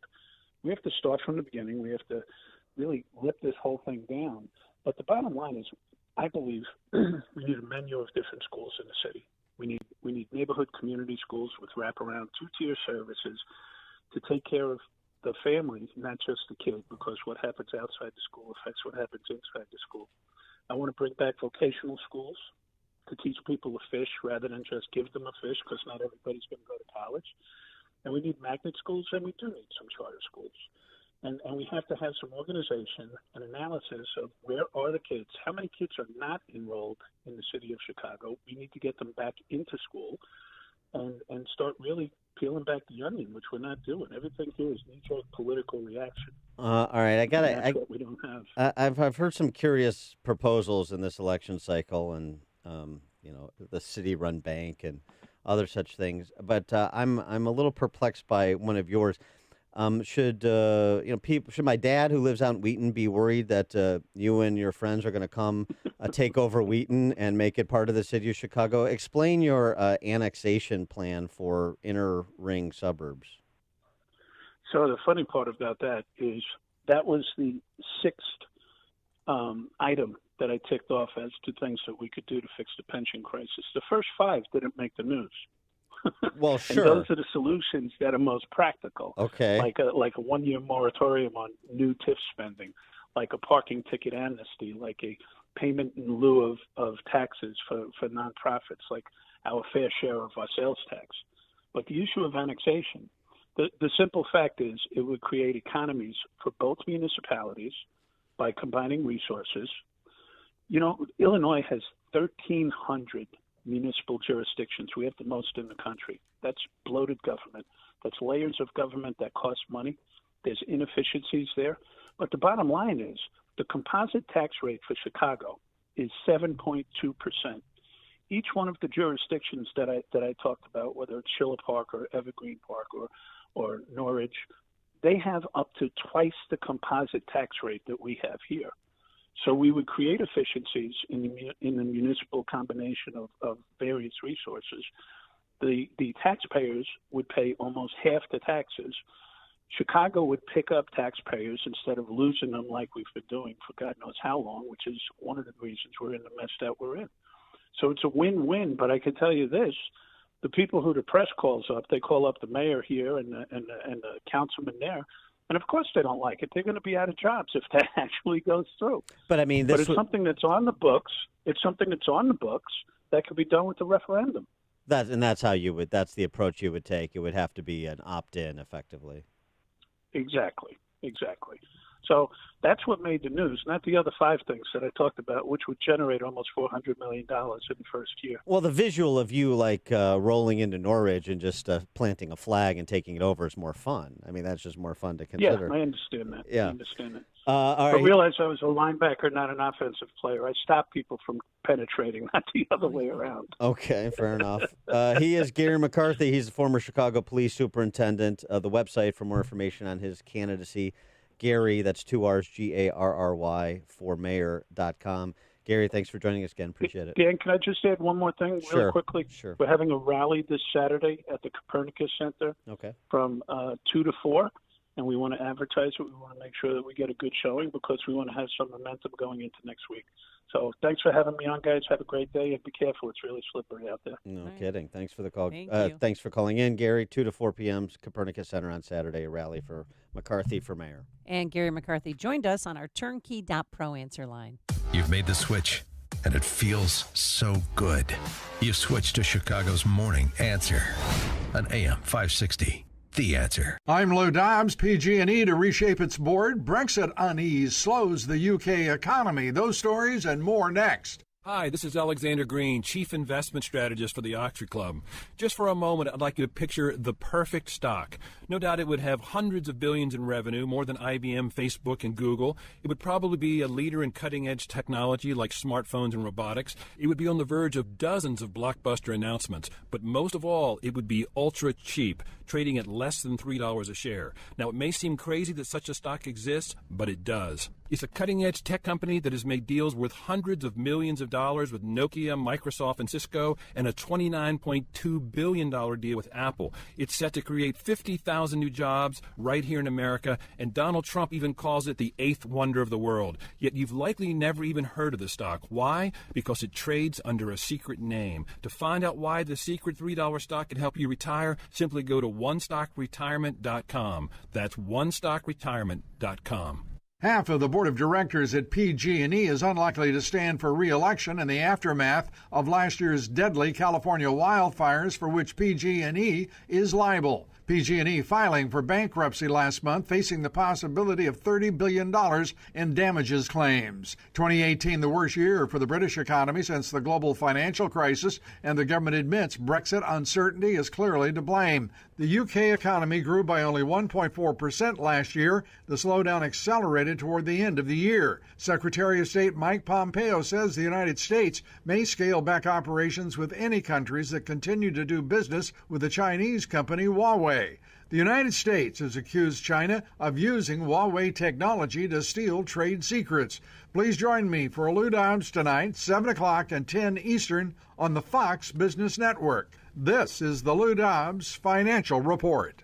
We have to start from the beginning. We have to really rip this whole thing down. But the bottom line is, I believe we need a menu of different schools in the city. We need neighborhood community schools with wraparound two-tier services to take care of the family, not just the kid, because what happens outside the school affects what happens inside the school. I want to bring back vocational schools to teach people to fish rather than just give them a fish, because not everybody's going to go to college. And we need magnet schools, and we do need some charter schools. And we have to have some organization and analysis of where are the kids, how many kids are not enrolled in the city of Chicago. We need to get them back into school and start really peeling back the onion, which we're not doing. Everything here is knee-jerk political reaction. All right, That's what we don't have. I've heard some curious proposals in this election cycle, and the city-run bank and other such things. But I'm a little perplexed by one of yours. Should my dad, who lives out in Wheaton, be worried that you and your friends are going to come take over Wheaton and make it part of the city of Chicago? Explain your annexation plan for inner ring suburbs. So the funny part about that is that was the sixth item that I ticked off as to things that we could do to fix the pension crisis. The first five didn't make the news. Well, sure. And those are the solutions that are most practical. Okay. Like a 1-year moratorium on new TIF spending, like a parking ticket amnesty, like a payment in lieu of taxes for nonprofits, like our fair share of our sales tax. But the issue of annexation, the simple fact is it would create economies for both municipalities by combining resources. Illinois has 1,300 municipal jurisdictions. We have the most in the country. That's bloated government. That's layers of government that cost money. There's inefficiencies there. But the bottom line is the composite tax rate for Chicago is 7.2%. Each one of the jurisdictions that I talked about, whether it's Schiller Park or Evergreen Park or Norridge, they have up to twice the composite tax rate that we have here. So we would create efficiencies in the municipal combination of various resources. The taxpayers would pay almost half the taxes. Chicago would pick up taxpayers instead of losing them like we've been doing for God knows how long, which is one of the reasons we're in the mess that we're in. So it's a win-win, but I can tell you this. The people who the press calls up, they call up the mayor here and the councilman there, and of course they don't like it. They're going to be out of jobs if that actually goes through. But I mean, it's something that's on the books. It's something that's on the books that could be done with the referendum. That's the approach you would take. It would have to be an opt-in, effectively. Exactly. So that's what made the news, not the other five things that I talked about, which would generate almost $400 million in the first year. Well, the visual of you rolling into Norridge and just planting a flag and taking it over is more fun. I mean, that's just more fun to consider. Yeah, I understand that. Yeah. I understand it. All right. But realize I was a linebacker, not an offensive player. I stopped people from penetrating, not the other way around. Okay, fair enough. He is Gary McCarthy. He's the former Chicago police superintendent. The website for more information on his candidacy, Gary, that's 2 R's, Garry, for mayor.com. Gary, thanks for joining us again. Appreciate it. Dan, can I just add one more thing really quickly? Sure. We're having a rally this Saturday at the Copernicus Center from 2 to 4. And we want to advertise it. We want to make sure that we get a good showing because we want to have some momentum going into next week. So thanks for having me on, guys. Have a great day and be careful. It's really slippery out there. No kidding. Thanks for the call. Thank you. Thanks for calling in, Gary. 2 to 4 p.m. Copernicus Center on Saturday, a rally for McCarthy for mayor. And Gary McCarthy joined us on our Turnkey.pro answer line. You've made the switch, and it feels so good. You've switched to Chicago's Morning Answer on AM 560. The Answer. I'm Lou Dobbs. PG&E to reshape its board. Brexit unease slows the UK economy. Those stories and more next. Hi, this is Alexander Green, Chief Investment Strategist for the Oxford Club. Just for a moment, I'd like you to picture the perfect stock. No doubt it would have hundreds of billions in revenue, more than IBM, Facebook, and Google. It would probably be a leader in cutting-edge technology like smartphones and robotics. It would be on the verge of dozens of blockbuster announcements. But most of all, it would be ultra cheap, trading at less than $3 a share. Now, it may seem crazy that such a stock exists, but it does. It's a cutting-edge tech company that has made deals worth hundreds of millions of dollars with Nokia, Microsoft, and Cisco, and a $29.2 billion deal with Apple. It's set to create 50,000 new jobs right here in America, and Donald Trump even calls it the eighth wonder of the world. Yet you've likely never even heard of the stock. Why? Because it trades under a secret name. To find out why the secret $3 stock can help you retire, simply go to OneStockRetirement.com. That's OneStockRetirement.com. Half of the board of directors at PG&E is unlikely to stand for re-election in the aftermath of last year's deadly California wildfires, for which PG&E is liable. PG&E filing for bankruptcy last month, facing the possibility of $30 billion in damages claims. 2018, the worst year for the British economy since the global financial crisis, and the government admits Brexit uncertainty is clearly to blame. The UK economy grew by only 1.4% last year. The slowdown accelerated toward the end of the year. Secretary of State Mike Pompeo says the United States may scale back operations with any countries that continue to do business with the Chinese company Huawei. The United States has accused China of using Huawei technology to steal trade secrets. Please join me for Lou Dobbs tonight, 7 o'clock and 10 Eastern on the Fox Business Network. This is the Lou Dobbs Financial Report.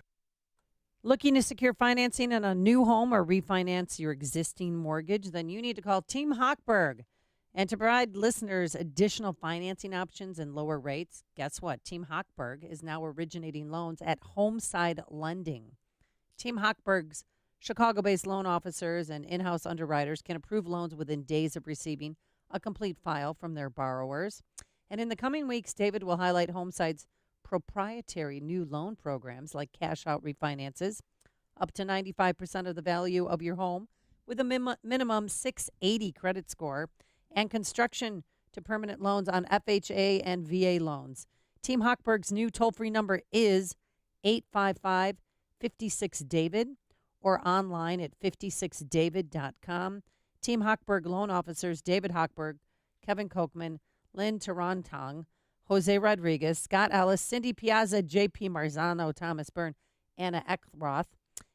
Looking to secure financing in a new home or refinance your existing mortgage? Then you need to call Team Hochberg. And to provide listeners additional financing options and lower rates, guess what? Team Hochberg is now originating loans at Homeside Lending. Team Hochberg's Chicago-based loan officers and in-house underwriters can approve loans within days of receiving a complete file from their borrowers. And in the coming weeks, David will highlight Homeside's proprietary new loan programs like cash-out refinances, up to 95% of the value of your home with a minimum 680 credit score, and construction to permanent loans on FHA and VA loans. Team Hochberg's new toll-free number is 855-56-DAVID or online at 56david.com. Team Hochberg loan officers David Hochberg, Kevin Kochman, Lynn Tarantong, Jose Rodriguez, Scott Ellis, Cindy Piazza, J.P. Marzano, Thomas Byrne, Anna Eckroth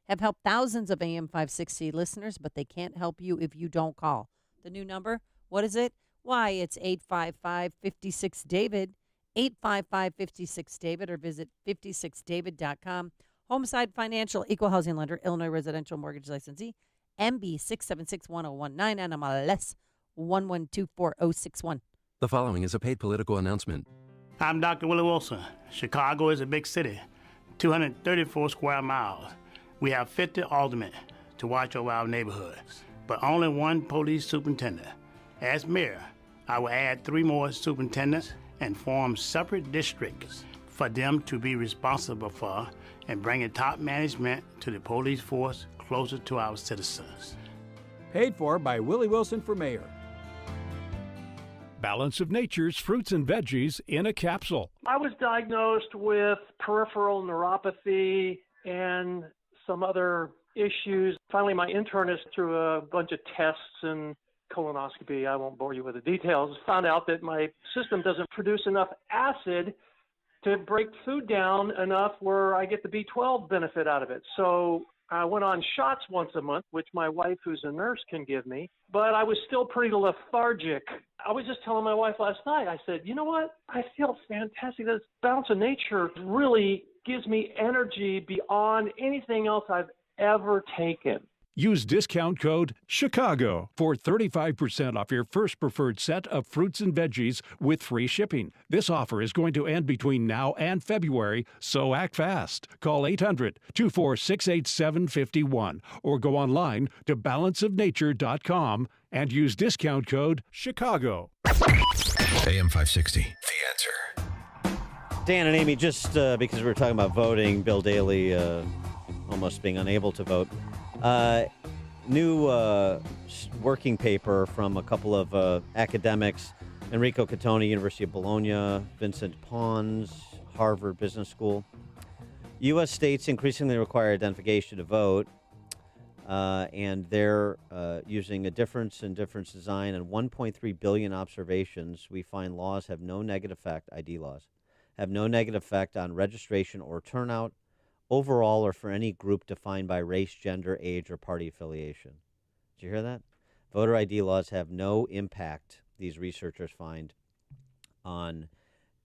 have helped thousands of AM 560 listeners, but they can't help you if you don't call. The new number, what is it? Why, it's 855-56-DAVID, 855-56-DAVID, or visit 56david.com. Homeside Financial, Equal Housing Lender, Illinois Residential Mortgage Licensee, MB 6761019, NMLS 1124061. The following is a paid political announcement. I'm Dr. Willie Wilson. Chicago is a big city, 234 square miles. We have 50 aldermen to watch over our neighborhoods, but only one police superintendent. As mayor, I will add 3 more superintendents and form separate districts for them to be responsible for and bringing top management to the police force closer to our citizens. Paid for by Willie Wilson for mayor. Balance of Nature's fruits and veggies in a capsule. I was diagnosed with peripheral neuropathy and some other issues. Finally, my internist, through a bunch of tests and colonoscopy, I won't bore you with the details, found out that my system doesn't produce enough acid to break food down enough where I get the B12 benefit out of it. So I went on shots once a month, which my wife, who's a nurse, can give me, but I was still pretty lethargic. I was just telling my wife last night, I said, you know what? I feel fantastic. This Balance of Nature really gives me energy beyond anything else I've ever taken. Use discount code CHICAGO for 35% off your first preferred set of fruits and veggies with free shipping. This offer is going to end between now and February, so act fast. Call 800-246-8751 or go online to balanceofnature.com and use discount code CHICAGO. AM 560, The Answer. Dan and Amy, just because we were talking about voting, Bill Daley almost being unable to vote. New working paper from a couple of academics Enrico Catoni, University of Bologna, Vincent Pons, Harvard Business School. U.S. states increasingly require identification to vote, and they're using a difference in difference design and 1.3 billion observations. We find laws have no negative effect, ID laws, have no negative effect on registration or turnout, overall or for any group defined by race, gender, age, or party affiliation. Did you hear that? Voter ID laws have no impact, these researchers find, on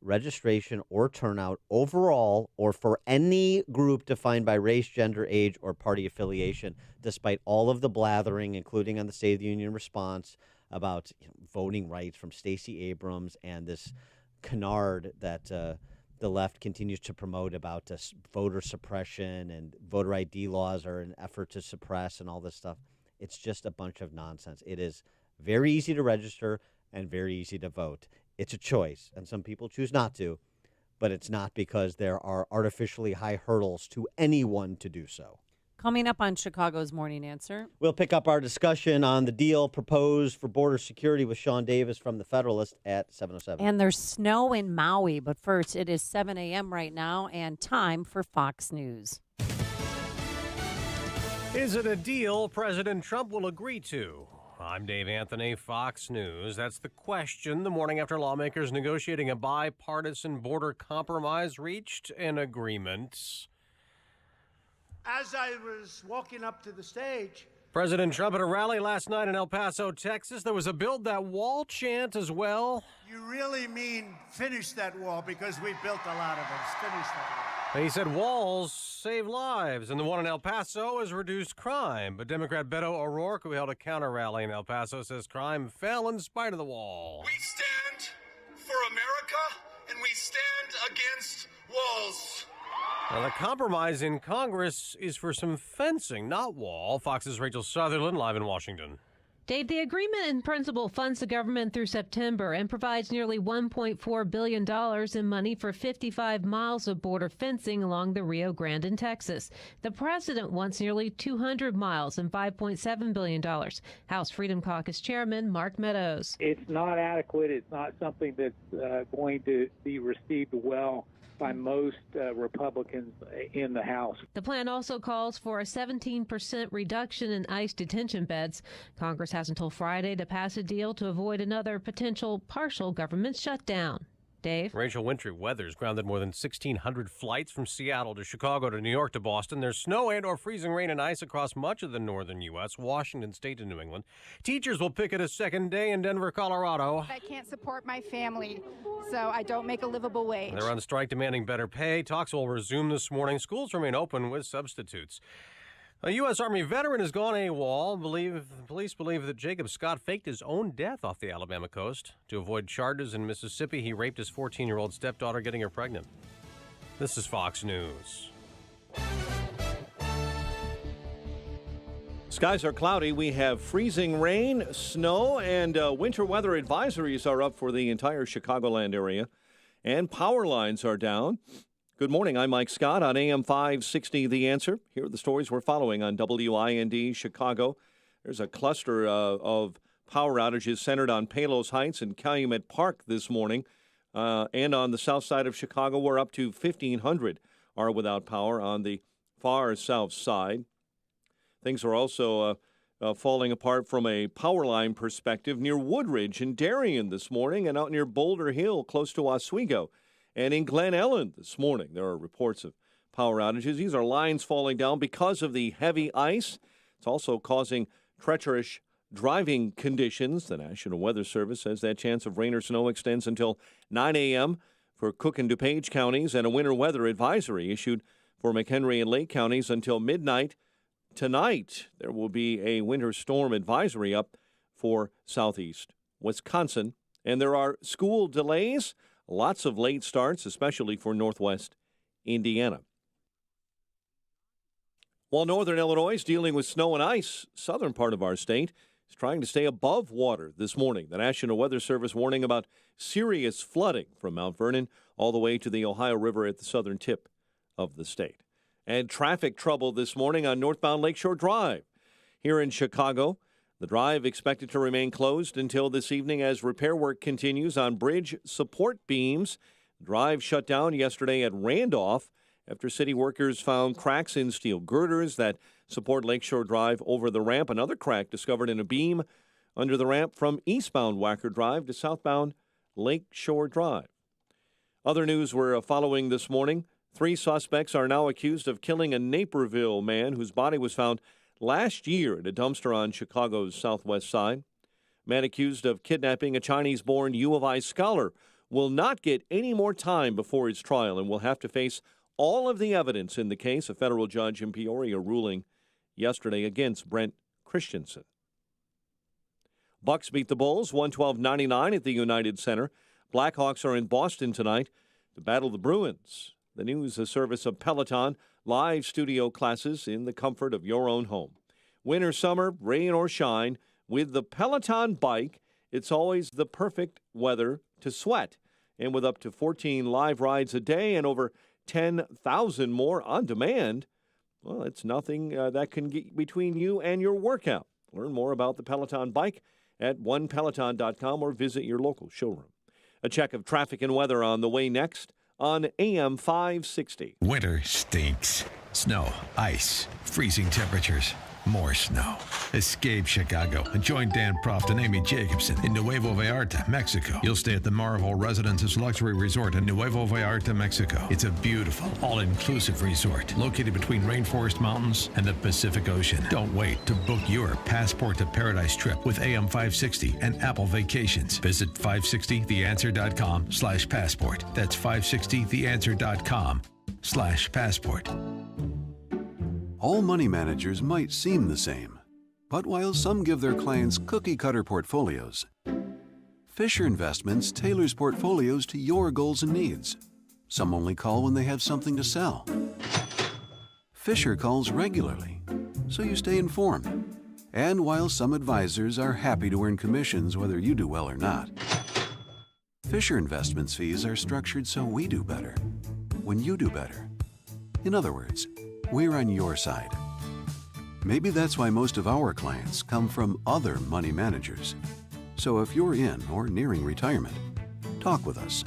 registration or turnout overall or for any group defined by race, gender, age, or party affiliation, despite all of the blathering, including on the State of the Union response about voting rights from Stacey Abrams and this canard that the left continues to promote about voter suppression and voter ID laws are an effort to suppress and all this stuff. It's just a bunch of nonsense. It is very easy to register and very easy to vote. It's a choice, and some people choose not to, but it's not because there are artificially high hurdles to anyone to do so. Coming up on Chicago's Morning Answer, we'll pick up our discussion on the deal proposed for border security with Sean Davis from The Federalist at 7:07. And there's snow in Maui, but first, it is 7 a.m. right now, and time for Fox News. Is it a deal President Trump will agree to? I'm Dave Anthony, Fox News. That's the question. The morning after lawmakers negotiating a bipartisan border compromise reached an agreement. As I was walking up to the stage, President Trump at a rally last night in El Paso, Texas. There was a build that wall chant as well. You really mean finish that wall, because we built a lot of it. Finish that wall. He said walls save lives, and the one in El Paso has reduced crime. But Democrat Beto O'Rourke, who held a counter rally in El Paso, says crime fell in spite of the wall. We stand for America, and we stand against walls. Now, the compromise in Congress is for some fencing, not wall. Fox's Rachel Sutherland, live in Washington. Dave, the agreement in principle funds the government through September and provides nearly $1.4 billion in money for 55 miles of border fencing along the Rio Grande in Texas. The president wants nearly 200 miles and $5.7 billion. House Freedom Caucus Chairman Mark Meadows. It's not adequate. It's not something that's going to be received well by most Republicans in the House. The plan also calls for a 17% reduction in ICE detention beds. Congress has until Friday to pass a deal to avoid another potential partial government shutdown. Dave? Rachel, wintry weather's grounded more than 1,600 flights from Seattle to Chicago to New York to Boston. There's snow and or freezing rain and ice across much of the northern U.S., Washington State and New England. Teachers will picket a second day in Denver, Colorado. I can't support my family, so I don't make a livable wage. They're on strike demanding better pay. Talks will resume this morning. Schools remain open with substitutes. A U.S. Army veteran has gone AWOL. Police believe that Jacob Scott faked his own death off the Alabama coast. To avoid charges in Mississippi, he raped his 14-year-old stepdaughter, getting her pregnant. This is Fox News. Skies are cloudy. We have freezing rain, snow, and winter weather advisories are up for the entire Chicagoland area. And power lines are down. Good morning. I'm Mike Scott on AM 560 The Answer. Here are the stories we're following on WIND Chicago. There's a cluster of power outages centered on Palos Heights and Calumet Park this morning. And on the south side of Chicago, we're up to 1,500 are without power on the far south side. Things are also falling apart from a power line perspective near Woodridge and Darien this morning, and out near Boulder Hill close to Oswego. And in Glen Ellen this morning, there are reports of power outages. These are lines falling down because of the heavy ice. It's also causing treacherous driving conditions. The National Weather Service says that chance of rain or snow extends until 9 a.m. for Cook and DuPage counties, and a winter weather advisory issued for McHenry and Lake counties until midnight tonight. There will be a winter storm advisory up for southeast Wisconsin, and there are school delays. Lots of late starts, especially for northwest Indiana. While northern Illinois is dealing with snow and ice, southern part of our state is trying to stay above water this morning. The National Weather Service warning about serious flooding from Mount Vernon all the way to the Ohio River at the southern tip of the state. And traffic trouble this morning on northbound Lakeshore Drive. Here in Chicago, The drive expected to remain closed until this evening as repair work continues on bridge support beams. The drive shut down yesterday at Randolph after city workers found cracks in steel girders that support Lakeshore Drive over the ramp. Another crack discovered in a beam under the ramp from eastbound Wacker Drive to southbound Lakeshore Drive. Other news we're following this morning. 3 suspects are now accused of killing a Naperville man whose body was found last year at a dumpster on Chicago's southwest side. Man accused of kidnapping a Chinese-born U of I scholar will not get any more time before his trial and will have to face all of the evidence in the case. A federal judge in Peoria ruling yesterday against Brent Christensen. Bucks beat the Bulls 112-99 at the United Center. Blackhawks are in Boston tonight to battle the Bruins. The news, a service of Peloton, live studio classes in the comfort of your own home. Winter, summer, rain or shine, with the Peloton bike, it's always the perfect weather to sweat. And with up to 14 live rides a day and over 10,000 more on demand, well, it's nothing that can get between you and your workout. Learn more about the Peloton bike at onepeloton.com or visit your local showroom. A check of traffic and weather on the way next on AM 560. Winter stinks. Snow, ice, freezing temperatures, more snow. Escape Chicago and join Dan Proft and Amy Jacobson in Nuevo Vallarta, Mexico. You'll stay at the Marvel Residences Luxury Resort in Nuevo Vallarta, Mexico. It's a beautiful, all-inclusive resort located between Rainforest Mountains and the Pacific Ocean. Don't wait to book your Passport to Paradise trip with AM 560 and Apple Vacations. Visit 560theanswer.com/passport. That's 560theanswer.com/passport. All money managers might seem the same, but while some give their clients cookie-cutter portfolios, Fisher Investments tailors portfolios to your goals and needs. Some only call when they have something to sell. Fisher calls regularly, so you stay informed. And while some advisors are happy to earn commissions whether you do well or not, Fisher Investments fees are structured so we do better when you do better. In other words, we're on your side. Maybe that's why most of our clients come from other money managers. So if you're in or nearing retirement, talk with us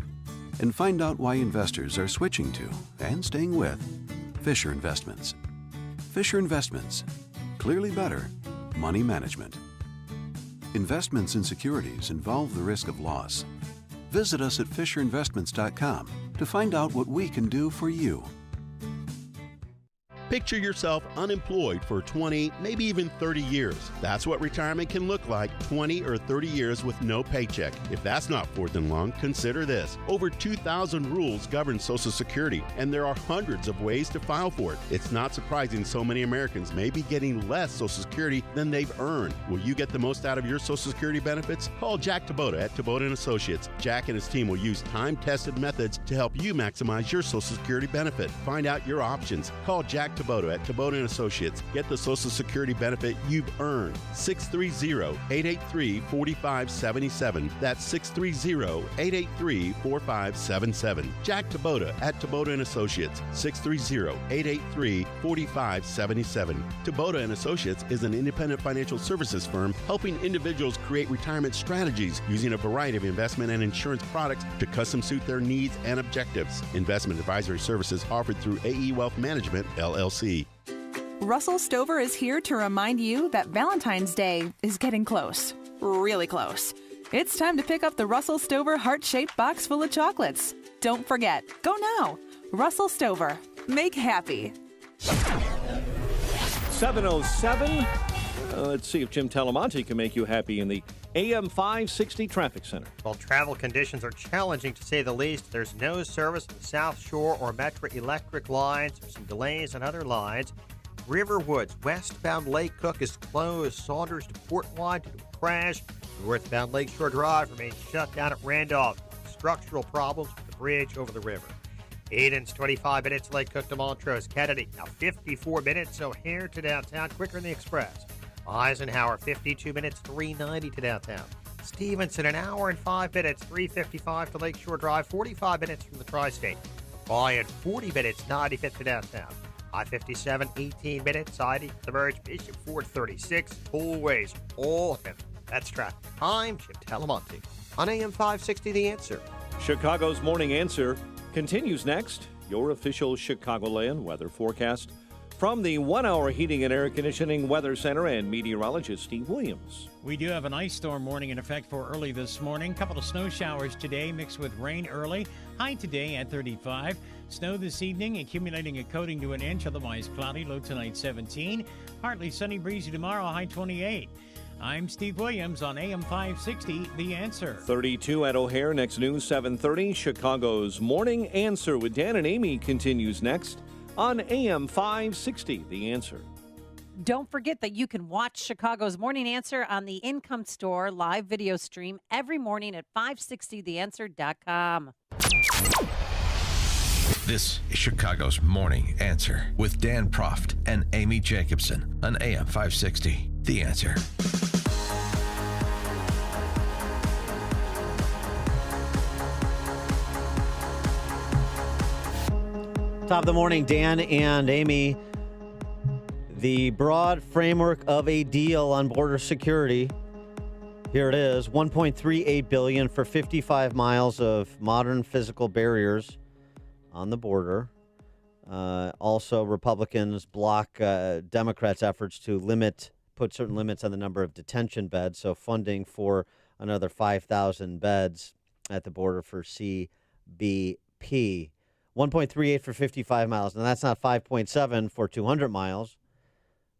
and find out why investors are switching to and staying with Fisher Investments. Fisher Investments. Clearly better money management. Investments in securities involve the risk of loss. Visit us at FisherInvestments.com to find out what we can do for you. Picture yourself unemployed for 20, maybe even 30 years. That's what retirement can look like, 20 or 30 years with no paycheck. If that's not fourth and long, consider this. Over 2,000 rules govern Social Security, and there are hundreds of ways to file for it. It's not surprising so many Americans may be getting less Social Security than they've earned. Will you get the most out of your Social Security benefits? Call Jack Tabota at Tabota & Associates. Jack and his team will use time-tested methods to help you maximize your Social Security benefit. Find out your options. Call Jack Tabota at Tabota & Associates. Get the Social Security benefit you've earned. 630-883-4577. That's 630-883-4577. Jack Tabota at Tabota & Associates. 630-883-4577. Tabota & Associates is an independent financial services firm helping individuals create retirement strategies using a variety of investment and insurance products to custom suit their needs and objectives. Investment advisory services offered through AE Wealth Management, LLC. Russell Stover is here to remind you that Valentine's Day is getting close. Really close. It's time to pick up the Russell Stover heart-shaped box full of chocolates. Don't forget, go now. Russell Stover. Make happy. 7:07. Let's see if Jim Talamonte can make you happy in the AM 560 Traffic Center. Well, travel conditions are challenging to say the least. There's no service on the South Shore or Metro Electric lines. There's some delays on other lines. Riverwoods, westbound Lake Cook is closed. Saunders to Portwide due to a crash. Northbound Lakeshore Drive remains shut down at Randolph. Structural problems with the bridge over the river. Eden's 25 minutes, Lake Cook to Montrose. Kennedy, now 54 minutes, O'Hare to downtown, quicker than the express. Eisenhower, 52 minutes, 390 to downtown. Stevenson, an hour and 5 minutes, 355 to Lakeshore Drive, 45 minutes from the Tri-State. Bryan, 40 minutes, 95th to downtown. I-57, 18 minutes. I-80, the merge, Bishop Ford, 36. Always all heavy. That's traffic. I'm Chip Talamonte on AM 560, The Answer. Chicago's Morning Answer continues next. Your official Chicagoland weather forecast from the 1 Hour Heating and Air Conditioning Weather Center and meteorologist Steve Williams. We do have an ice storm warning in effect for early this morning. Couple of snow showers today mixed with rain early. High today at 35. Snow this evening, accumulating a coating to an inch, otherwise cloudy. Low tonight 17. Partly sunny, breezy tomorrow, high 28. I'm Steve Williams on AM 560, The Answer. 32 at O'Hare, next news 7:30. Chicago's Morning Answer with Dan and Amy continues next on AM 560, The Answer. Don't forget that you can watch Chicago's Morning Answer on the Income Store live video stream every morning at 560theanswer.com. This is Chicago's Morning Answer with Dan Proft and Amy Jacobson on AM 560, The Answer. Top of the morning, Dan and Amy. The broad framework of a deal on border security. Here it is, $1.38 billion for 55 miles of modern physical barriers on the border. Also, Republicans block Democrats' efforts to put certain limits on the number of detention beds. So funding for another 5,000 beds at the border for CBP. 1.38 for 55 miles. Now, that's not 5.7 for 200 miles,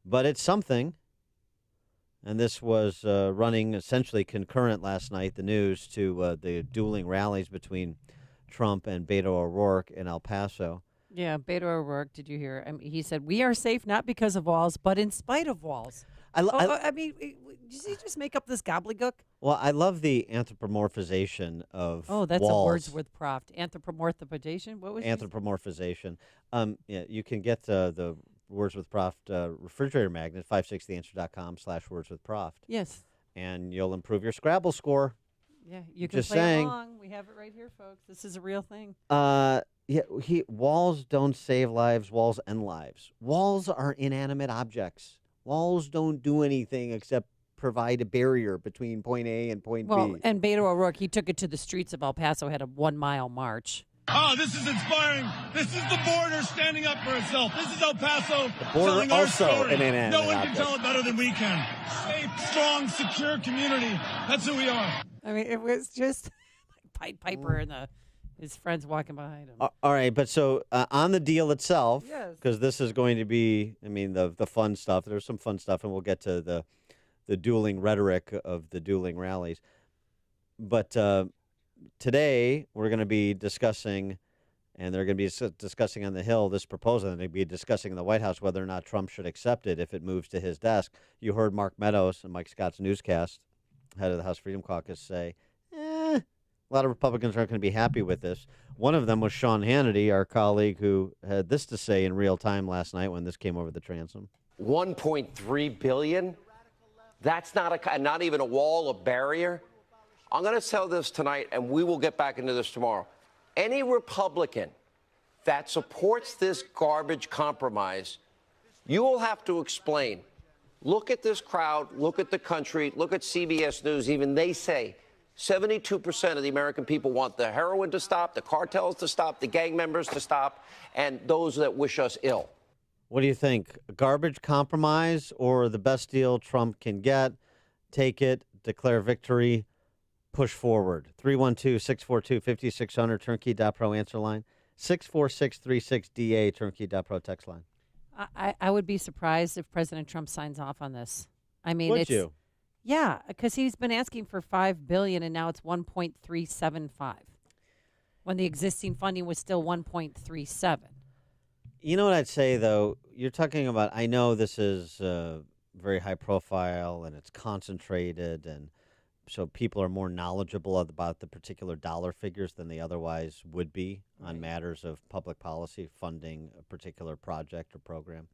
but it's something. And this was running essentially concurrent last night, the news, to the dueling rallies between Trump and Beto O'Rourke in El Paso. Yeah, Beto O'Rourke, did you hear? I mean, he said, we are safe not because of walls, but in spite of walls. I mean, did he just make up this gobbledygook? Well, I love the anthropomorphization of Oh, that's walls. a Wordsworth Proft. Anthropomorphization? What was Anthropomorphization. Yeah, you can get the Wordsworth Proft refrigerator magnet, 560theanswer.com/wordsworthproft. Yes. And you'll improve your Scrabble score. Yeah, you can Just play saying. along. We have it right here, folks. This is a real thing. Yeah, walls don't save lives, walls end lives. Walls are inanimate objects. Walls don't do anything except provide a barrier between point A and point Well, B. and Beto O'Rourke, he took it to the streets of El Paso, had a 1 mile march. Oh, this is inspiring. This is the border standing up for itself. This is El Paso border telling our also story. an inanimate No one can object. tell it better than we can. Safe, strong, secure community. That's who we are. I mean, it was just Pied Piper and his friends walking behind him. All right, but so on the deal itself, Yes. because this is going to be, I mean, the fun stuff. There's some fun stuff, and we'll get to the dueling rhetoric of the dueling rallies. But today we're going to be discussing, and they're going to be discussing on the Hill this proposal, and they'll be discussing in the White House whether or not Trump should accept it if it moves to his desk. You heard Mark Meadows and Mike Scott's newscast, head of the House Freedom Caucus, say, a lot of Republicans aren't going to be happy with this. One of them was Sean Hannity, our colleague, who had this to say in real time last night when this came over the transom. $1.3 billion? That's not even a wall, a barrier? I'm going to tell this tonight, and we will get back into this tomorrow. Any Republican that supports this garbage compromise, you will have to explain. Look at this crowd, look at the country, look at CBS News. Even they say 72% of the American people want the heroin to stop, the cartels to stop, the gang members to stop, and those that wish us ill. What do you think? A garbage compromise or the best deal Trump can get? Take it, declare victory, push forward. 312-642-5600, turnkey.pro answer line. 64636DA, turnkey.pro text line. I would be surprised if President Trump signs off on this. I mean, Would you? Yeah, because he's been asking for $5 billion, and now it's 1.375, when the existing funding was still 1.37. You know what I'd say, though? You're talking about, I know this is very high profile and it's concentrated, and so people are more knowledgeable about the particular dollar figures than they otherwise would be on matters of public policy, funding a particular project or program.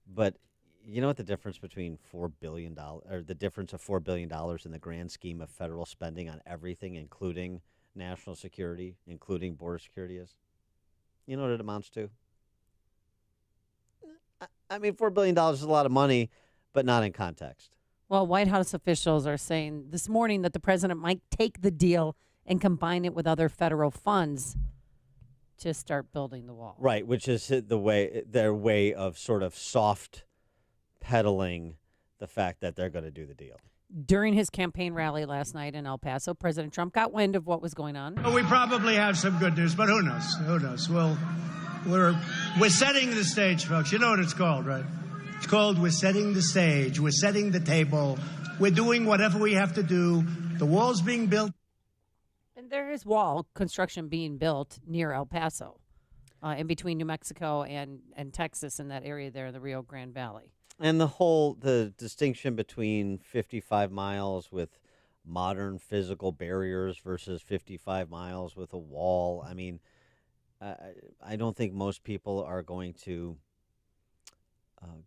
But you know what the difference between $4 billion, or the difference of $4 billion in the grand scheme of federal spending on everything, including national security, including border security is? You know what it amounts to? I mean, $4 billion is a lot of money, but not in context. Well, White House officials are saying this morning that the president might take the deal and combine it with other federal funds to start building the wall. Right, which is their way of sort of soft peddling the fact that they're going to do the deal. During his campaign rally last night in El Paso, President Trump got wind of what was going on. Well, we probably have some good news, but who knows? Who knows? We're setting the stage, folks. You know what it's called, right? It's called we're setting the stage. We're setting the table. We're doing whatever we have to do. The wall's being built. And there is wall construction being built near El Paso, in between New Mexico and Texas, in that area there in the Rio Grande Valley. And the distinction between 55 miles with modern physical barriers versus 55 miles with a wall. I mean, I don't think most people are going to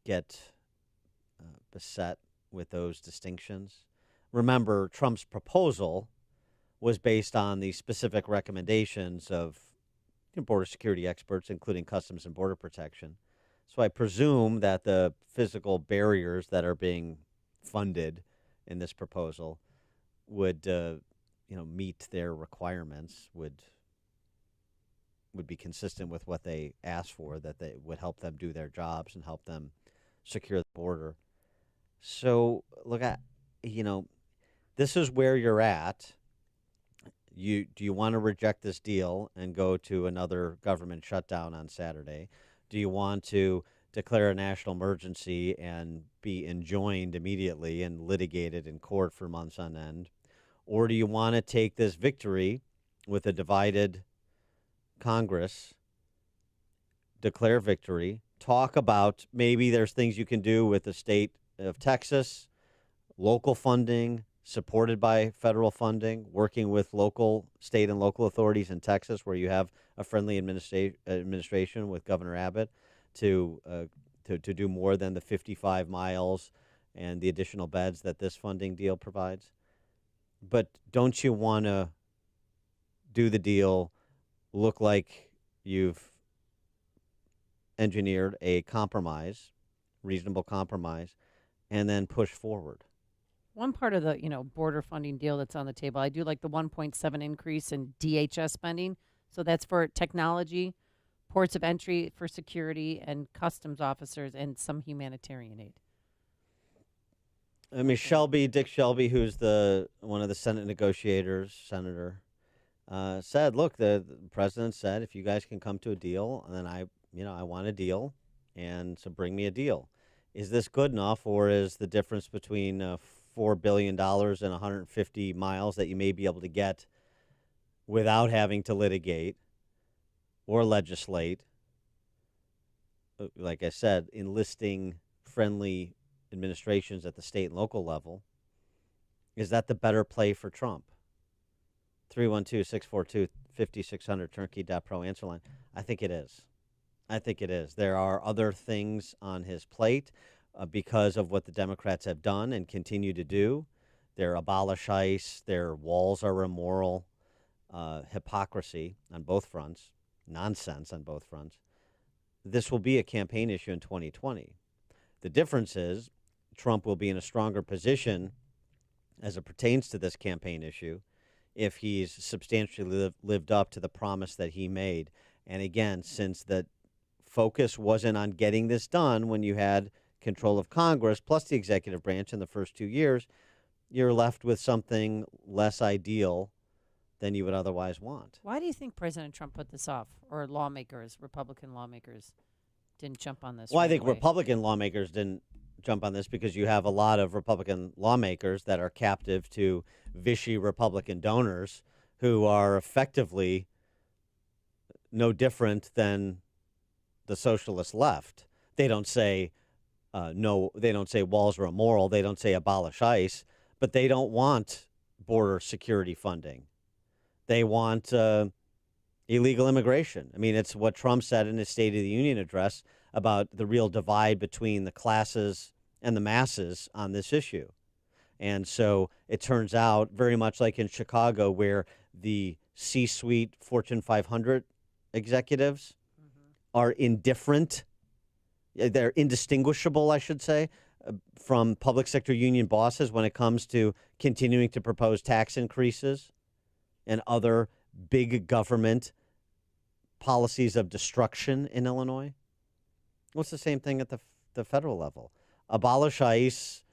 get beset with those distinctions. Remember, Trump's proposal was based on the specific recommendations of border security experts, including Customs and Border Protection. So I presume that the physical barriers that are being funded in this proposal would, meet their requirements, would be consistent with what they asked for, that they would help them do their jobs and help them secure the border. So look at, this is where you're at. Do you want to reject this deal and go to another government shutdown on Saturday? Do you want to declare a national emergency and be enjoined immediately and litigated in court for months on end? Or do you want to take this victory with a divided Congress, declare victory, talk about maybe there's things you can do with the state of Texas, local funding, supported by federal funding, working with state and local authorities in Texas, where you have a friendly administration with Governor Abbott, to do more than the 55 miles and the additional beds that this funding deal provides. But don't you want to do the deal, look like you've engineered a compromise, reasonable compromise, and then push forward? One part of the, border funding deal that's on the table, I do like the 1.7 increase in DHS spending. So that's for technology, ports of entry for security, and customs officers, and some humanitarian aid. I mean, Dick Shelby, who's one of the Senate negotiators, senator, said, look, the president said, if you guys can come to a deal, then I want a deal, and so bring me a deal. Is this good enough, or is the difference between $4 billion and 150 miles that you may be able to get without having to litigate or legislate, like I said, enlisting friendly administrations at the state and local level, is that the better play for Trump? 312-642-5600, turnkey.pro answer line. I think it is. There are other things on his plate because of what the Democrats have done and continue to do. Their abolish ICE, their walls are immoral, hypocrisy on both fronts, nonsense on both fronts. This will be a campaign issue in 2020. The difference is Trump will be in a stronger position as it pertains to this campaign issue if he's substantially lived up to the promise that he made. And again, since the focus wasn't on getting this done when you had control of Congress plus the executive branch in the first 2 years, you're left with something less ideal than you would otherwise want. Why do you think President Trump put this off, or Republican lawmakers didn't jump on this? Well, I think Republican lawmakers didn't jump on this because you have a lot of Republican lawmakers that are captive to Vichy Republican donors who are effectively no different than the socialist left. They don't say they don't say walls are immoral. They don't say abolish ICE, but they don't want border security funding. They want illegal immigration. I mean, it's what Trump said in his State of the Union address about the real divide between the classes and the masses on this issue. And so it turns out very much like in Chicago, where the C-suite Fortune 500 executives are indifferent They're indistinguishable, I should say, from public sector union bosses when it comes to continuing to propose tax increases and other big government policies of destruction in Illinois. Well, it's the same thing at the federal level. Abolish ICE.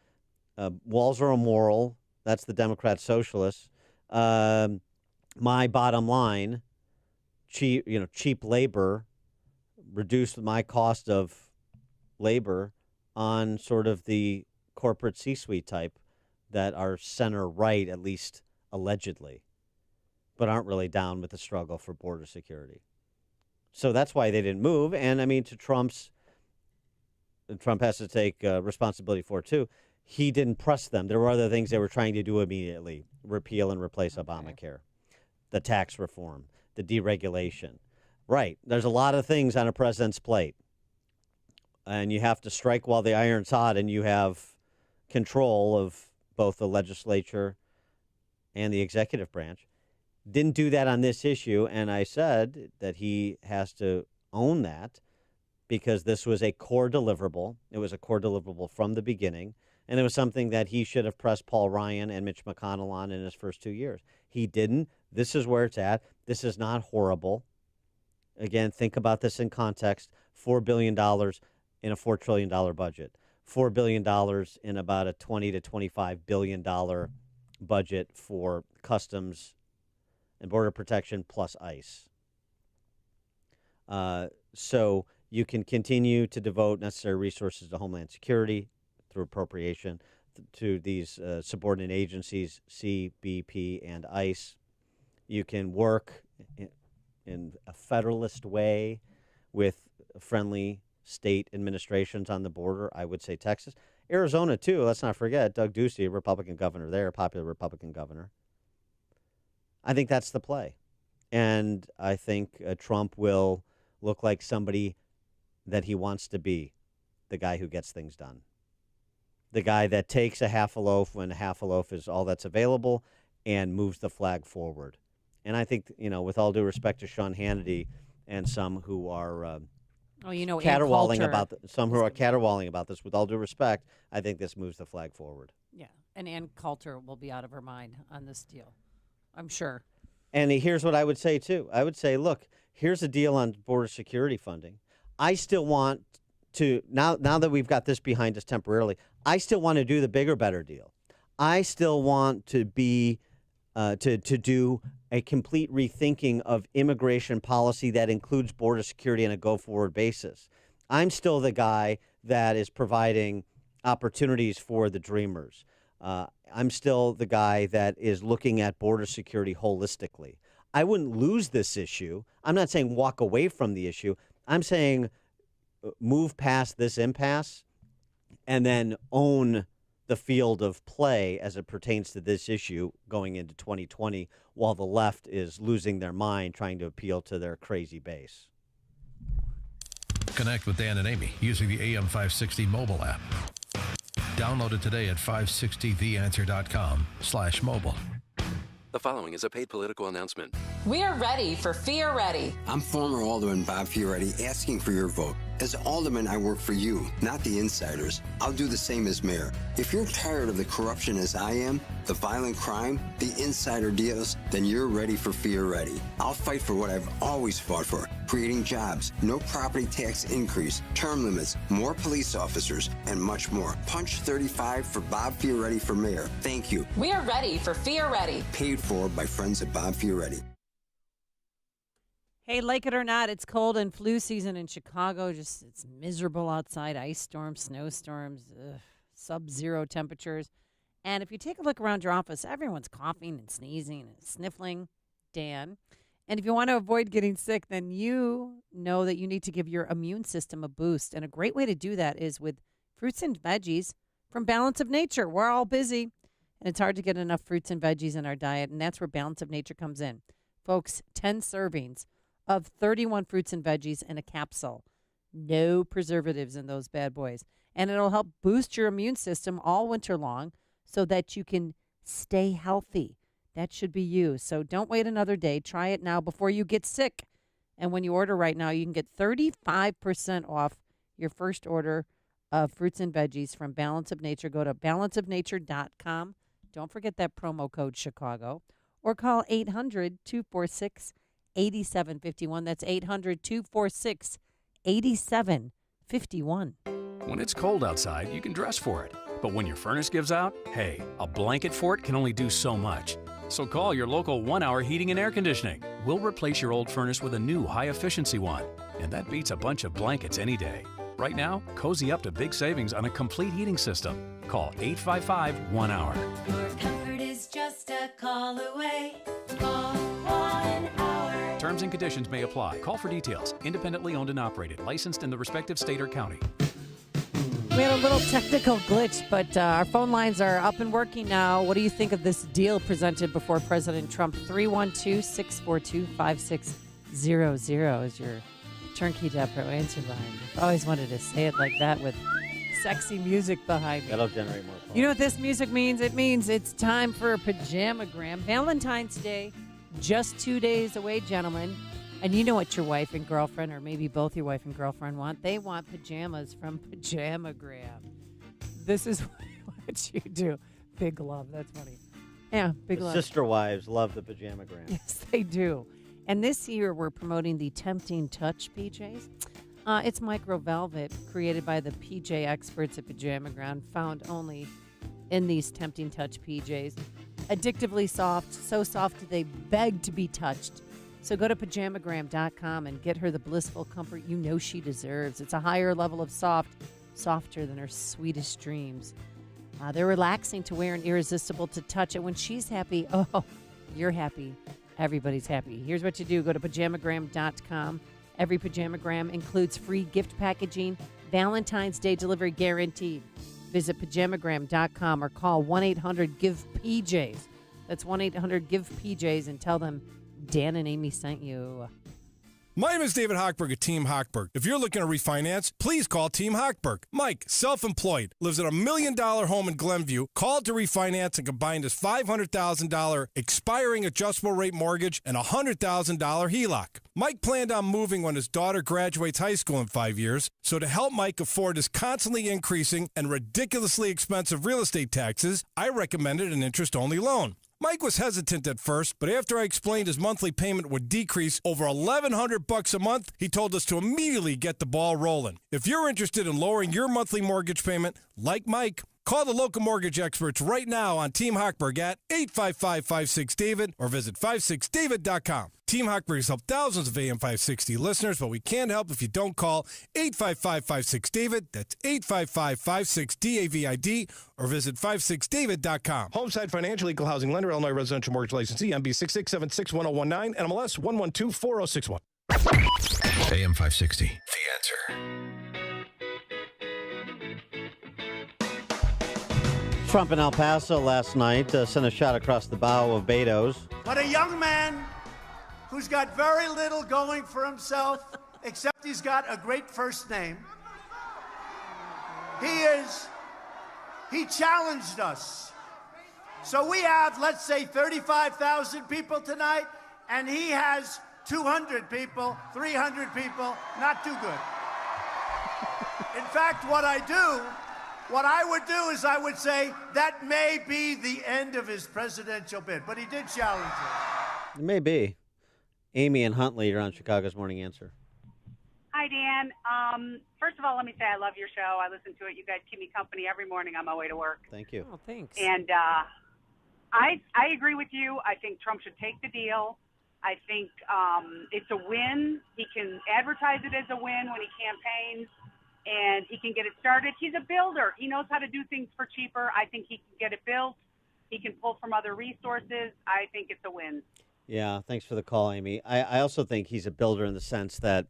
Walls are immoral. That's the Democrat socialists. My bottom line, cheap labor, reduce my cost of labor on sort of the corporate C-suite type that are center right, at least allegedly, but aren't really down with the struggle for border security. So that's why they didn't move. And I mean, Trump has to take responsibility for it too. He didn't press them. There were other things they were trying to do immediately: repeal and replace Obamacare, the tax reform, the deregulation. Right. There's a lot of things on a president's plate. And you have to strike while the iron's hot, and you have control of both the legislature and the executive branch. Didn't do that on this issue, and I said that he has to own that because this was a core deliverable. It was a core deliverable from the beginning, and it was something that he should have pressed Paul Ryan and Mitch McConnell on in his first 2 years. He didn't. This is where it's at. This is not horrible. Again, think about this in context. $4 billion in a $4 trillion budget. $4 billion in about a $20 to $25 billion budget for customs and border protection plus ICE. So you can continue to devote necessary resources to Homeland Security through appropriation to these subordinate agencies, CBP and ICE. You can work in a federalist way with friendly state administrations on the border. I would say Texas. Arizona, too. Let's not forget Doug Ducey, Republican governor there, popular Republican governor. I think that's the play. And I think Trump will look like somebody that he wants to be, the guy who gets things done. The guy that takes a half a loaf when a half a loaf is all that's available and moves the flag forward. And I think, with all due respect to Sean Hannity and some who are caterwauling about this, with all due respect, I think this moves the flag forward. Yeah, and Ann Coulter will be out of her mind on this deal, I'm sure. And here's what I would say, too. I would say, look, here's a deal on border security funding. I still want to, now that we've got this behind us temporarily, I still want to do the bigger, better deal. I still want to be, to do a complete rethinking of immigration policy that includes border security on a go-forward basis. I'm still the guy that is providing opportunities for the dreamers. I'm still the guy that is looking at border security holistically. I wouldn't lose this issue. I'm not saying walk away from the issue. I'm saying move past this impasse and then own the field of play as it pertains to this issue going into 2020 while the left is losing their mind trying to appeal to their crazy base. Connect with Dan and Amy using the AM 560 mobile app. Download it today at 560theanswer.com/mobile. The following is a paid political announcement. We are ready for Fioretti. I'm former Alderman Bob Fioretti asking for your vote. As Alderman, I work for you, not the insiders. I'll do the same as mayor. If you're tired of the corruption as I am, the violent crime, the insider deals, then you're ready for Fioretti. I'll fight for what I've always fought for, creating jobs, no property tax increase, term limits, more police officers, and much more. Punch 35 for Bob Fioretti for mayor. Thank you. We are ready for Fioretti. Paid for by friends at Bob Fioretti. Hey, like it or not, it's cold and flu season in Chicago. It's miserable outside. Ice storms, snowstorms, sub-zero temperatures. And if you take a look around your office, everyone's coughing and sneezing and sniffling. Dan. And if you want to avoid getting sick, then you know that you need to give your immune system a boost. And a great way to do that is with fruits and veggies from Balance of Nature. We're all busy, and it's hard to get enough fruits and veggies in our diet, and that's where Balance of Nature comes in. Folks, 10 servings of 31 fruits and veggies in a capsule. No preservatives in those bad boys. And it'll help boost your immune system all winter long so that you can stay healthy. That should be you. So don't wait another day. Try it now before you get sick. And when you order right now, you can get 35% off your first order of fruits and veggies from Balance of Nature. Go to balanceofnature.com. Don't forget that promo code Chicago. Or call 800-246-8751. That's 800-246-8751. When it's cold outside, you can dress for it. But when your furnace gives out, hey, a blanket fort can only do so much. So call your local 1 Hour Heating and Air Conditioning. We'll replace your old furnace with a new high-efficiency one. And that beats a bunch of blankets any day. Right now, cozy up to big savings on a complete heating system. Call 855-1-HOUR. Your comfort is just a call away. Call 1 Hour. Terms and conditions may apply. Call for details. Independently owned and operated. Licensed in the respective state or county. We had a little technical glitch, but our phone lines are up and working now. What do you think of this deal presented before President Trump? 312-642-5600 is your Turnkey Depot answer line. I've always wanted to say it like that with sexy music behind me. That'll generate more calls. You know what this music means? It means it's time for a pajamagram. Valentine's Day, just 2 days away, gentlemen. And you know what your wife and girlfriend, or maybe both your wife and girlfriend want? They want pajamas from Pajamagram. This is what you do. Big love. That's funny. Yeah, big love. Sister wives love the Pajamagram. Yes, they do. And this year we're promoting the Tempting Touch PJs. It's micro velvet created by the PJ experts at Pajamagram, found only in these Tempting Touch PJs. Addictively soft, so soft they beg to be touched. So go to pajamagram.com and get her the blissful comfort you know she deserves. It's a higher level of soft, softer than her sweetest dreams. They're relaxing to wear and irresistible to touch. And when she's happy, oh, you're happy. Everybody's happy. Here's what you do. Go to pajamagram.com. Every Pajamagram includes free gift packaging, Valentine's Day delivery guaranteed. Visit pajamagram.com or call 1-800-GIVE-PJs. That's 1-800-GIVE-PJs and tell them Dan and Amy sent you. My name is David Hochberg at Team Hochberg. If you're looking to refinance, please call Team Hochberg. Mike, self-employed, lives in a $1 million home in Glenview, called to refinance and combined his $500,000 expiring adjustable rate mortgage and a $100,000 HELOC. Mike planned on moving when his daughter graduates high school in 5 years, so to help Mike afford his constantly increasing and ridiculously expensive real estate taxes, I recommended an interest-only loan. Mike was hesitant at first, but after I explained his monthly payment would decrease over $1,100 a month, he told us to immediately get the ball rolling. If you're interested in lowering your monthly mortgage payment, like Mike, call the local mortgage experts right now on Team Hochberg at 855-56-DAVID or visit 56david.com. Team Hochberg has helped thousands of AM 560 listeners, but we can't help if you don't call 855-56-DAVID. That's 855-56-DAVID or visit 56david.com. Homeside Financial Equal Housing Lender, Illinois Residential Mortgage Licensee, MB 66761019, NMLS 1124061. AM 560. The Answer. Trump in El Paso last night sent a shot across the bow of Beto's. But a young man who's got very little going for himself, except he's got a great first name. He challenged us. So we have, let's say, 35,000 people tonight, and he has 200 people, 300 people, not too good. In fact, what I would do is I would say that may be the end of his presidential bid, but he did challenge it. It may be. Amy and Huntley are on Chicago's Morning Answer. Hi, Dan. First of all, let me say I love your show. I listen to it. You guys keep me company every morning on my way to work. Thank you. Oh, thanks. And I agree with you. I think Trump should take the deal. I think it's a win. He can advertise it as a win when he campaigns, and he can get it started. He's a builder. He knows how to do things for cheaper. I think he can get it built. He can pull from other resources. I think it's a win. Yeah, thanks for the call, Amy. I also think he's a builder in the sense that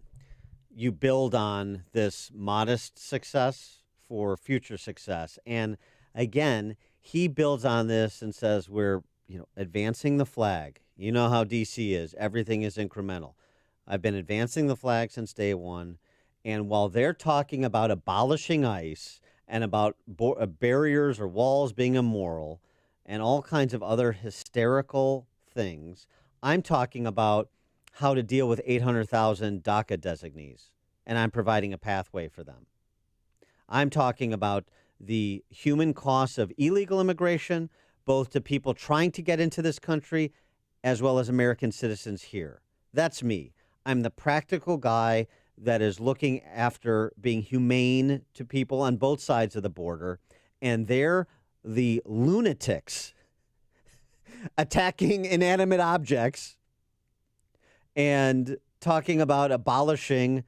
you build on this modest success for future success. And again, he builds on this and says we're, advancing the flag. You know how D.C. is. Everything is incremental. I've been advancing the flag since day one. And while they're talking about abolishing ICE and about barriers or walls being immoral and all kinds of other hysterical things, I'm talking about how to deal with 800,000 DACA designees, and I'm providing a pathway for them. I'm talking about the human costs of illegal immigration, both to people trying to get into this country as well as American citizens here. That's me. I'm the practical guy that is looking after being humane to people on both sides of the border. And they're the lunatics attacking inanimate objects and talking about abolishing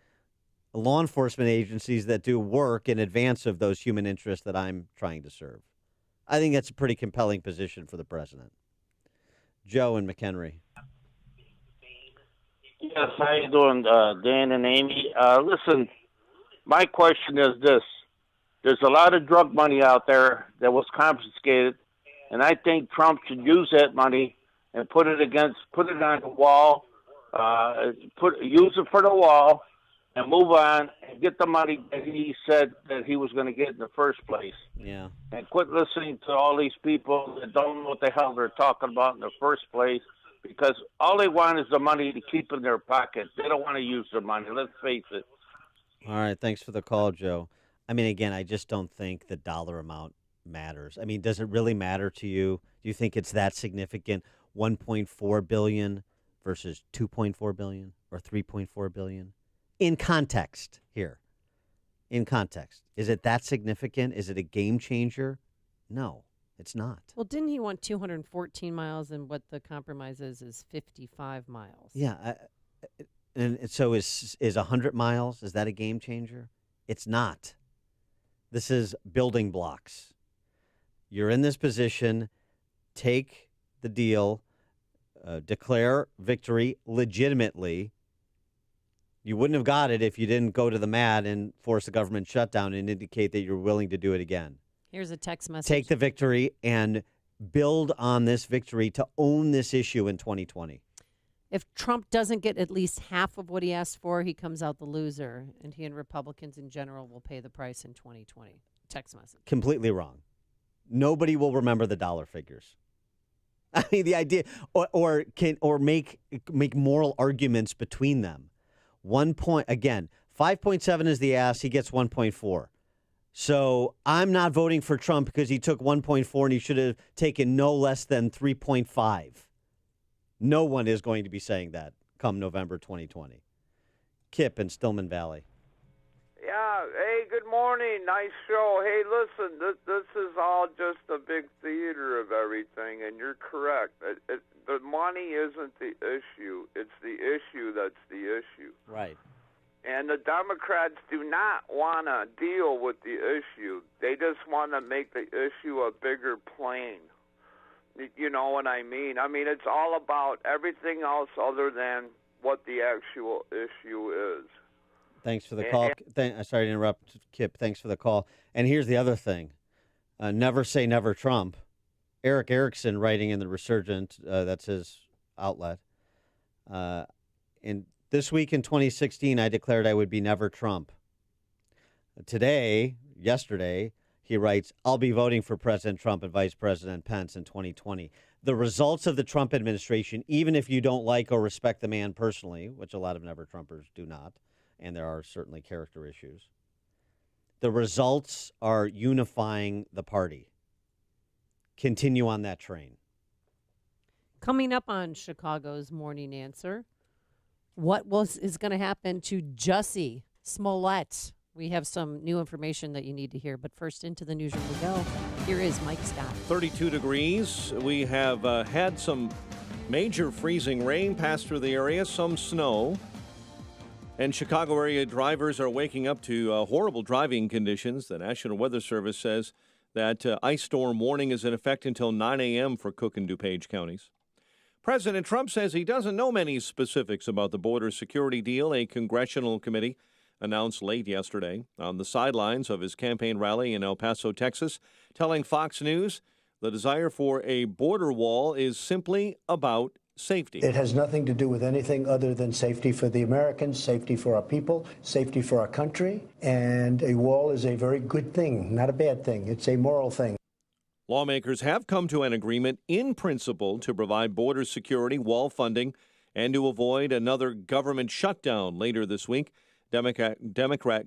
law enforcement agencies that do work in advance of those human interests that I'm trying to serve. I think that's a pretty compelling position for the president. Joe and McHenry. Yes, how you doing, Dan and Amy? Listen, my question is this. There's a lot of drug money out there that was confiscated, and I think Trump should use that money and put it on the wall, use it for the wall, and move on and get the money that he said that he was going to get in the first place. Yeah. And quit listening to all these people that don't know what the hell they're talking about in the first place, because all they want is the money to keep in their pocket. They don't want to use their money. Let's face it. All right. Thanks for the call, Joe. I mean, again, I just don't think the dollar amount matters. I mean, does it really matter to you? Do you think it's that significant? 1.4 billion versus 2.4 billion or 3.4 billion? In context here. In context. Is it that significant? Is it a game changer? No, it's not. Well, didn't he want 214 miles, and what the compromise is 55 miles? Yeah. And so is 100 miles, is that a game changer? It's not. This is building blocks. You're in this position. Take the deal. Declare victory legitimately. You wouldn't have got it if you didn't go to the mat and force a government shutdown and indicate that you're willing to do it again. Here's a text message. Take the victory and build on this victory to own this issue in 2020. If Trump doesn't get at least half of what he asked for, he comes out the loser, and he and Republicans in general will pay the price in 2020. Text message. Completely wrong. Nobody will remember the dollar figures. I mean, the idea, or make moral arguments between them. 5.7 is the ask. He gets 1.4. So I'm not voting for Trump because he took 1.4 and he should have taken no less than 3.5. No one is going to be saying that come November 2020. Kip in Stillman Valley. Yeah. Hey, good morning. Nice show. Hey, listen, this is all just a big theater of everything, and you're correct. The money isn't the issue. It's the issue that's the issue. Right. And the Democrats do not want to deal with the issue. They just want to make the issue a bigger plane. You know what I mean? I mean, it's all about everything else other than what the actual issue is. Thanks for the call. Sorry to interrupt, Kip. Thanks for the call. And here's the other thing. Never say never Trump. Eric Erickson, writing in The Resurgent, that's his outlet. In this week in 2016, I declared I would be never Trump. Yesterday, he writes, I'll be voting for President Trump and Vice President Pence in 2020. The results of the Trump administration, even if you don't like or respect the man personally, which a lot of never Trumpers do not, and there are certainly character issues, the results are unifying the party. Continue on that train. Coming up on Chicago's Morning Answer, what is going to happen to Jussie Smollett? We have some new information that you need to hear, but first, into the newsroom we go. Here is Mike Scott. 32 degrees. We have had some major freezing rain pass through the area, some snow. And Chicago area drivers are waking up to horrible driving conditions. The National Weather Service says that ice storm warning is in effect until 9 a.m. for Cook and DuPage counties. President Trump says he doesn't know many specifics about the border security deal a congressional committee announced late yesterday on the sidelines of his campaign rally in El Paso, Texas, telling Fox News the desire for a border wall is simply about safety. It has nothing to do with anything other than safety for the Americans, safety for our people, safety for our country. And a wall is a very good thing, not a bad thing. It's a moral thing. Lawmakers have come to an agreement in principle to provide border security, wall funding, and to avoid another government shutdown later this week. Democrat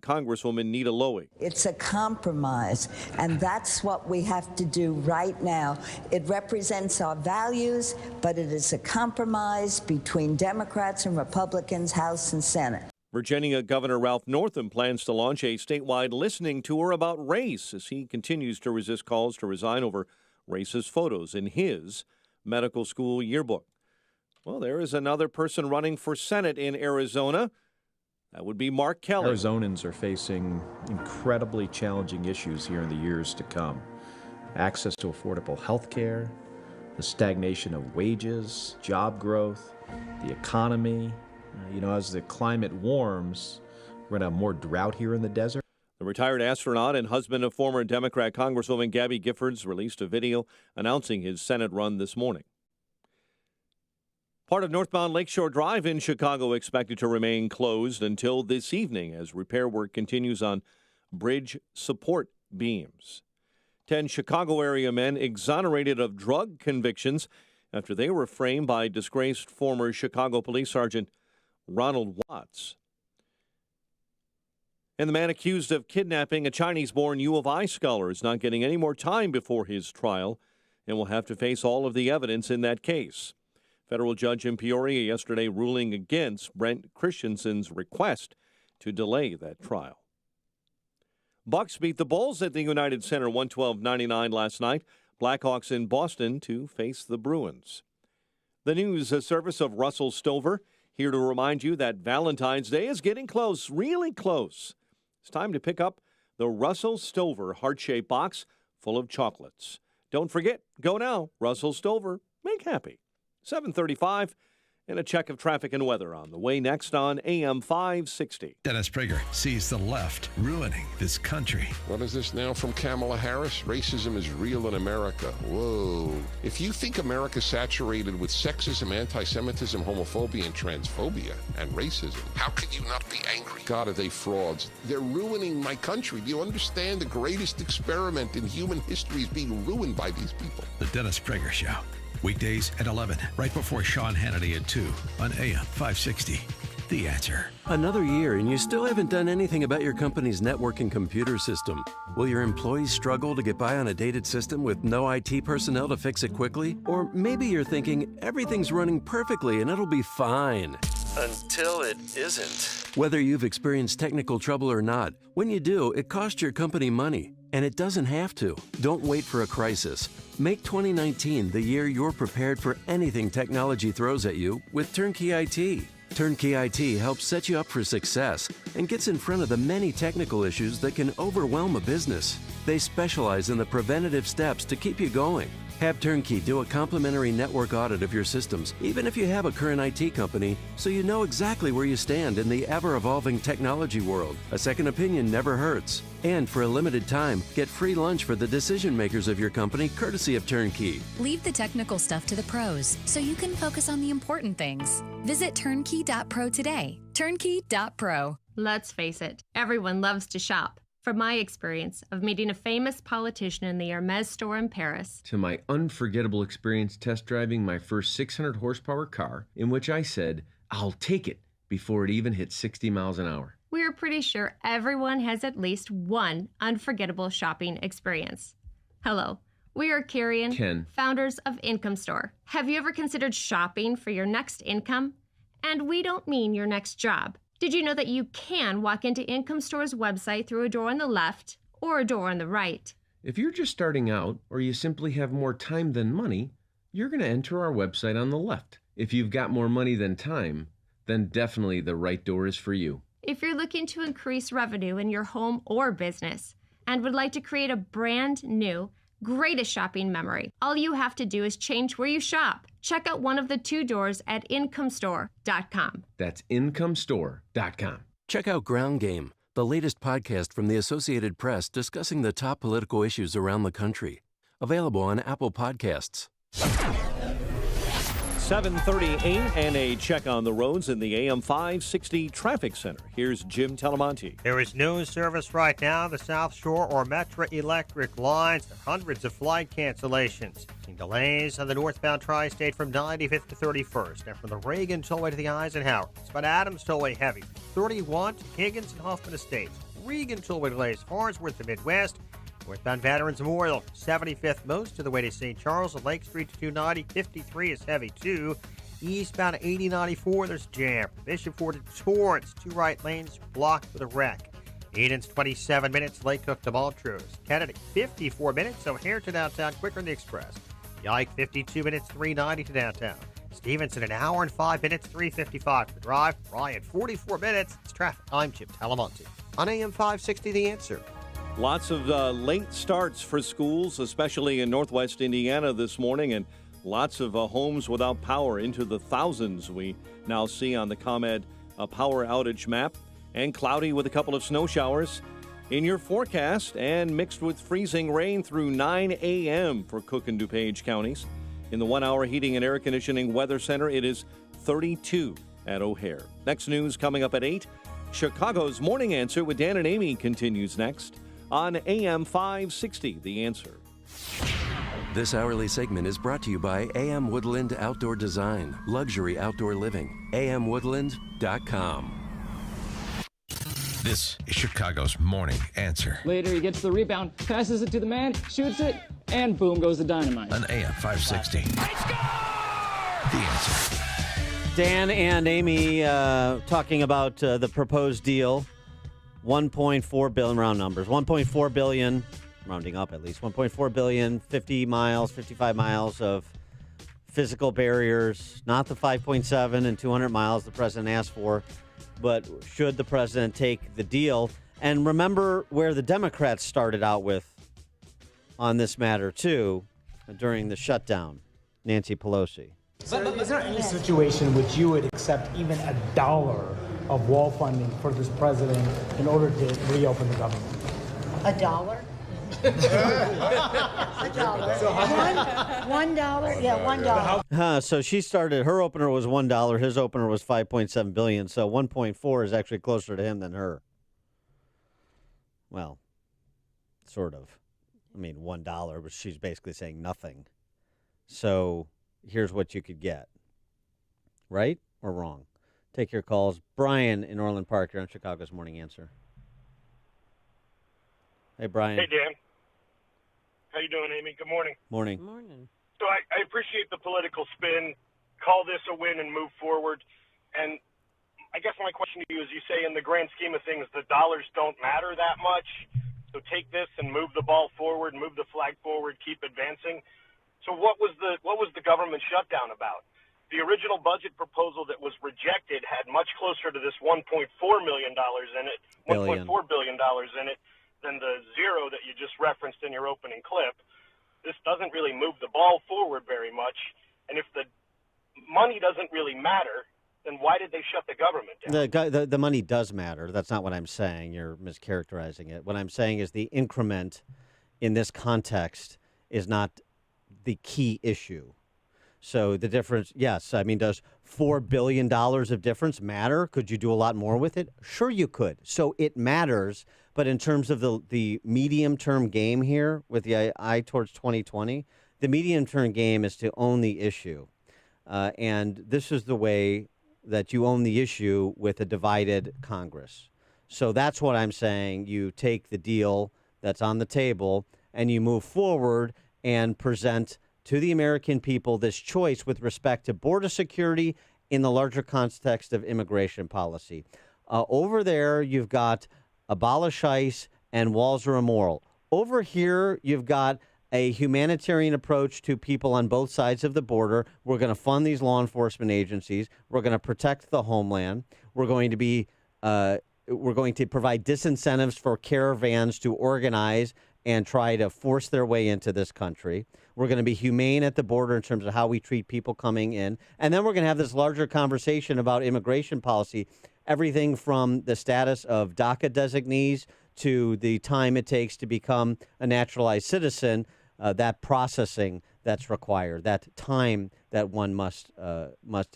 Congresswoman Nita Lowey. It's a compromise, and that's what we have to do right now. It represents our values, but it is a compromise between Democrats and Republicans, House and Senate. Virginia Governor Ralph Northam plans to launch a statewide listening tour about race as he continues to resist calls to resign over racist photos in his medical school yearbook. Well, there is another person running for Senate in Arizona. That would be Mark Kelly. Arizonans are facing incredibly challenging issues here in the years to come. Access to affordable health care, the stagnation of wages, job growth, the economy. As the climate warms, we're going to have more drought here in the desert. The retired astronaut and husband of former Democrat Congresswoman Gabby Giffords released a video announcing his Senate run this morning. Part of northbound Lakeshore Drive in Chicago expected to remain closed until this evening as repair work continues on bridge support beams. 10 Chicago area men exonerated of drug convictions after they were framed by disgraced former Chicago Police Sergeant Ronald Watts. And the man accused of kidnapping a Chinese-born U of I scholar is not getting any more time before his trial and will have to face all of the evidence in that case. Federal judge in Peoria yesterday ruling against Brent Christensen's request to delay that trial. Bucks beat the Bulls at the United Center 112-99 last night. Blackhawks in Boston to face the Bruins. The news service of Russell Stover here to remind you that Valentine's Day is getting close, really close. It's time to pick up the Russell Stover heart-shaped box full of chocolates. Don't forget, go now. Russell Stover, make happy. 7:35, and a check of traffic and weather on the way next on AM 560. Dennis Prager sees the left ruining this country. What is this now from Kamala Harris? Racism is real in America. Whoa. If you think America's saturated with sexism, anti-Semitism, homophobia, and transphobia, and racism, how can you not be angry? God, are they frauds? They're ruining my country. Do you understand? The greatest experiment in human history is being ruined by these people. The Dennis Prager Show. Weekdays at 11, right before Sean Hannity at 2 on AM 560. The Answer. Another year and you still haven't done anything about your company's network and computer system. Will your employees struggle to get by on a dated system with no IT personnel to fix it quickly? Or maybe you're thinking everything's running perfectly and it'll be fine. Until it isn't. Whether you've experienced technical trouble or not, when you do, it costs your company money. And it doesn't have to. Don't wait for a crisis. Make 2019 the year you're prepared for anything technology throws at you with Turnkey IT. Turnkey IT helps set you up for success and gets in front of the many technical issues that can overwhelm a business. They specialize in the preventative steps to keep you going. Have Turnkey do a complimentary network audit of your systems, even if you have a current IT company, so you know exactly where you stand in the ever-evolving technology world. A second opinion never hurts. And for a limited time, get free lunch for the decision makers of your company, courtesy of Turnkey. Leave the technical stuff to the pros, so you can focus on the important things. Visit turnkey.pro today. Turnkey.pro. Let's face it, everyone loves to shop. From my experience of meeting a famous politician in the Hermes store in Paris, to my unforgettable experience test driving my first 600 horsepower car, in which I said, I'll take it, before it even hit 60 miles an hour. we're pretty sure everyone has at least one unforgettable shopping experience. Hello, we are Carrie and Ken, founders of Income Store. Have you ever considered shopping for your next income? And we don't mean your next job. Did you know that you can walk into Income Store's website through a door on the left or a door on the right? if you're just starting out or you simply have more time than money, you're going to enter our website on the left. If you've got more money than time, then definitely the right door is for you. If you're looking to increase revenue in your home or business and would like to create a brand new, greatest shopping memory, all you have to do is change where you shop. Check out one of the two doors at incomestore.com. That's incomestore.com. Check out Ground Game, the latest podcast from the Associated Press discussing the top political issues around the country. Available on Apple Podcasts. 7:38 and a check on the roads in the AM 560 Traffic Center. Here's Jim Talamonte. There is no service right now. The South Shore or Metra Electric lines. There are hundreds of flight cancellations. Seeing delays on the northbound tri-state from 95th to 31st. And from the Reagan Tollway to the Eisenhower. It's about Adams Tollway heavy. 31 to Higgins and Huffman Estates. Regan Tollway delays Farnsworth to Midwest. Northbound Veterans Memorial, 75th most to the way to St. Charles and Lake Street to 290. 53 is heavy too. Eastbound 80-94, there's jam. Bishop Ford to Torrance, 2 right lanes blocked with a wreck. Eden's 27 minutes, Lake Cook to Montrose. Kennedy, 54 minutes, O'Hare to downtown, quicker than the express. Yike, 52 minutes, 390 to downtown. Stevenson, an hour and 5 minutes, 355 to the drive. Ryan, 44 minutes. It's traffic. I'm Chip Talamonte on AM 560, The Answer. Lots of late starts for schools, especially in northwest Indiana this morning, and lots of homes without power, into the thousands we now see on the ComEd power outage map. And cloudy with a couple of snow showers in your forecast, and mixed with freezing rain through 9 a.m. for Cook and DuPage counties. In the 1 hour heating and air conditioning weather center, it is 32 at O'Hare. Next news coming up at 8. Chicago's Morning Answer with Dan and Amy continues next on AM 560, The Answer. This hourly segment is brought to you by AM Woodland Outdoor Design, luxury outdoor living. amwoodland.com. This is Chicago's Morning Answer Later, he gets the rebound, passes it to the man, shoots it, and boom goes the dynamite. on AM 560. The Answer. Dan and Amy talking about the proposed deal. 1.4 billion, round numbers. 1.4 billion, rounding up at least. 1.4 billion, 50 miles, 55 miles of physical barriers. Not the 5.7 and 200 miles the president asked for. But should the president take the deal? And remember where the Democrats started out with on this matter, too, during the shutdown. Nancy Pelosi. But is there any situation which you would accept even $1 of wall funding for this president in order to reopen the government? $1? $1. So $1? Yeah, $1. So she started, her opener was $1, his opener was $5.7 billion, so 1.4 is actually closer to him than her. Well, sort of. I mean, $1, but she's basically saying nothing. So here's what you could get. Right or wrong? Take your calls. Brian in Orland Park, you're on Chicago's Morning Answer. Hey, Brian. Hey, Dan. How you doing, Amy? Good morning. Morning. Morning. So I appreciate the political spin. Call this a win and move forward. And I guess my question to you is, you say in the grand scheme of things, the dollars don't matter that much. So take this and move the ball forward, move the flag forward, keep advancing. So what was the government shutdown about? The original budget proposal that was rejected had much closer to this $1.4 million in it, $1.4 billion in it, than the zero that you just referenced in your opening clip. This doesn't really move the ball forward very much. And if the money doesn't really matter, then why did they shut the government down? The money does matter. That's not what I'm saying. You're mischaracterizing it. What I'm saying is the increment in this context is not the key issue. So the difference, yes, I mean, does $4 billion of difference matter? Could you do a lot more with it? Sure you could. So it matters, but in terms of the medium-term game here, with the eye towards 2020, the medium-term game is to own the issue. And this is the way that you own the issue with a divided Congress. So that's what I'm saying. You take the deal that's on the table and you move forward and present to the American people this choice with respect to border security in the larger context of immigration policy. Over there, you've got abolish ICE and walls are immoral. Over here, you've got a humanitarian approach to people on both sides of the border. We're going to fund these law enforcement agencies. We're going to protect the homeland. We're going to provide disincentives for caravans to organize and try to force their way into this country. We're going to be humane at the border in terms of how we treat people coming in. And then we're going to have this larger conversation about immigration policy, everything from the status of DACA designees to the time it takes to become a naturalized citizen, that processing that's required, that time that one must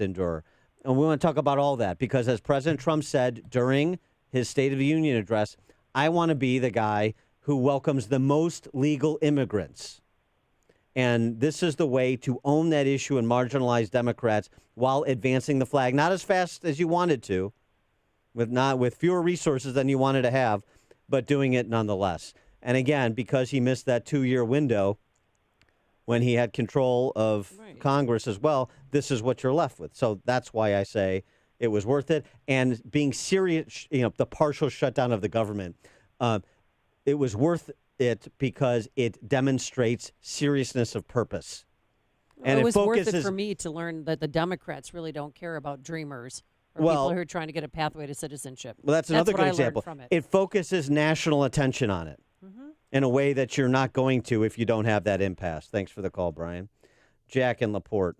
endure. And we want to talk about all that because, as President Trump said during his State of the Union address, I want to be the guy who welcomes the most legal immigrants. And this is the way to own that issue and marginalize Democrats while advancing the flag. Not as fast as you wanted to. with fewer resources than you wanted to have, but doing it nonetheless. And again, because he missed that 2-year window when he had control of Congress as well, this is what you're left with. So that's why I say it was worth it. And being serious, the partial shutdown of the government, it was worth it because it demonstrates seriousness of purpose. And it was worth focuses, it for me to learn that the Democrats really don't care about dreamers or Well- people who are trying to get a pathway to citizenship. Well, that's another what good I learned example. from it. It focuses national attention on it in a way that you're not going to if you don't have that impasse. Thanks for the call, Brian. Jack in LaPorte.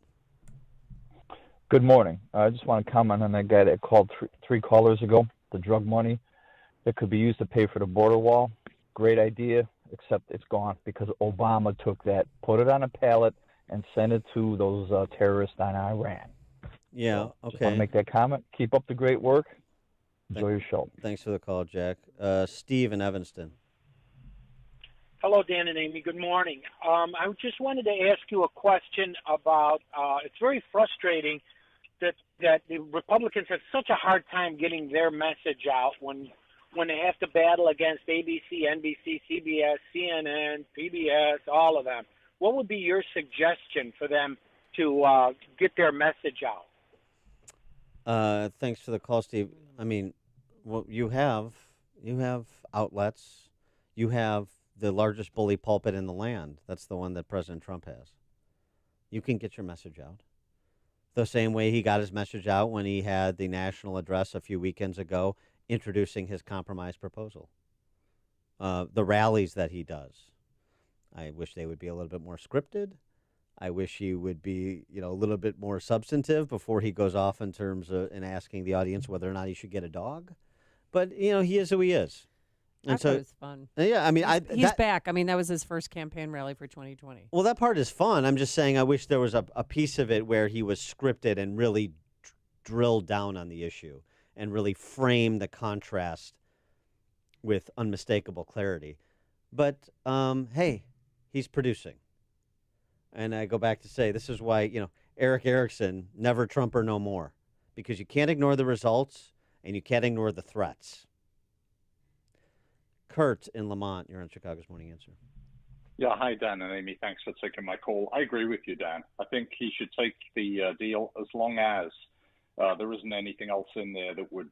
Good morning. I just want to comment on that guy that called three callers ago, the drug money that could be used to pay for the border wall. Great idea, except it's gone because Obama took that, put it on a pallet, and sent it to those terrorists on Iran. Yeah, Just want okay. to make that comment. Keep up the great work. Enjoy your show. Thanks for the call, Jack. Steve in Evanston. Hello, Dan and Amy. Good morning. I just wanted to ask you a question about, it's very frustrating that the Republicans have such a hard time getting their message out when they have to battle against ABC, NBC, CBS, CNN, PBS, all of them. What would be your suggestion for them to get their message out? Thanks for the call, Steve. I mean, well, you have outlets. You have the largest bully pulpit in the land. That's the one that President Trump has. You can get your message out. The same way he got his message out when he had the national address a few weekends ago introducing his compromise proposal. The rallies that he does. I wish they would be a little bit more scripted. I wish he would be, a little bit more substantive before he goes off in terms of in asking the audience whether or not he should get a dog. But, he is who he is. And I thought it was fun. Yeah, I mean, he's back. I mean, that was his first campaign rally for 2020. Well, that part is fun. I'm just saying I wish there was a piece of it where he was scripted and really drilled down on the issue and really framed the contrast with unmistakable clarity. But, hey, he's producing. And I go back to say this is why, Eric Erickson, never Trumper no more. Because you can't ignore the results and you can't ignore the threats. Kurt in Lamont, you're on Chicago's Morning Answer. Yeah, hi, Dan and Amy. Thanks for taking my call. I agree with you, Dan. I think he should take the deal as long as there isn't anything else in there that would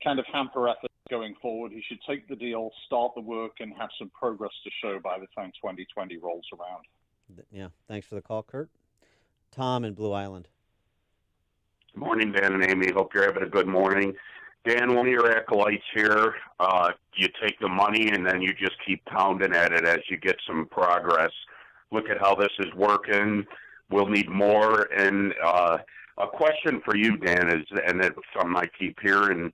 kind of hamper efforts going forward. He should take the deal, start the work, and have some progress to show by the time 2020 rolls around. Yeah, thanks for the call, Kurt. Tom in Blue Island. Good morning, Dan and Amy. Hope you're having a good morning. Dan, one of your acolytes here, you take the money and then you just keep pounding at it as you get some progress. Look at how this is working. We'll need more. And a question for you, Dan, is, and it's something I keep hearing,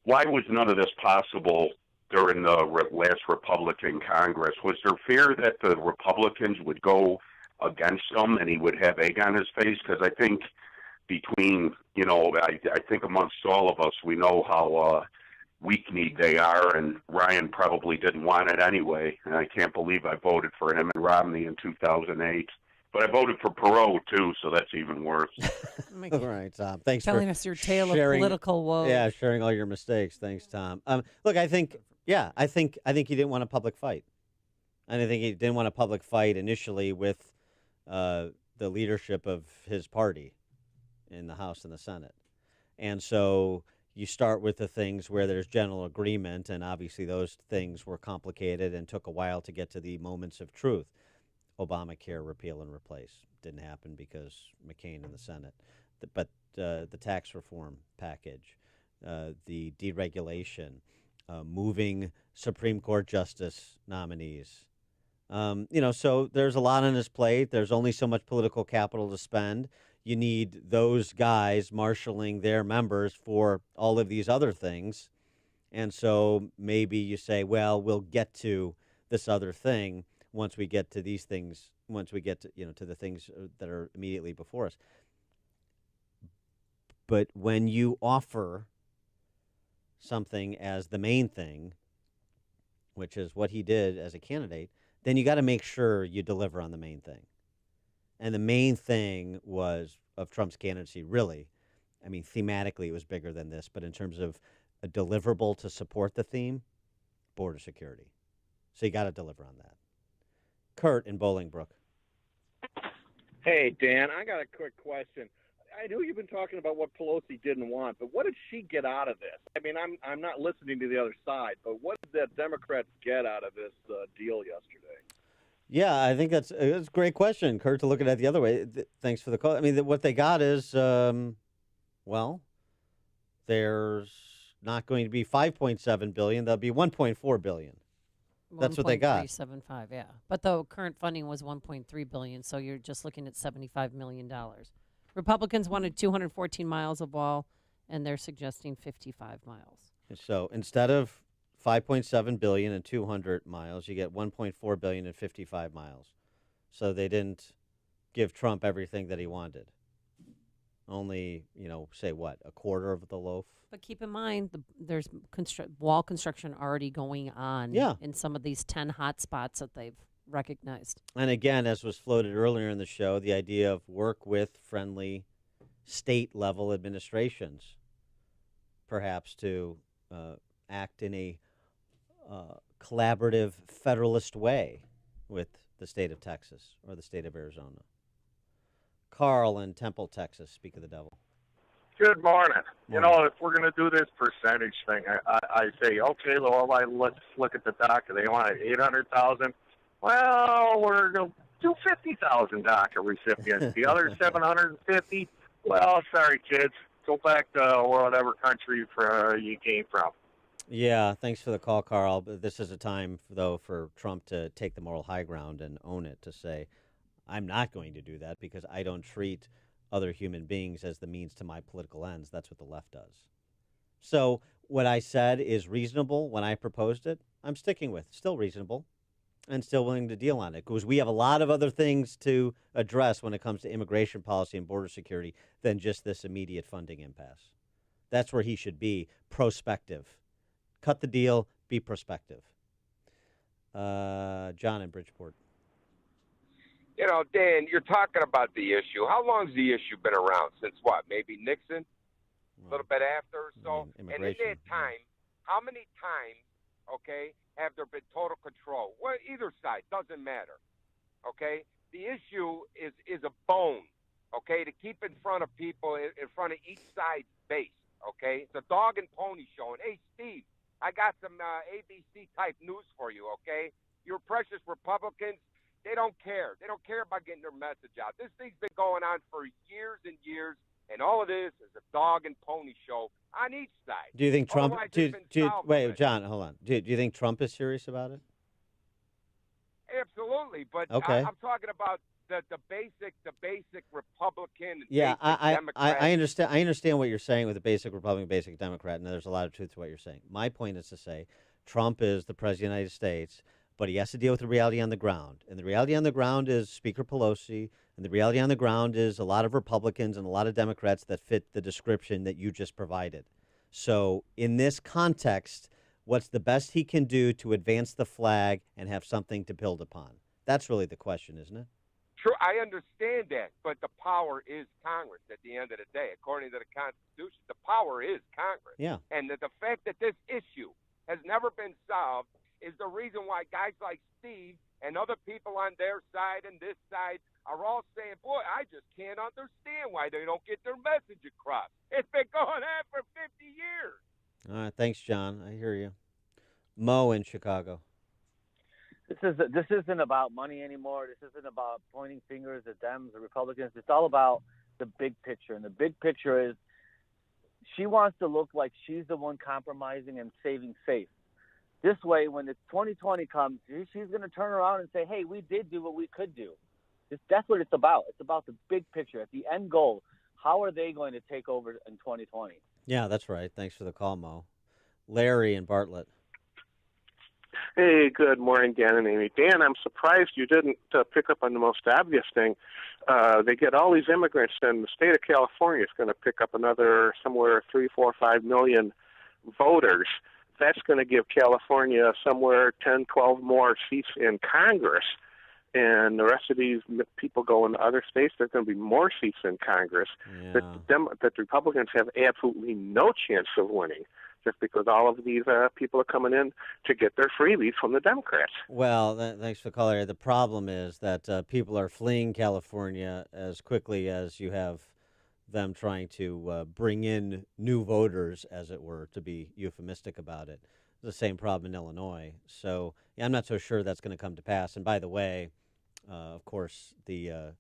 why was none of this possible during the last Republican Congress? Was there fear that the Republicans would go against him and he would have egg on his face? Because I think between, I think amongst all of us, we know how weak-kneed they are, and Ryan probably didn't want it anyway. And I can't believe I voted for him and Romney in 2008. But I voted for Perot, too, so that's even worse. All right, Tom. Thanks Telling for us your tale of sharing, political woe. Yeah, sharing all your mistakes. Thanks, Tom. Look, I think he didn't want a public fight. And I think he didn't want a public fight initially with the leadership of his party in the House and the Senate. And so you start with the things where there's general agreement, and obviously those things were complicated and took a while to get to the moments of truth. Obamacare, repeal and replace. Didn't happen because McCain in the Senate. But the tax reform package, the deregulation, moving Supreme Court justice nominees. So there's a lot on his plate. There's only so much political capital to spend. You need those guys marshaling their members for all of these other things. And so maybe you say, well, we'll get to this other thing once we get to these things, once we get to, to the things that are immediately before us. But when you offer something as the main thing, which is what he did as a candidate, then you got to make sure you deliver on the main thing. And the main thing of Trump's candidacy really I mean, thematically, it was bigger than this, but in terms of a deliverable to support the theme, border security. So you got to deliver on that. Kurt in Bolingbrook. Hey, Dan, I got a quick question. I know you've been talking about what Pelosi didn't want, but what did she get out of this? I mean, I'm not listening to the other side, but what did the Democrats get out of this deal yesterday? Yeah, I think that's a great question, Kurt, to look at it the other way. Thanks for the call. I mean, what they got is, well, there's not going to be $5.7 billion. There'll be $1.4 billion. That's what they got. 1.375, yeah. But the current funding was $1.3 billion, so you're just looking at $75 million. Republicans wanted 214 miles of wall, and they're suggesting 55 miles. So instead of $5.7 billion and 200 miles, you get $1.4 billion and 55 miles. So they didn't give Trump everything that he wanted. Only, say what, a quarter of the loaf? But keep in mind, there's wall construction already going on in some of these 10 hot spots that they've recognized. And again, as was floated earlier in the show, the idea of work with friendly state-level administrations, perhaps to act in a collaborative federalist way with the state of Texas or the state of Arizona. Carl in Temple, Texas, speak of the devil. Good morning. If we're going to do this percentage thing, I say, okay, well, let's look at the DACA. They want 800,000. Well, we're going to do 50,000 DACA recipients. The other 750, well, sorry, kids. Go back to whatever country you came from. Yeah, thanks for the call, Carl. But this is a time, though, for Trump to take the moral high ground and own it, to say, I'm not going to do that because I don't treat other human beings as the means to my political ends. That's what the left does. So what I said is reasonable when I proposed it. I'm sticking with still reasonable and still willing to deal on it because we have a lot of other things to address when it comes to immigration policy and border security than just this immediate funding impasse. That's where he should be, prospective. Cut the deal, be prospective. John in Bridgeport. Dan, you're talking about the issue. How long's the issue been around? Since what? Maybe Nixon? A little bit after or so? And in that time, how many times, have there been total control? Well, either side, doesn't matter. The issue is a bone, to keep in front of people, in front of each side's base, It's a dog and pony show. And, hey, Steve, I got some ABC-type news for you, Your precious Republicans, they don't care. They don't care about getting their message out. This thing's been going on for years and years, and all it is a dog and pony show on each side. Do you think Trump? Wait, John, hold on. Do you think Trump is serious about it? Absolutely, but okay. I'm talking about the basic Republican. Yeah, I understand. I understand what you're saying with the basic Republican, basic Democrat, and there's a lot of truth to what you're saying. My point is to say, Trump is the president of the United States. But he has to deal with the reality on the ground. And the reality on the ground is Speaker Pelosi. And the reality on the ground is a lot of Republicans and a lot of Democrats that fit the description that you just provided. So in this context, what's the best he can do to advance the flag and have something to build upon? That's really the question, isn't it? True, I understand that. But the power is Congress at the end of the day. According to the Constitution, the power is Congress. Yeah. And the fact that this issue has never been solved is the reason why guys like Steve and other people on their side and this side are all saying, boy, I just can't understand why they don't get their message across. It's been going on for 50 years. All right, thanks, John. I hear you. Mo in Chicago. This isn't about money anymore. This isn't about pointing fingers at Dems or Republicans. It's all about the big picture. And the big picture is she wants to look like she's the one compromising and saving face. This way, when the 2020 comes, she's going to turn around and say, hey, we did do what we could do. That's what it's about. It's about the big picture. At the end goal, how are they going to take over in 2020? Yeah, that's right. Thanks for the call, Mo. Larry in Bartlett. Hey, good morning, Dan and Amy. Dan, I'm surprised you didn't pick up on the most obvious thing. They get all these immigrants, and the state of California is going to pick up another somewhere 3, 4, 5 million voters. That's going to give California somewhere 10, 12 more seats in Congress. and the rest of these people go into other states, there's going to be more seats in Congress that the Republicans have absolutely no chance of winning, just because all of these people are coming in to get their freebies from the Democrats. Well, thanks for the call. The problem is that people are fleeing California as quickly as you have them trying to bring in new voters, as it were, to be euphemistic about it. The same problem in Illinois. So yeah, I'm not so sure that's going to come to pass. And by the way, of course, the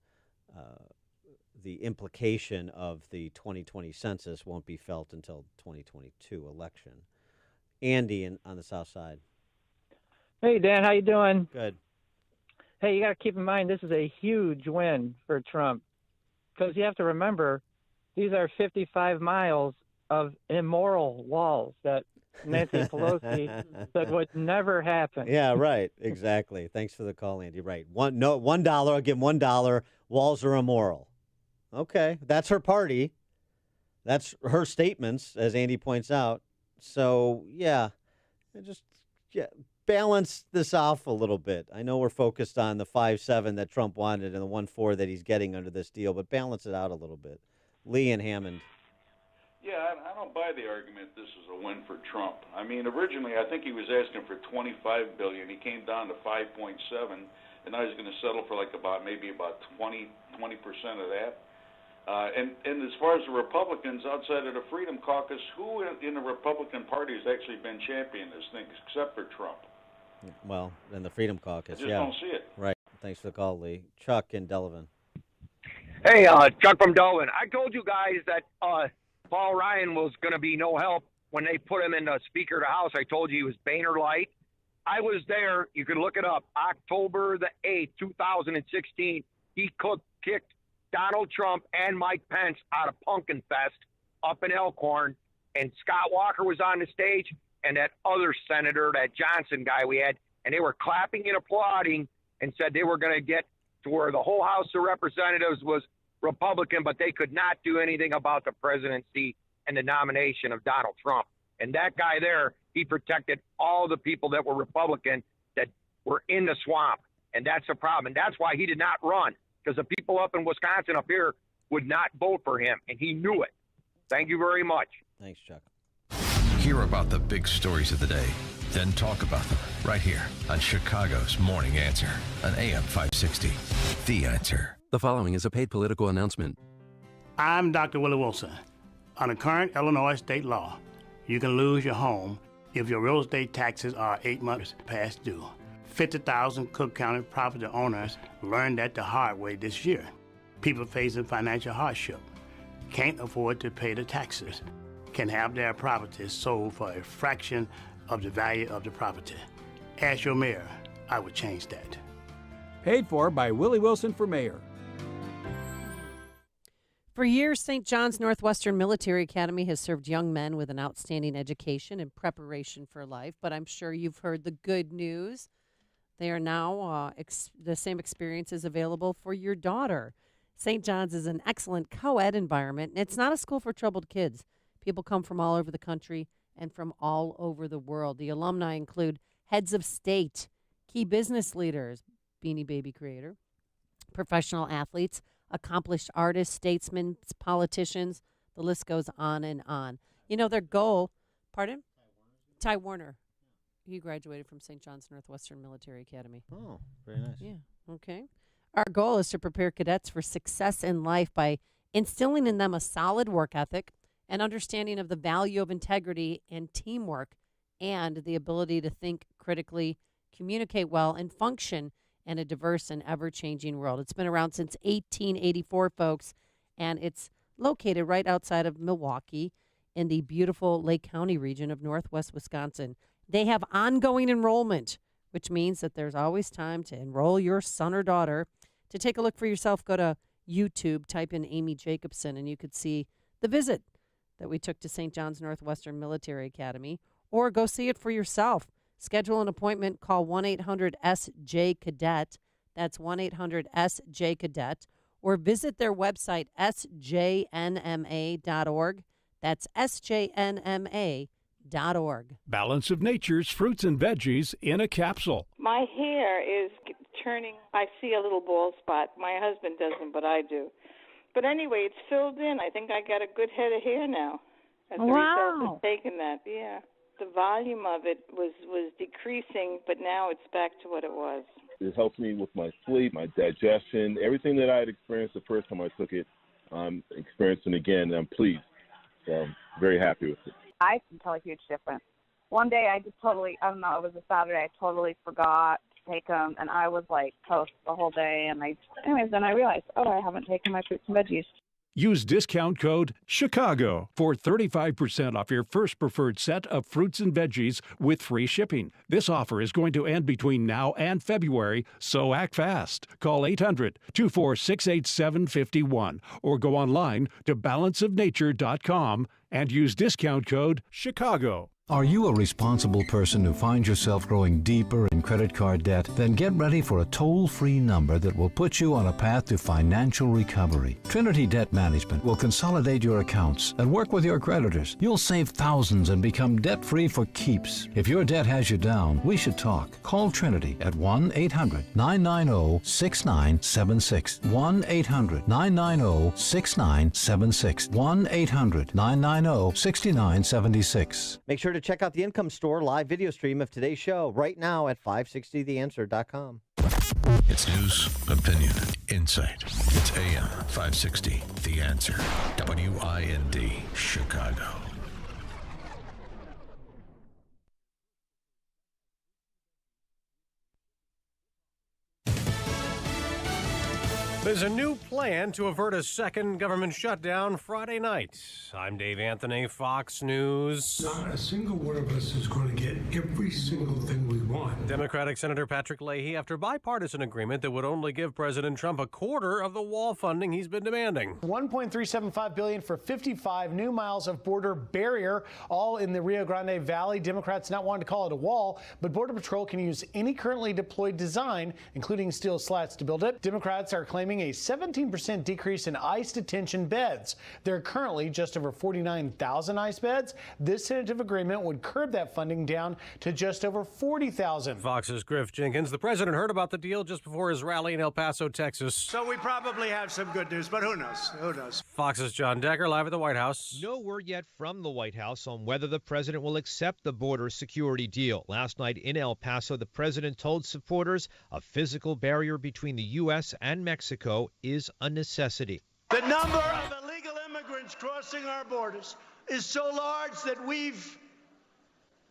implication of the 2020 census won't be felt until 2022 election. Andy on the South Side. Hey, Dan, how you doing? Good. Hey, you got to keep in mind this is a huge win for Trump, because you have to remember these are 55 miles of immoral walls that Nancy Pelosi said would never happen. Yeah, right. Exactly. Thanks for the call, Andy. Right. $1. I'll give $1. Walls are immoral. Okay. That's her party. That's her statements, as Andy points out. So, yeah, balance this off a little bit. I know we're focused on the 5-7 that Trump wanted and the 1-4 that he's getting under this deal, but balance it out a little bit. Lee and Hammond. Yeah, I don't buy the argument this is a win for Trump. I mean, originally I think he was asking for $25 billion. He came down to 5.7, and now he's going to settle for maybe about 20% of that. And as far as the Republicans outside of the Freedom Caucus, who in the Republican Party has actually been championing this thing except for Trump? Well, in the Freedom Caucus, I just don't see it. Right. Thanks for the call, Lee. Chuck in Delavan. Hey, Chuck from Delavan. I told you guys that Paul Ryan was going to be no help when they put him in the Speaker of the House. I told you he was Boehner light. I was there. You can look it up. October the 8th, 2016, he kicked Donald Trump and Mike Pence out of Pumpkin Fest up in Elkhorn, and Scott Walker was on the stage, and that other senator, that Johnson guy we had, and they were clapping and applauding and said they were going to get to where the whole House of Representatives was Republican, but they could not do anything about the presidency and the nomination of Donald Trump. And that guy there, he protected all the people that were Republican that were in the swamp. And that's the problem. And that's why he did not run, because the people up in Wisconsin up here would not vote for him. And he knew it. Thank you very much. Thanks, Chuck. Hear about the big stories of the day, then talk about them right here on Chicago's Morning Answer on AM 560. The Answer. The following is a paid political announcement. I'm Dr. Willie Wilson. Under current Illinois state law, you can lose your home if your real estate taxes are 8 months past due. 50,000 Cook County property owners learned that the hard way this year. People facing financial hardship can't afford to pay the taxes, can have their properties sold for a fraction of the value of the property. Ask your mayor, I would change that. Paid for by Willie Wilson for mayor. For years, St. John's Northwestern Military Academy has served young men with an outstanding education and preparation for life. But I'm sure you've heard the good news. They are now, the same experience is available for your daughter. St. John's is an excellent co-ed environment, and it's not a school for troubled kids. People come from all over the country and from all over the world. The alumni include heads of state, key business leaders, Beanie Baby creator, professional athletes, accomplished artists, statesmen, politicians. The list goes on and on. You know, their goal, pardon? Ty Warner. He graduated from St. John's Northwestern Military Academy. Oh, very nice. Yeah, okay. Our goal is to prepare cadets for success in life by instilling in them a solid work ethic, an understanding of the value of integrity and teamwork, and the ability to think critically, communicate well, and function in a diverse and ever-changing world. It's been around since 1884, folks, and it's located right outside of Milwaukee in the beautiful Lake County region of northwest Wisconsin. They have ongoing enrollment, which means that there's always time to enroll your son or daughter. To take a look for yourself, go to YouTube, type in Amy Jacobson, and you could see the visit that we took to St. John's Northwestern Military Academy, or go see it for yourself. Schedule an appointment, call 1-800-SJ-CADET. That's 1-800-SJ-CADET. Or visit their website, sjnma.org. That's sjnma.org. Balance of Nature's fruits and veggies in a capsule. My hair is churning. I see a little bald spot. My husband doesn't, but I do. But anyway, it's filled in. I think I got a good head of hair now as a result of taking that. Yeah. The volume of it was decreasing, but now it's back to what it was. It helps me with my sleep, my digestion, everything that I had experienced the first time I took it, I'm experiencing again, and I'm pleased. So I'm very happy with it. I can tell a huge difference. One day I just totally, I don't know, it was a Saturday, I totally forgot to take them, and I was like toast the whole day, and then I realized, I haven't taken my fruits and veggies. Use discount code CHICAGO for 35% off your first preferred set of fruits and veggies with free shipping. This offer is going to end between now and February, so act fast. Call 800-246-8751 or go online to balanceofnature.com and use discount code CHICAGO. Are you a responsible person who finds yourself growing deeper in credit card debt? Then get ready for a toll-free number that will put you on a path to financial recovery. Trinity Debt Management will consolidate your accounts and work with your creditors. You'll save thousands and become debt-free for keeps. If your debt has you down, we should talk. Call Trinity at 1-800-990-6976. 1-800-990-6976. 1-800-990-6976. Make sure to check out the Income Store live video stream of today's show right now at 560theanswer.com. It's news, opinion, insight. It's AM 560, The Answer. WIND, Chicago. There's a new plan to avert a second government shutdown Friday night. I'm Dave Anthony, Fox News. Not a single one of us is going to get every single thing we want. Democratic Senator Patrick Leahy after bipartisan agreement that would only give President Trump a quarter of the wall funding he's been demanding. $1.375 billion for 55 new miles of border barrier, all in the Rio Grande Valley. Democrats not wanting to call it a wall, but Border Patrol can use any currently deployed design, including steel slats, to build it. Democrats are claiming a 17% decrease in ICE detention beds. There are currently just over 49,000 ICE beds. This tentative agreement would curb that funding down to just over 40,000. Fox's Griff Jenkins. The president heard about the deal just before his rally in El Paso, Texas. So we probably have some good news, but who knows? Who knows? Fox's John Decker live at the White House. No word yet from the White House on whether the president will accept the border security deal. Last night in El Paso, the president told supporters a physical barrier between the U.S. and Mexico is a necessity. The number of illegal immigrants crossing our borders is so large that we've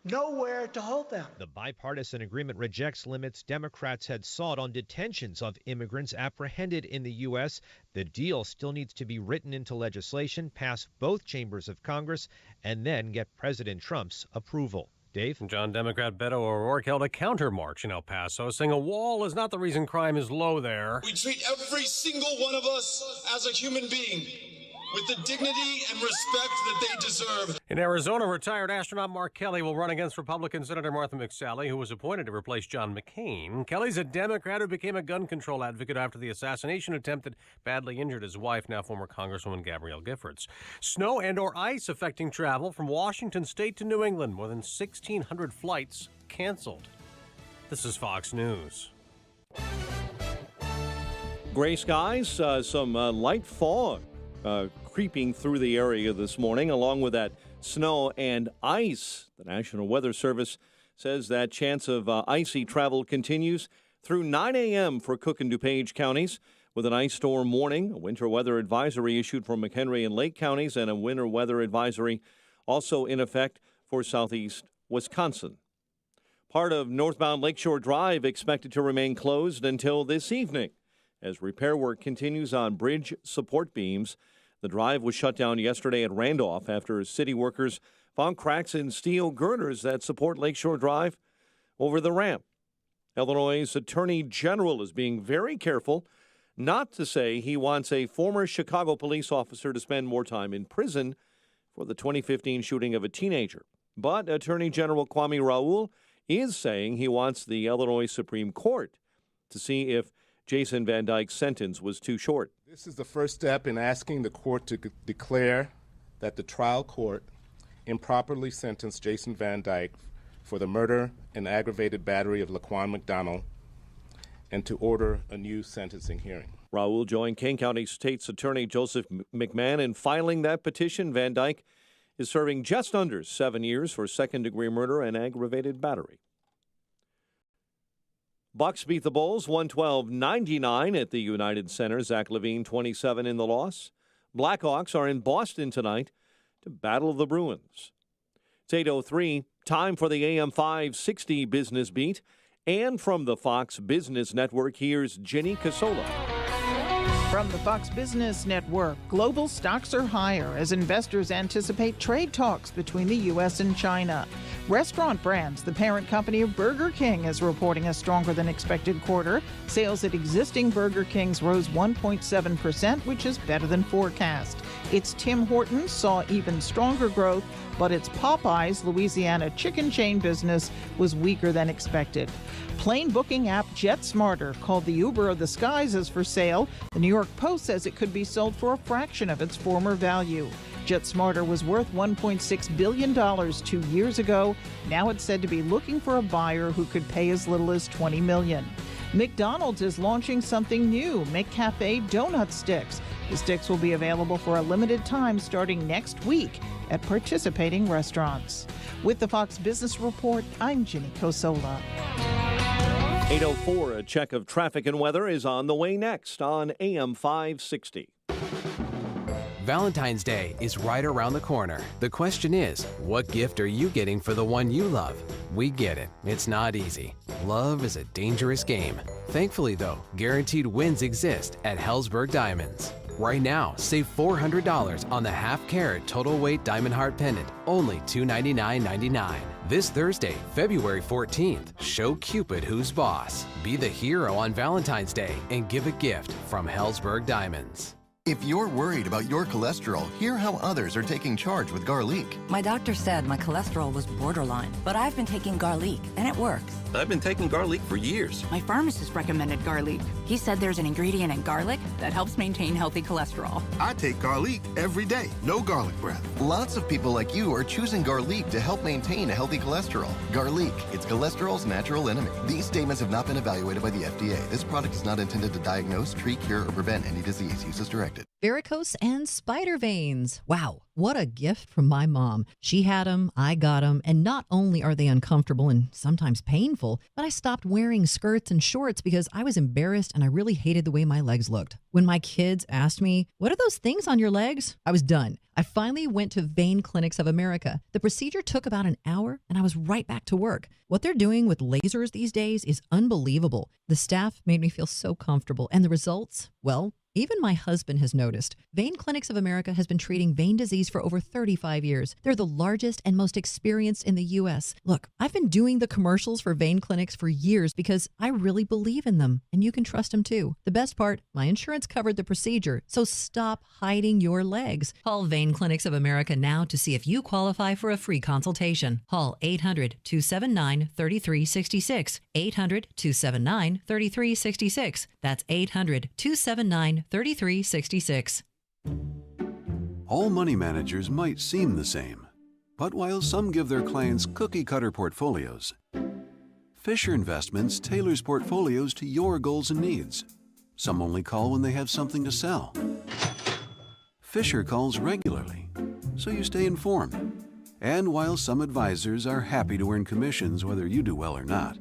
nowhere to hold them. The bipartisan agreement rejects limits Democrats had sought on detentions of immigrants apprehended in the U.S. The deal still needs to be written into legislation, pass both chambers of Congress, and then get President Trump's approval. Dave? John Democrat Beto O'Rourke held a counter-march in El Paso, saying a wall is not the reason crime is low there. We treat every single one of us as a human being with the dignity and respect that they deserve. In Arizona, retired astronaut Mark Kelly will run against Republican Senator Martha McSally, who was appointed to replace John McCain. Kelly's a Democrat who became a gun control advocate after the assassination attempt that badly injured his wife, now former Congresswoman Gabrielle Giffords. Snow and or ice affecting travel from Washington State to New England. More than 1,600 flights canceled. This is Fox News. Gray skies, some light fog creeping through the area this morning, along with that snow and ice. The National Weather Service says that chance of icy travel continues through 9 a.m. for Cook and DuPage counties, with an ice storm warning, a winter weather advisory issued for McHenry and Lake counties, and a winter weather advisory also in effect for southeast Wisconsin. Part of northbound Lakeshore Drive expected to remain closed until this evening as repair work continues on bridge support beams. The drive was shut down yesterday at Randolph after city workers found cracks in steel girders that support Lakeshore Drive over the ramp. Illinois' Attorney General is being very careful not to say he wants a former Chicago police officer to spend more time in prison for the 2015 shooting of a teenager. But Attorney General Kwame Raoul is saying he wants the Illinois Supreme Court to see if Jason Van Dyke's sentence was too short. This is the first step in asking the court to declare that the trial court improperly sentenced Jason Van Dyke for the murder and aggravated battery of Laquan McDonald and to order a new sentencing hearing. Raul joined Kane County State's Attorney Joseph McMahon in filing that petition. Van Dyke is serving just under 7 years for second-degree murder and aggravated battery. Bucks beat the Bulls 112-99 at the United Center. Zach LaVine 27 in the loss. Blackhawks are in Boston tonight to battle the Bruins. It's 8:03. Time for the AM 560 Business Beat. And from the Fox Business Network, here's Jenny Casola. From the Fox Business Network, global stocks are higher as investors anticipate trade talks between the U.S. and China. Restaurant Brands, the parent company of Burger King, is reporting a stronger than expected quarter. Sales at existing Burger Kings rose 1.7%, which is better than forecast. Its Tim Hortons saw even stronger growth, but its Popeyes Louisiana chicken chain business was weaker than expected. Plane booking app JetSmarter, called the Uber of the skies, is for sale. The New York Post says it could be sold for a fraction of its former value. JetSmarter was worth $1.6 billion 2 years ago. Now it's said to be looking for a buyer who could pay as little as $20 million. McDonald's is launching something new, McCafe Donut Sticks. The sticks will be available for a limited time starting next week at participating restaurants. With the Fox Business Report, I'm Jenny Cosola. 8:04, a check of traffic and weather is on the way next on AM 560. Valentine's Day is right around the corner. The question is, what gift are you getting for the one you love? We get it. It's not easy. Love is a dangerous game. Thankfully, though, guaranteed wins exist at Helzberg Diamonds. Right now, save $400 on the half-carat total weight diamond heart pendant, only $299.99. This Thursday, February 14th, show Cupid who's boss. Be the hero on Valentine's Day and give a gift from Helzberg Diamonds. If you're worried about your cholesterol, hear how others are taking charge with Garlic. My doctor said my cholesterol was borderline, but I've been taking Garlic, and it works. I've been taking Garlic for years. My pharmacist recommended Garlic. He said there's an ingredient in garlic that helps maintain healthy cholesterol. I take Garlic every day. No garlic breath. Lots of people like you are choosing Garlic to help maintain a healthy cholesterol. Garlic, it's cholesterol's natural enemy. These statements have not been evaluated by the FDA. This product is not intended to diagnose, treat, cure, or prevent any disease. Use as directed. Varicose and spider veins. Wow, what a gift from my mom. She had them, I got them, and not only are they uncomfortable and sometimes painful, but I stopped wearing skirts and shorts because I was embarrassed and I really hated the way my legs looked. When my kids asked me, "What are those things on your legs?" I was done. I finally went to Vein Clinics of America. The procedure took about an hour and I was right back to work. What they're doing with lasers these days is unbelievable. The staff made me feel so comfortable, and the results, well, even my husband has noticed. Vein Clinics of America has been treating vein disease for over 35 years. They're the largest and most experienced in the U.S. Look, I've been doing the commercials for Vein Clinics for years because I really believe in them, and you can trust them too. The best part, my insurance covered the procedure, so stop hiding your legs. Call Vein Clinics of America now to see if you qualify for a free consultation. Call 800-279-3366. 800-279-3366. That's 800-279-3366. All money managers might seem the same, but while some give their clients cookie-cutter portfolios, Fisher Investments tailors portfolios to your goals and needs. Some only call when they have something to sell. Fisher calls regularly, so you stay informed. And while some advisors are happy to earn commissions whether you do well or not,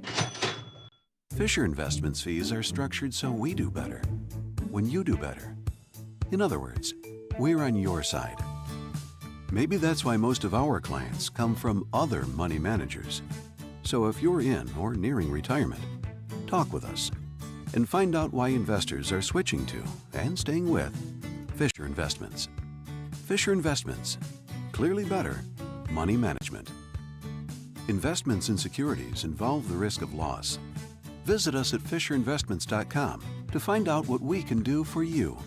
Fisher Investments fees are structured so we do better when you do better. In other words, we're on your side. Maybe that's why most of our clients come from other money managers. So if you're in or nearing retirement, talk with us and find out why investors are switching to and staying with Fisher Investments. Fisher Investments, clearly better money management. Investments in securities involve the risk of loss. Visit us at FisherInvestments.com to find out what we can do for you.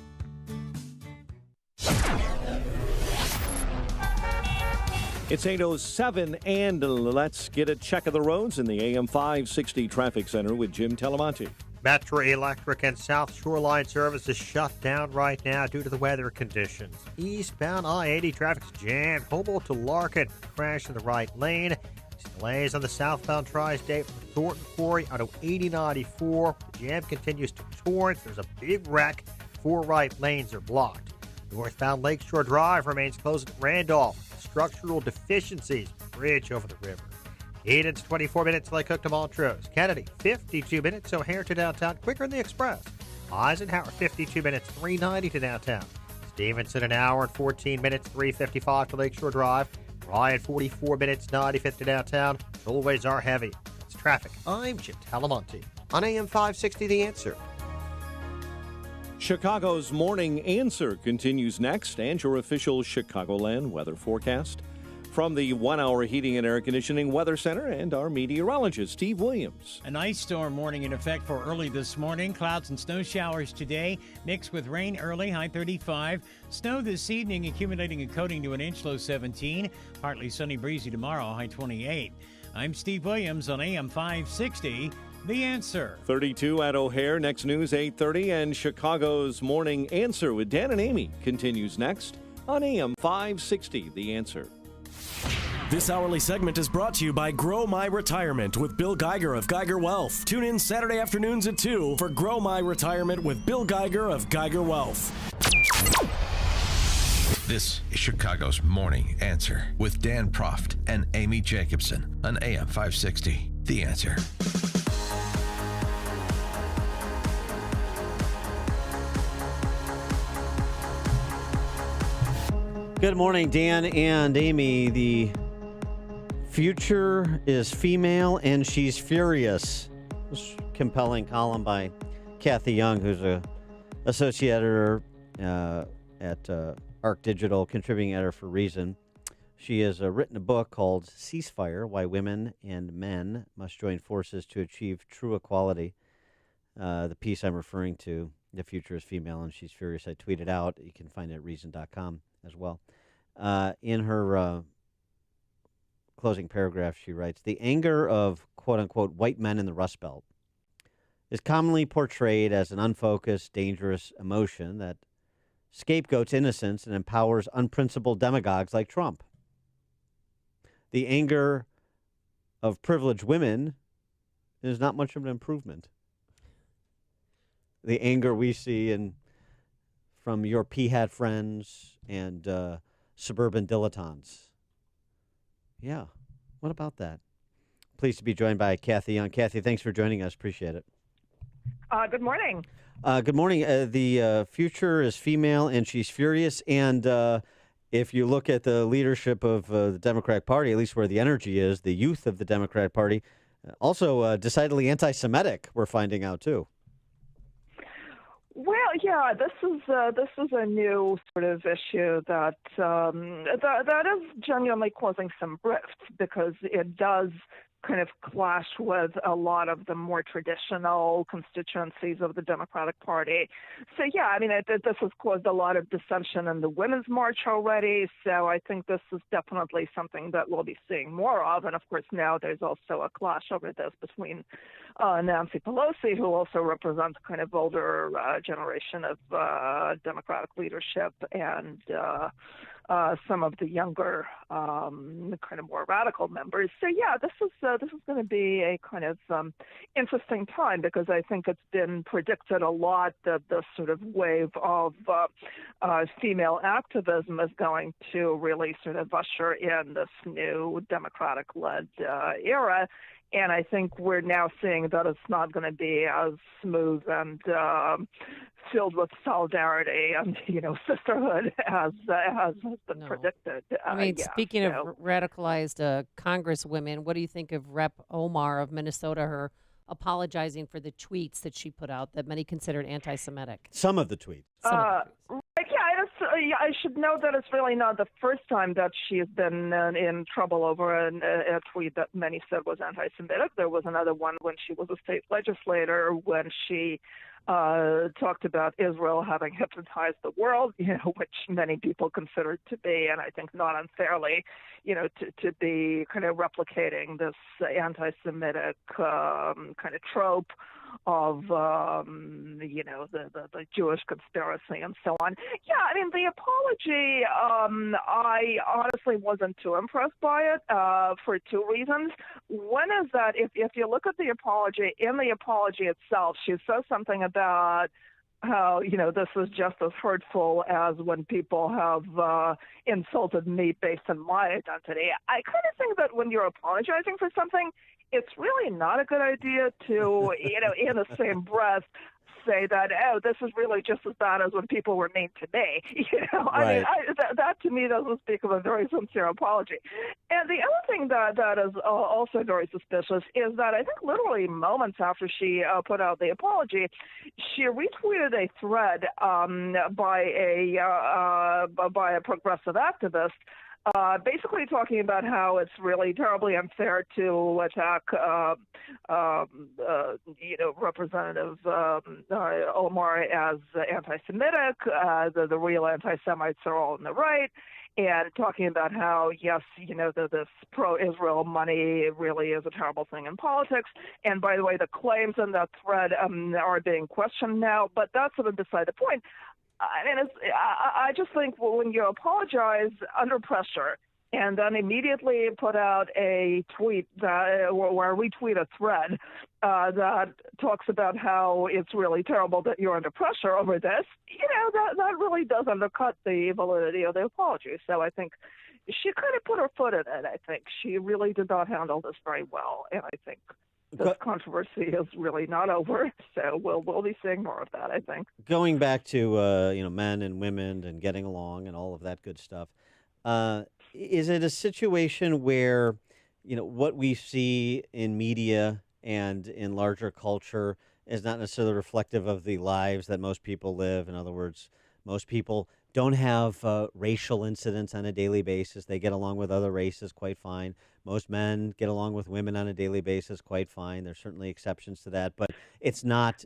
It's 8:07, and let's get a check of the roads in the AM 560 Traffic Center with Jim Telemonte. Metro Electric and South Shoreline service is shut down right now due to the weather conditions. Eastbound I-80 traffic's jammed. Humboldt to Larkin, crash in the right lane. Delays on the southbound tri-state from Thornton Quarry out of 8094. The jam continues to Torrance. There's a big wreck. 4 right lanes are blocked. Northbound Lakeshore Drive remains closed at Randolph. Structural deficiencies. Bridge over the river. Eden's 24 minutes, Lake Cook to Montrose. Kennedy, 52 minutes, O'Hare to downtown, quicker in the express. Eisenhower, 52 minutes, 390 to downtown. Stevenson, an hour and 14 minutes, 355 to Lakeshore Drive. Ryan, 44 minutes, 95th to downtown. Tollways are heavy. It's traffic. I'm Jim Talamonte on AM 560 The Answer. Chicago's Morning Answer continues next, and your official Chicagoland weather forecast from the 1 Hour Heating and Air Conditioning Weather Center and our meteorologist, Steve Williams. An ice storm warning in effect for early this morning. Clouds and snow showers today, mixed with rain early, high 35. Snow this evening, accumulating and coating to an inch, low 17. Partly sunny, breezy tomorrow, high 28. I'm Steve Williams on AM 560. The Answer. 32 at O'Hare. Next news, 8:30. And Chicago's Morning Answer with Dan and Amy continues next on AM 560. The Answer. This hourly segment is brought to you by Grow My Retirement with Bill Geiger of Geiger Wealth. Tune in Saturday afternoons at 2 for Grow My Retirement with Bill Geiger of Geiger Wealth. This is Chicago's Morning Answer with Dan Proft and Amy Jacobson on AM 560. The Answer. Good morning, Dan and Amy. The future is female and she's furious. This compelling column by Kathy Young, who's a associate editor at Arc Digital, contributing editor for Reason. She has written a book called Ceasefire, Why Women and Men Must Join Forces to Achieve True Equality. The piece I'm referring to, The Future is Female and She's Furious, I tweeted out. You can find it at reason.com as well. In her closing paragraph, she writes, the anger of, quote-unquote, white men in the Rust Belt is commonly portrayed as an unfocused, dangerous emotion that scapegoats innocence and empowers unprincipled demagogues like Trump. The anger of privileged women is not much of an improvement. The anger we see from your pea-hat friends and suburban dilettantes. Yeah, what about that? Pleased to be joined by Kathy Young. Kathy, thanks for joining us. Appreciate it. Good morning. Good morning. The future is female and she's furious. And if you look at the leadership of the Democratic Party, at least where the energy is, the youth of the Democratic Party, also decidedly anti-Semitic, we're finding out too. Well, yeah, this is a new sort of issue that is genuinely causing some rifts because it does kind of clash with a lot of the more traditional constituencies of the Democratic Party. So, yeah, I mean, this has caused a lot of dissension in the Women's March already. So I think this is definitely something that we'll be seeing more of. And, of course, now there's also a clash over this between Nancy Pelosi, who also represents kind of older generation of Democratic leadership, and some of the younger, kind of more radical members. So yeah, this is going to be a kind of interesting time because I think it's been predicted a lot that this sort of wave of female activism is going to really sort of usher in this new Democratic-led era. And I think we're now seeing that it's not going to be as smooth and filled with solidarity and, sisterhood as has been predicted. I mean, speaking of radicalized congresswomen, what do you think of Rep. Omar of Minnesota, her apologizing for the tweets that she put out that many considered anti-Semitic? Some of the tweets. I should note that it's really not the first time that she's been in trouble over a tweet that many said was anti-Semitic. There was another one when she was a state legislator when she talked about Israel having hypnotized the world, which many people considered to be, and I think not unfairly, to be kind of replicating this anti-Semitic kind of trope of the Jewish conspiracy and so on. Yeah, I mean, the apology, I honestly wasn't too impressed by it for two reasons. One is that if you look at the apology, in the apology itself, she says something about how, this is just as hurtful as when people have insulted me based on my identity. I kind of think that when you're apologizing for something, it's really not a good idea to, in the same breath, say that, this is really just as bad as when people were mean to me. I mean, that to me doesn't speak of a very sincere apology. And the other thing that is also very suspicious is that I think literally moments after she put out the apology, she retweeted a thread by a progressive activist, basically talking about how it's really terribly unfair to attack, Representative Omar as anti-Semitic. The real anti-Semites are all on the right, and talking about how, yes, this pro-Israel money really is a terrible thing in politics. And by the way, the claims in that thread are being questioned now, but that's sort of beside the point. I mean, I just think when you apologize under pressure and then immediately put out a tweet or retweet a thread that talks about how it's really terrible that you're under pressure over this, that really does undercut the validity of the apology. So I think she kind of put her foot in it. I think she really did not handle this very well, and I think this controversy is really not over, so we'll be seeing more of that, I think. Going back to men and women and getting along and all of that good stuff, is it a situation where what we see in media and in larger culture is not necessarily reflective of the lives that most people live? In other words, most people don't have racial incidents on a daily basis. They get along with other races quite fine. Most men get along with women on a daily basis quite fine. There's certainly exceptions to that, but it's not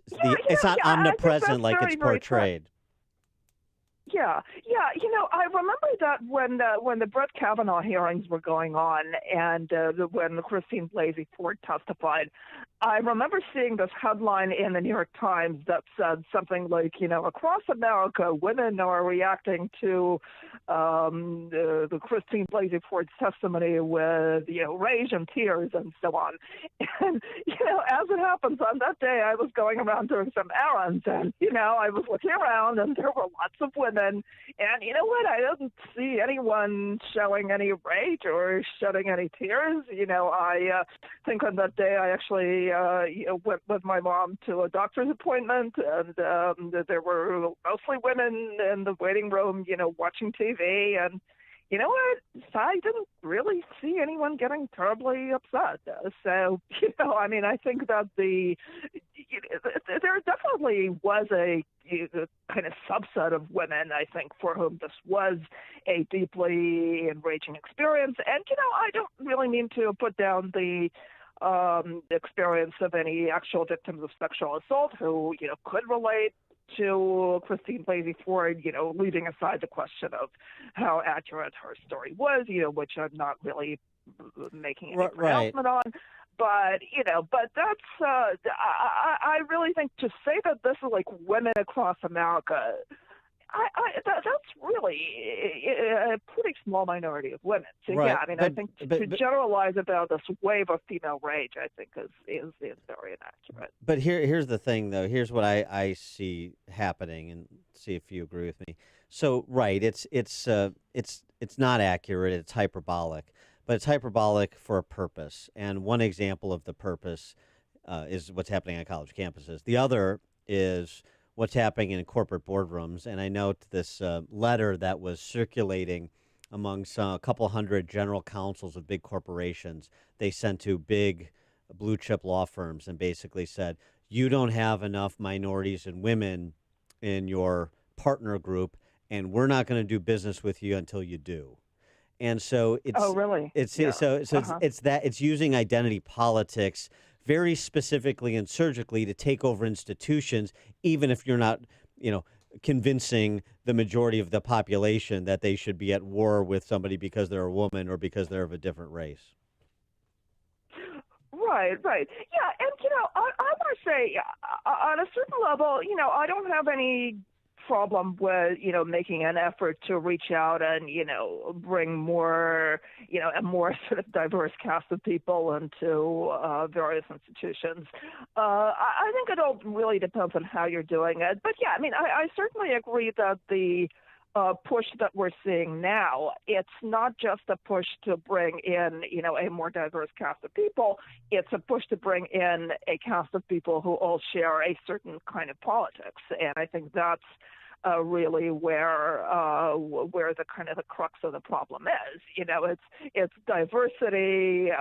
omnipresent like it's portrayed. Yeah. I remember that when the Brett Kavanaugh hearings were going on and when Christine Blasey Ford testified, I remember seeing this headline in the New York Times that said something like, across America, women are reacting to the Christine Blasey Ford's testimony with, rage and tears and so on. And, as it happens, on that day, I was going around doing some errands and, I was looking around and there were lots of women. And you know what? I didn't see anyone showing any rage or shedding any tears. I think on that day I actually went with my mom to a doctor's appointment, and there were mostly women in the waiting room, watching TV. And you know what? I didn't really see anyone getting terribly upset. So, I mean, I think that there definitely was a kind of subset of women, I think, for whom this was a deeply enraging experience. And, I don't really mean to put down the experience of any actual victims of sexual assault who, could relate to Christine Blasey Ford, leaving aside the question of how accurate her story was, which I'm not really making any pronouncement on. But, but that's, I really think to say that this is like women across America, that's really a pretty small minority of women. So, yeah, I mean, I think to generalize about this wave of female rage, I think is very inaccurate. But here's the thing, though. Here's what I see happening, and see if you agree with me. So, right, it's not accurate. It's hyperbolic, but it's hyperbolic for a purpose. And one example of the purpose is what's happening on college campuses. The other is what's happening in corporate boardrooms. And I note this letter that was circulating among a couple hundred general counsels of big corporations. They sent to big blue chip law firms and basically said, you don't have enough minorities and women in your partner group, and we're not going to do business with you until you do. And so it's it's using identity politics very specifically and surgically to take over institutions, even if you're not, convincing the majority of the population that they should be at war with somebody because they're a woman or because they're of a different race. Right. Yeah, and, I want to say, on a certain level, I don't have any problem with, making an effort to reach out and, bring more, a more sort of diverse cast of people into various institutions. I think it all really depends on how you're doing it. But yeah, I certainly agree that the push that we're seeing now, it's not just a push to bring in, a more diverse cast of people. It's a push to bring in a cast of people who all share a certain kind of politics. And I think that's really where the kind of the crux of the problem is. It's diversity,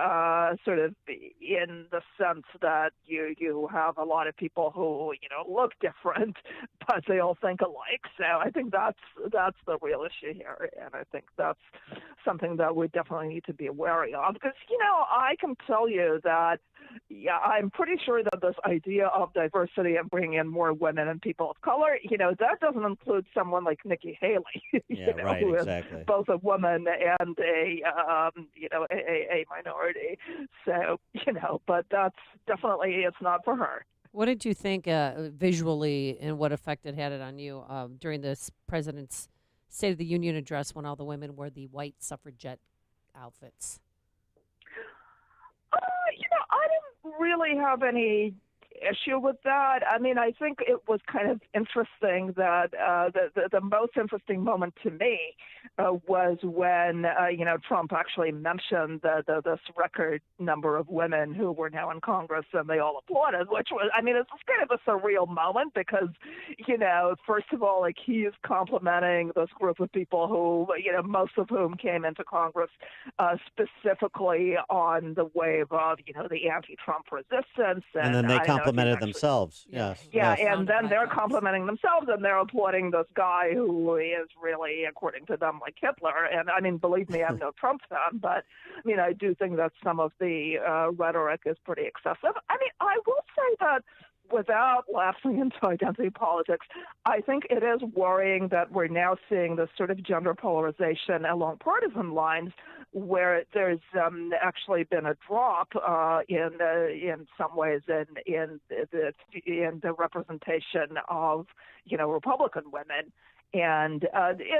sort of in the sense that you have a lot of people who look different, but they all think alike. So I think that's the real issue here, and I think that's something that we definitely need to be wary of. Because I can tell you that. Yeah, I'm pretty sure that this idea of diversity and bringing in more women and people of color, that doesn't include someone like Nikki Haley, right, who exactly. is both a woman and a minority. So, but that's definitely, it's not for her. What did you think visually and what effect it had on you during this president's State of the Union address when all the women wore the white suffragette outfits? I didn't really have any issue with that. I think it was kind of interesting that the most interesting moment to me was when Trump actually mentioned this record number of women who were now in Congress, and they all applauded, which was, it's kind of a surreal moment because, first of all, like, he's complimenting this group of people who, most of whom came into Congress specifically on the wave of, the anti-Trump resistance. And then they complimented themselves. Yes. Yeah, yes. and then they're complimenting themselves, and they're applauding this guy who is really, according to them, like Hitler. And believe me, I'm no Trump fan, but I do think that some of the rhetoric is pretty excessive. I will say that without lapsing into identity politics, I think it is worrying that we're now seeing this sort of gender polarization along partisan lines, where there's actually been a drop in some ways in the representation of Republican women. And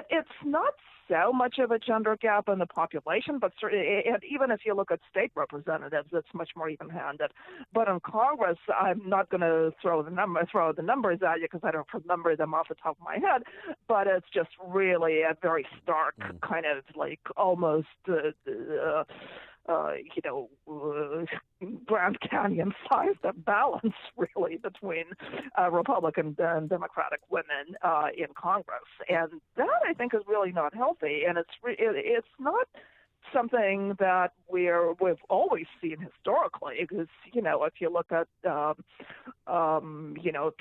it's not so much of a gender gap in the population, but and even if you look at state representatives, it's much more even-handed. But in Congress, I'm not going to throw the numbers at you because I don't remember them off the top of my head. But it's just really a very stark kind of like almost. Grand Canyon-sized balance, really, between Republican and Democratic women in Congress, and that I think is really not healthy. And it's not something that we've always seen historically, because if you look at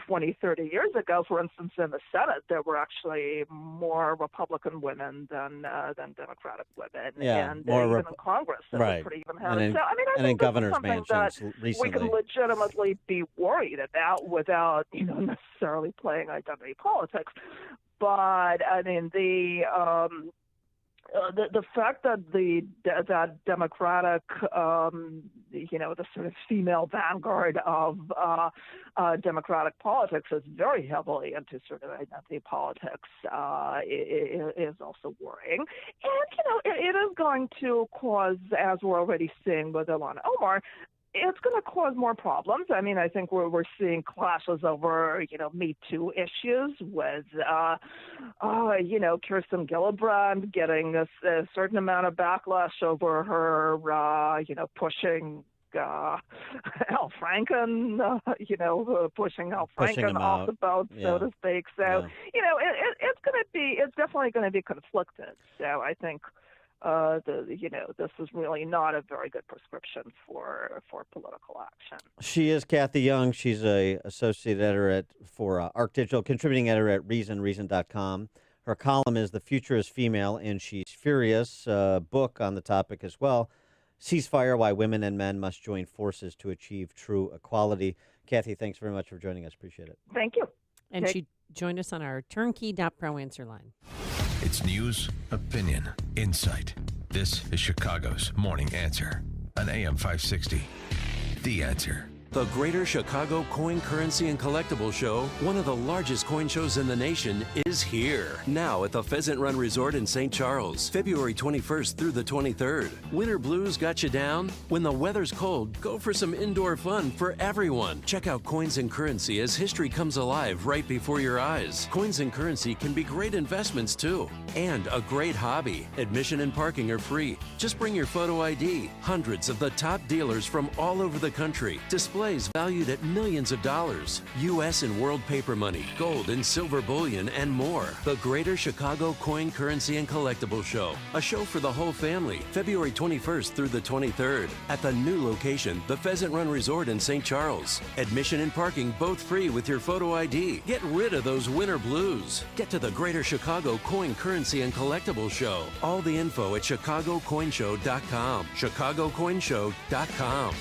20, 30 years ago, for instance, in the Senate, there were actually more Republican women than Democratic women, and even in Congress, it was pretty even-handed. I think in governor's mansions recently, we can legitimately be worried about without necessarily playing identity politics. But the fact that that Democratic, the sort of female vanguard of Democratic politics is very heavily into sort of identity politics is also worrying. And, it is going to cause, as we're already seeing with Ilhan Omar, it's going to cause more problems. I think we're seeing clashes over, Me Too issues with, Kirsten Gillibrand getting a certain amount of backlash over her, pushing Al Franken, pushing Al Franken off the boat, so to speak. So, it's definitely going to be conflicted. So I think. This is really not a very good prescription for political action. She is Kathy Young. She's a associate editor for Arc Digital, contributing editor at Reason.com. Her column is "The Future is Female," and she's furious. Book on the topic as well. Ceasefire: Why Women and Men Must Join Forces to Achieve True Equality. Kathy, thanks very much for joining us. Appreciate it. Thank you. And she joined us on our turnkey.pro answer line. It's news, opinion, insight. This is Chicago's Morning Answer on AM 560. the answer. The Greater Chicago Coin, Currency, and Collectible Show, one of the largest coin shows in the nation, is here. Now at the Pheasant Run Resort in St. Charles, February 21st through the 23rd. Winter blues got you down? When the weather's cold, go for some indoor fun for everyone. Check out Coins and Currency as history comes alive right before your eyes. Coins and Currency can be great investments too, and a great hobby. Admission and parking are free. Just bring your photo ID. Hundreds of the top dealers from all over the country. Displays valued at millions of dollars. U.S. and world paper money, gold and silver bullion, and more. The Greater Chicago Coin, Currency, and Collectible Show. A show for the whole family. February 21st through the 23rd. At the new location, the Pheasant Run Resort in St. Charles. Admission and parking both free with your photo ID. Get rid of those winter blues. Get to the Greater Chicago Coin, Currency, and Collectible Show. All the info at chicagocoinshow.com. chicagocoinshow.com.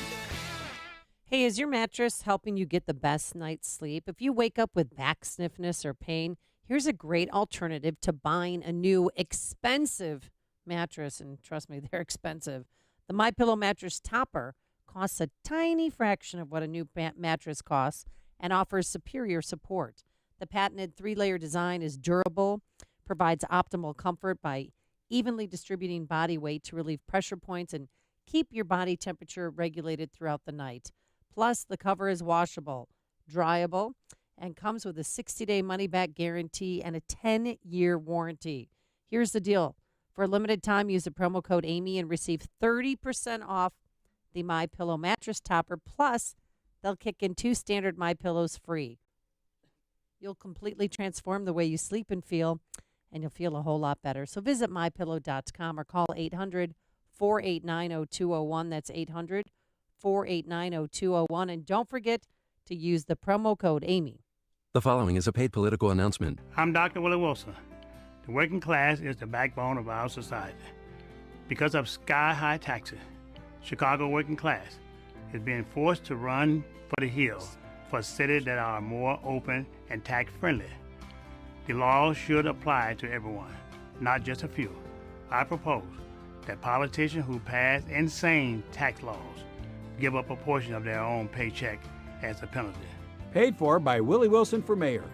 Hey, is your mattress helping you get the best night's sleep? If you wake up with back stiffness or pain, here's a great alternative to buying a new expensive mattress. And trust me, they're expensive. The MyPillow mattress topper costs a tiny fraction of what a new mattress costs and offers superior support. The patented 3-layer design is durable, provides optimal comfort by evenly distributing body weight to relieve pressure points and keep your body temperature regulated throughout the night. Plus, the cover is washable, dryable, and comes with a 60-day money-back guarantee and a 10-year warranty. Here's the deal. For a limited time, use the promo code Amy and receive 30% off the MyPillow mattress topper. Plus, they'll kick in 2 standard MyPillows free. You'll completely transform the way you sleep and feel, and you'll feel a whole lot better. So visit MyPillow.com or call 800-489-0201. That's 800-489-0201. And don't forget to use the promo code Amy. The following is a paid political announcement. I'm Dr. Willie Wilson. The working class is the backbone of our society. Because of sky-high taxes, Chicago working class is being forced to run for the hills for cities that are more open and tax-friendly. The laws should apply to everyone, not just a few. I propose that politicians who pass insane tax laws give up a portion of their own paycheck as a penalty. Paid for by Willie Wilson for mayor.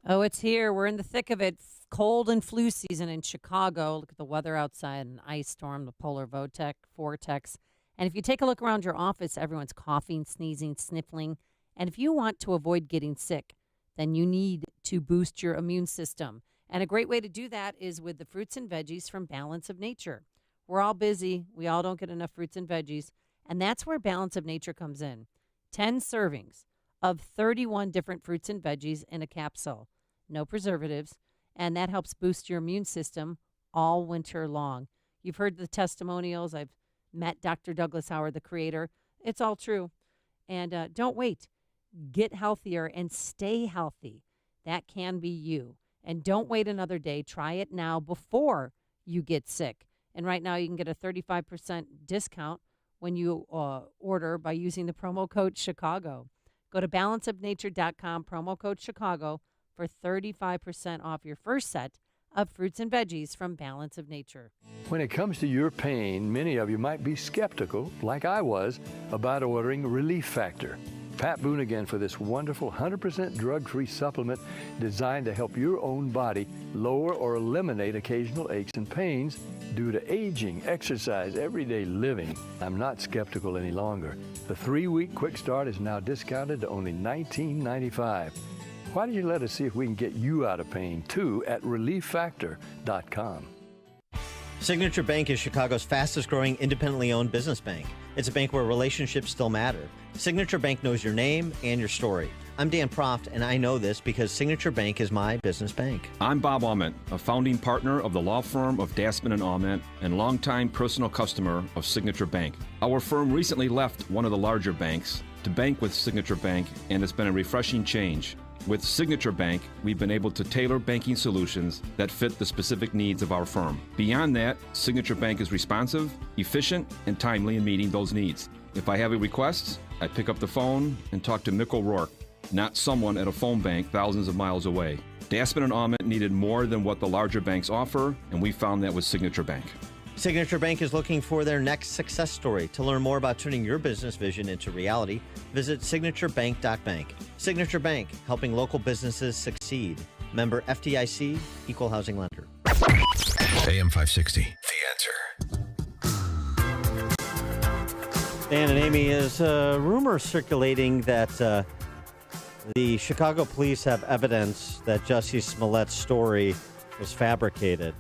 Oh, it's here. We're in the thick of it. Cold and flu season in Chicago. Look at the weather outside, an ice storm, the polar vortex. And if you take a look around your office, everyone's coughing, sneezing, sniffling. And if you want to avoid getting sick, then you need to boost your immune system. And a great way to do that is with the fruits and veggies from Balance of Nature. We're all busy. We all don't get enough fruits and veggies. And that's where Balance of Nature comes in. 10 servings of 31 different fruits and veggies in a capsule. No preservatives. And that helps boost your immune system all winter long. You've heard the testimonials. I've met Dr. Douglas Howard, the creator. It's all true. And don't wait. Get healthier and stay healthy. That can be you. And don't wait another day. Try it now before you get sick. And right now you can get a 35% discount when you order by using the promo code Chicago. Go to balanceofnature.com, promo code Chicago, for 35% off your first set of fruits and veggies from Balance of Nature. When it comes to your pain, many of you might be skeptical, like I was, about ordering Relief Factor. Pat Boone again for this wonderful 100% drug-free supplement designed to help your own body lower or eliminate occasional aches and pains due to aging, exercise, everyday living. I'm not skeptical any longer. The 3-week quick start is now discounted to only $19.95. Why don't you let us see if we can get you out of pain, too, at ReliefFactor.com. Signature Bank is Chicago's fastest-growing independently owned business bank. It's a bank where relationships still matter. Signature Bank knows your name and your story. I'm Dan Proft, and I know this because Signature Bank is my business bank. I'm Bob Aument, a founding partner of the law firm of Dassman and Aument and longtime personal customer of Signature Bank. Our firm recently left one of the larger banks to bank with Signature Bank, and it's been a refreshing change. With Signature Bank, we've been able to tailor banking solutions that fit the specific needs of our firm. Beyond that, Signature Bank is responsive, efficient, and timely in meeting those needs. If I have a request, I pick up the phone and talk to Mick O'Rourke, not someone at a phone bank thousands of miles away. Dassman and Aument needed more than what the larger banks offer, and we found that with Signature Bank. Signature Bank is looking for their next success story. To learn more about turning your business vision into reality, visit signaturebank.bank. Signature Bank, helping local businesses succeed. Member FDIC, Equal Housing Lender. AM 560, The Answer. Dan and Amy, is a rumor circulating that the Chicago police have evidence that Jussie Smollett's story was fabricated.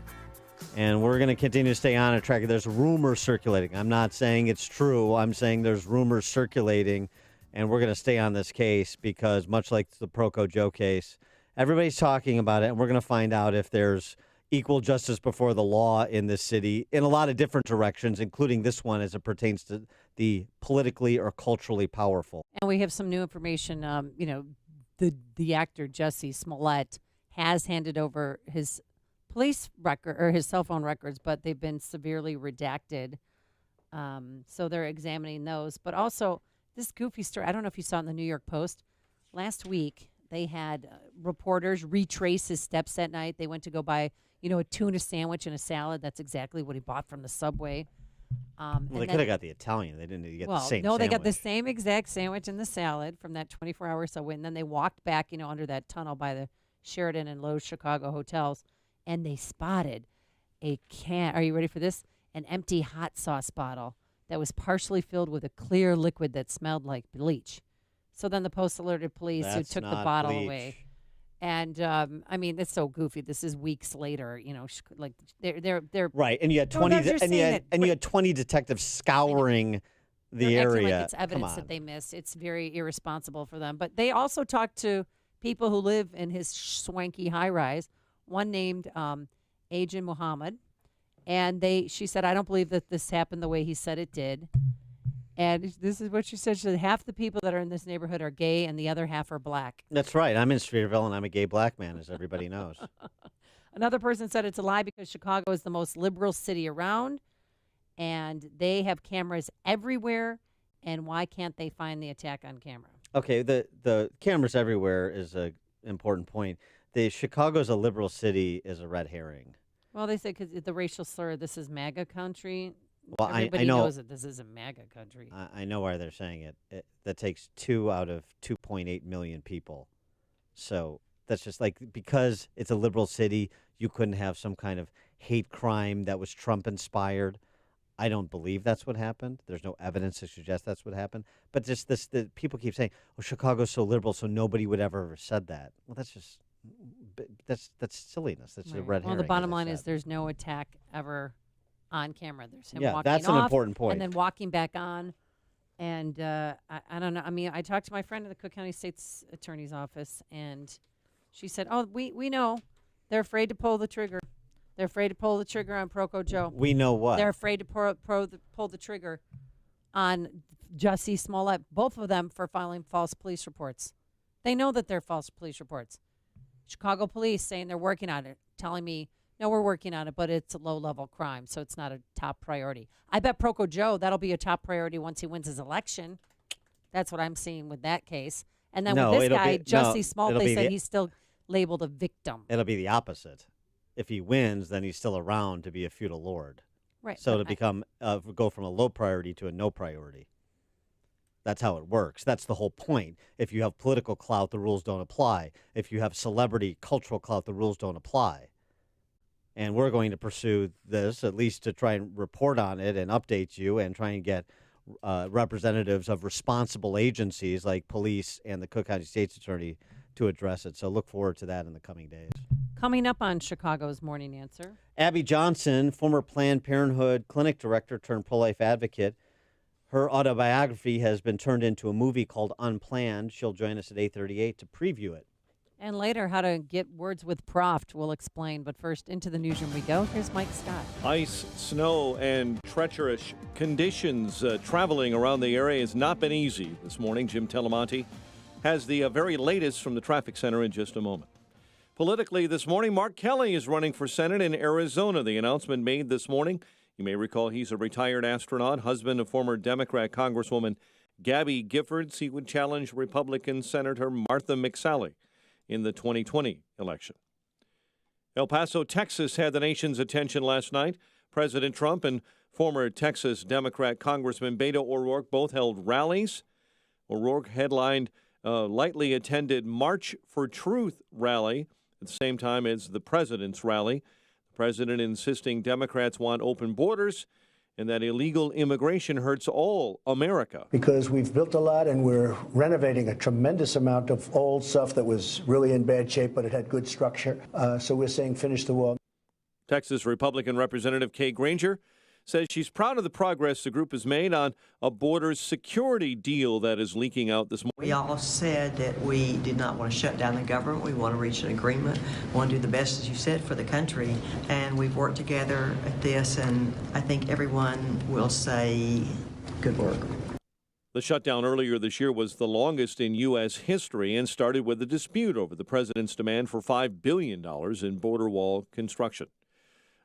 And we're going to continue to stay on track. There's rumors circulating. I'm not saying it's true. I'm saying there's rumors circulating. And we're going to stay on this case because much like the Proco Joe case, everybody's talking about it. And we're going to find out if there's equal justice before the law in this city in a lot of different directions, including this one as it pertains to the politically or culturally powerful. And we have some new information. The actor Jussie Smollett has handed over his police record or his cell phone records, but they've been severely redacted. So they're examining those. But also this goofy story, I don't know if you saw it in the New York Post. Last week, they had reporters retrace his steps that night. They went to go buy, a tuna sandwich and a salad. That's exactly what he bought from the Subway. They could have got the Italian. They didn't need to get the same sandwich. They got the same exact sandwich and the salad from that 24-hour Subway. And then they walked back, under that tunnel by the Sheraton and Lowe's Chicago hotels. And they spotted a can. Are you ready for this? An empty hot sauce bottle that was partially filled with a clear liquid that smelled like bleach. So then the Post alerted police, who took the bottle away. And it's so goofy. This is weeks later. Like they're right. And you had 20. You had 20 detectives scouring the area. Like it's evidence that they missed. It's very irresponsible for them. But they also talked to people who live in his swanky high rise. One named Ajin Muhammad, and she said, I don't believe that this happened the way he said it did. And this is what she said. She said, half the people that are in this neighborhood are gay and the other half are black. That's right. I'm in Streeterville, and I'm a gay black man, as everybody knows. Another person said it's a lie because Chicago is the most liberal city around, and they have cameras everywhere, and why can't they find the attack on camera? Okay, the cameras everywhere is an important point. The Chicago's a liberal city is a red herring. Well, they say because the racial slur, this is MAGA country. Well, Everybody I know, knows that this is a MAGA country. I know why they're saying it. That takes 2 out of 2.8 million people. So that's just like, because it's a liberal city, you couldn't have some kind of hate crime that was Trump-inspired. I don't believe that's what happened. There's no evidence to suggest that's what happened. But just the people keep saying, "Oh, Chicago's so liberal, so nobody would ever have said that." Well, that's silliness. That's a red herring. Well, the bottom line is there's no attack ever on camera. There's him walking that's off an important point. and then walking back on. And I don't know. I mean, I talked to my friend in the Cook County State's Attorney's Office, and she said, "Oh, we know. They're afraid to pull the trigger. They're afraid to pull the trigger on Proco Joe. We know what? They're afraid to pull the trigger on Jussie Smollett, both of them for filing false police reports. They know that they're false police reports. Chicago police saying they're working on it, telling me, no, we're working on it, but it's a low-level crime, so it's not a top priority. I bet Proco Joe, that'll be a top priority once he wins his election. That's what I'm seeing with that case. And then with this guy, Jussie Smollett, they said he's still labeled a victim. It'll be the opposite. If he wins, then he's still around to be a feudal lord. Right. So to go from a low priority to a no priority. That's how it works. That's the whole point. If you have political clout, the rules don't apply. If you have celebrity, cultural clout, the rules don't apply. And we're going to pursue this, at least to try and report on it and update you and try and get representatives of responsible agencies like police and the Cook County State's Attorney to address it. So look forward to that in the coming days. Coming up on Chicago's Morning Answer. Abby Johnson, former Planned Parenthood clinic director turned pro-life advocate. Her autobiography has been turned into a movie called Unplanned. She'll join us at 8:38 to preview it. And later, how to get words with Proft, we'll explain. But first, into the newsroom we go. Here's Mike Scott. Ice, snow, and treacherous conditions traveling around the area has not been easy this morning. Jim Telemonte has the very latest from the traffic center in just a moment. Politically this morning, Mark Kelly is running for Senate in Arizona. The announcement made this morning. You may recall he's a retired astronaut, husband of former Democrat Congresswoman Gabby Giffords. He would challenge Republican Senator Martha McSally in the 2020 election. El Paso, Texas had the nation's attention last night. President Trump and former Texas Democrat Congressman Beto O'Rourke both held rallies. O'Rourke headlined a lightly attended March for Truth rally at the same time as the president's rally. The president insisting Democrats want open borders and that illegal immigration hurts all America. Because we've built a lot and we're renovating a tremendous amount of old stuff that was really in bad shape, but it had good structure. So we're saying finish the wall. Texas Republican Representative Kay Granger says she's proud of the progress the group has made on a border security deal that is leaking out this morning. We all said that we did not want to shut down the government. We want to reach an agreement. We want to do the best, as you said, for the country. And we've worked together at this, and I think everyone will say good work. The shutdown earlier this year was the longest in U.S. history and started with a dispute over the president's demand for $5 billion in border wall construction.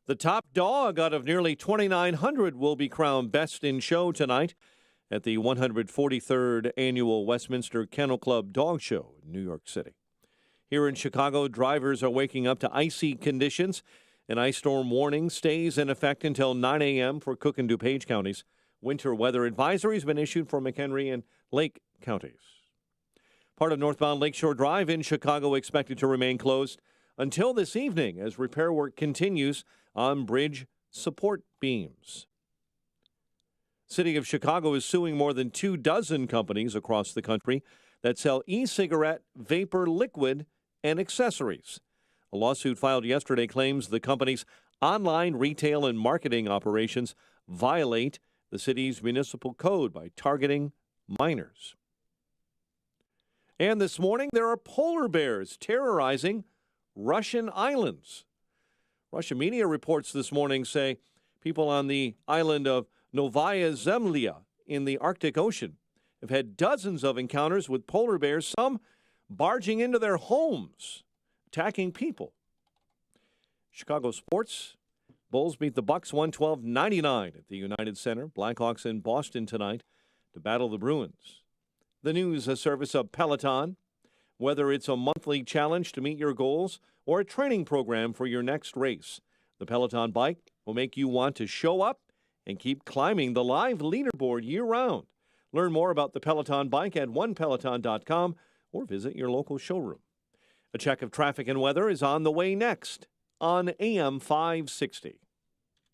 The top dog out of nearly 2,900 will be crowned Best in Show tonight at the 143rd Annual Westminster Kennel Club Dog Show in New York City. Here in Chicago, drivers are waking up to icy conditions. An ice storm warning stays in effect until 9 a.m. for Cook and DuPage counties. Winter weather advisory has been issued for McHenry and Lake counties. Part of northbound Lakeshore Drive in Chicago expected to remain closed until this evening as repair work continues on bridge support beams. City of Chicago is suing more than 24 companies across the country that sell e-cigarette, vapor, liquid, and accessories. A lawsuit filed yesterday claims the company's online retail and marketing operations violate the city's municipal code by targeting minors. And this morning, there are polar bears terrorizing Russian islands. Russian media reports this morning say people on the island of Novaya Zemlya in the Arctic Ocean have had dozens of encounters with polar bears, some barging into their homes, attacking people. Chicago sports. Bulls beat the Bucks 112-99 at the United Center. Blackhawks in Boston tonight to battle the Bruins. The news, a service of Peloton. Whether it's a monthly challenge to meet your goals or a training program for your next race, the Peloton bike will make you want to show up and keep climbing the live leaderboard year-round. Learn more about the Peloton bike at onepeloton.com or visit your local showroom. A check of traffic and weather is on the way next on AM 560.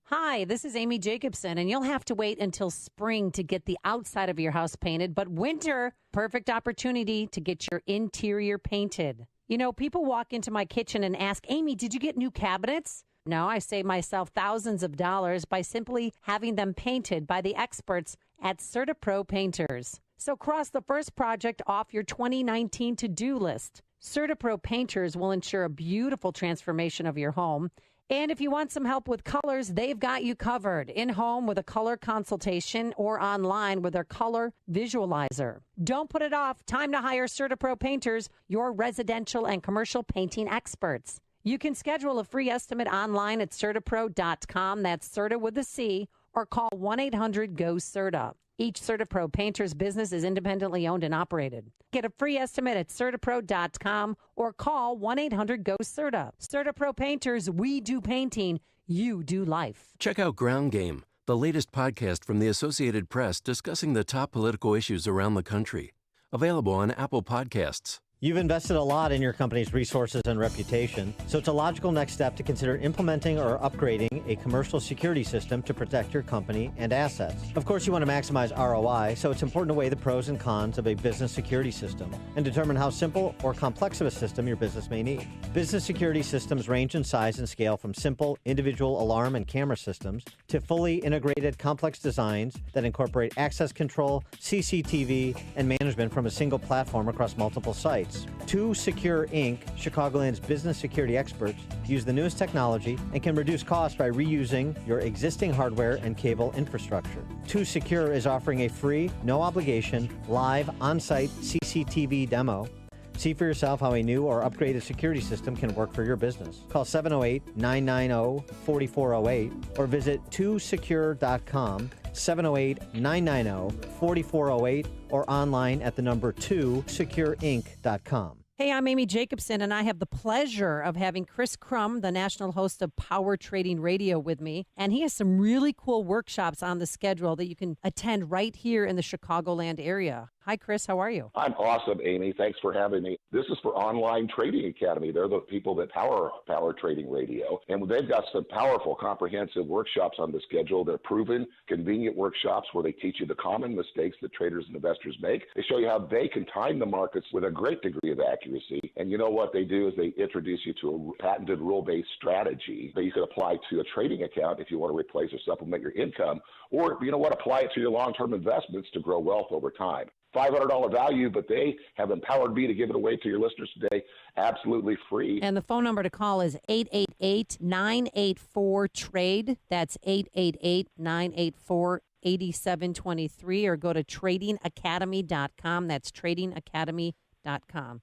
Hi, this is Amy Jacobson, and you'll have to wait until spring to get the outside of your house painted, but winter, perfect opportunity to get your interior painted. You know, people walk into my kitchen and ask, Amy, did you get new cabinets? No, I save myself thousands of dollars by simply having them painted by the experts at CertaPro Painters. So cross the first project off your 2019 to-do list. CertaPro Painters will ensure a beautiful transformation of your home. And if you want some help with colors, they've got you covered. In-home with a color consultation or online with their color visualizer. Don't put it off. Time to hire CertaPro Painters, your residential and commercial painting experts. You can schedule a free estimate online at CertaPro.com. That's Certa with a C, or call 1-800-GO-CERTA. Each CertaPro Painters business is independently owned and operated. Get a free estimate at CertaPro.com or call 1-800-GO-CERTA. CertaPro Painters, we do painting, you do life. Check out Ground Game, the latest podcast from the Associated Press discussing the top political issues around the country. Available on Apple Podcasts. You've invested a lot in your company's resources and reputation, so it's a logical next step to consider implementing or upgrading a commercial security system to protect your company and assets. Of course, you want to maximize ROI, so it's important to weigh the pros and cons of a business security system and determine how simple or complex of a system your business may need. Business security systems range in size and scale from simple individual alarm and camera systems to fully integrated complex designs that incorporate access control, CCTV, and management from a single platform across multiple sites. 2Secure Inc., Chicagoland's business security experts, use the newest technology and can reduce costs by reusing your existing hardware and cable infrastructure. 2Secure is offering a free, no-obligation, live, on-site CCTV demo. See for yourself how a new or upgraded security system can work for your business. Call 708-990-4408 or visit 2secure.com, 708-990-4408, or online at the number 2secureinc.com. Hey, I'm Amy Jacobson, and I have the pleasure of having Chris Crum, the national host of Power Trading Radio, with me. And he has some really cool workshops on the schedule that you can attend right here in the Chicagoland area. Hi, Chris. How are you? I'm awesome, Amy. Thanks for having me. This is for Online Trading Academy. They're the people that power Power Trading Radio. And they've got some powerful, comprehensive workshops on the schedule. They're proven, convenient workshops where they teach you the common mistakes that traders and investors make. They show you how they can time the markets with a great degree of accuracy. And you know what they do is they introduce you to a patented rule-based strategy that you can apply to a trading account if you want to replace or supplement your income. Or, you know what, apply it to your long-term investments to grow wealth over time. $500 value, but they have empowered me to give it away to your listeners today absolutely free. And the phone number to call is 888-984-TRADE. That's 888-984-8723, or go to tradingacademy.com. That's tradingacademy.com.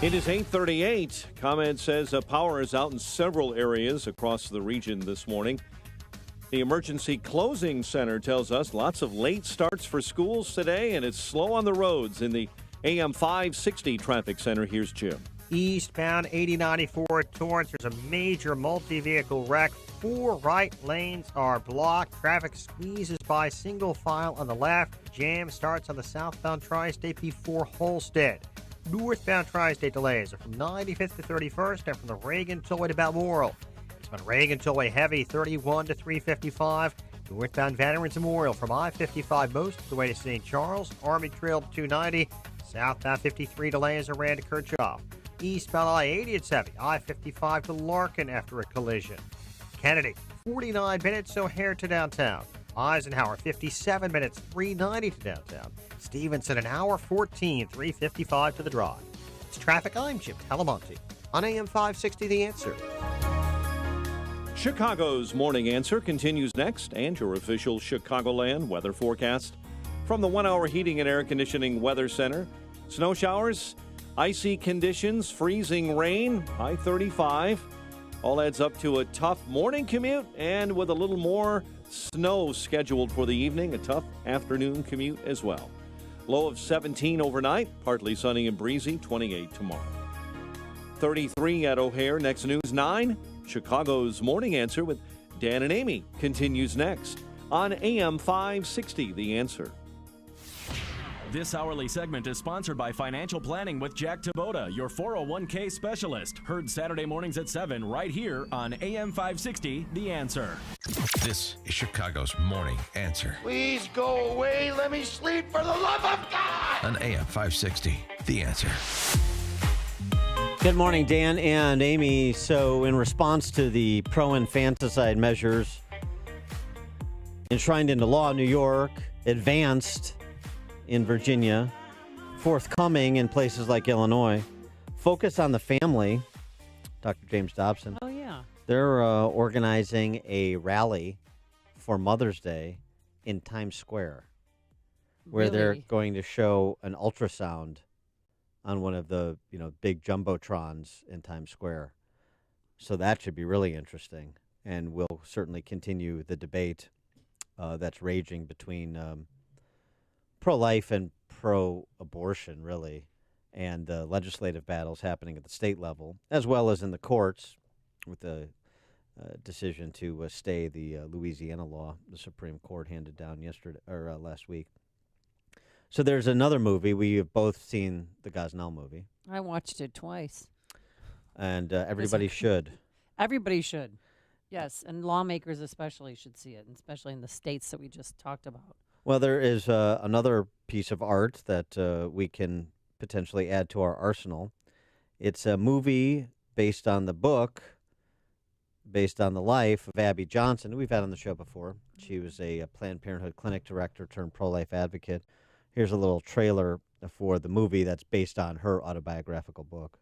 It is 8:38. ComEd says power is out in several areas across the region this morning. The Emergency Closing Center tells us lots of late starts for schools today, and it's slow on the roads in the AM 560 traffic center. Here's Jim. Eastbound 8094 at Torrance, there's a major multi-vehicle wreck. 4 right lanes are blocked. Traffic squeezes by single file on the left. Jam starts on the southbound Tri-State before Holstead. Northbound Tri-State delays are from 95th to 31st and from the Reagan Tollway to Balmoral. It's on Reagan Tollway heavy 31 to 355. Northbound Veterans Memorial from I-55 most of the way to St. Charles. Army Trail to 290. Southbound 53 delays around to Kirchhoff. Eastbound I-80 at 70. I-55 to Larkin after a collision. Kennedy, 49 minutes O'Hare to downtown. Eisenhower, 57 minutes, 390 to downtown. Stevenson, an hour 14, 355 to the drive. It's traffic. I'm Jim Talamonte on AM 560 The Answer. Chicago's Morning Answer continues next, and your official Chicagoland weather forecast. From the 1 Hour Heating and Air Conditioning Weather Center, snow showers, icy conditions, freezing rain, high 35. All adds up to a tough morning commute, and with a little more snow scheduled for the evening, a tough afternoon commute as well. Low of 17 overnight, partly sunny and breezy, 28 tomorrow. 33 at O'Hare. Next News 9. Chicago's Morning Answer with Dan and Amy continues next on AM 560 The Answer. This hourly segment is sponsored by Financial Planning with Jack Taboda, your 401k specialist. Heard Saturday mornings at 7 right here on AM 560 The Answer. This is Chicago's Morning Answer Please go away. Let me sleep for the love of God. on AM 560 The Answer. Good morning, Dan and Amy. So in response to the pro-infanticide measures enshrined into law in New York, advanced in Virginia, forthcoming in places like Illinois, focus on the family, Dr. James Dobson. Oh, yeah. They're organizing a rally for Mother's Day in Times Square, where they're going to show an ultrasound on one of the big jumbotrons in Times Square. So that should be really interesting, and we'll certainly continue the debate that's raging between pro-life and pro-abortion, really, and the legislative battles happening at the state level, as well as in the courts with the decision to stay the Louisiana law the Supreme Court handed down last week. So there's another movie. We have both seen the Gosnell movie. I watched it twice. And everybody should. Everybody should. Yes, and lawmakers especially should see it, especially in the states that we just talked about. Well, there is another piece of art that we can potentially add to our arsenal. It's a movie based on the book, based on the life of Abby Johnson, who we've had on the show before. She was a Planned Parenthood clinic director turned pro-life advocate. Here's a little trailer for the movie that's based on her autobiographical book.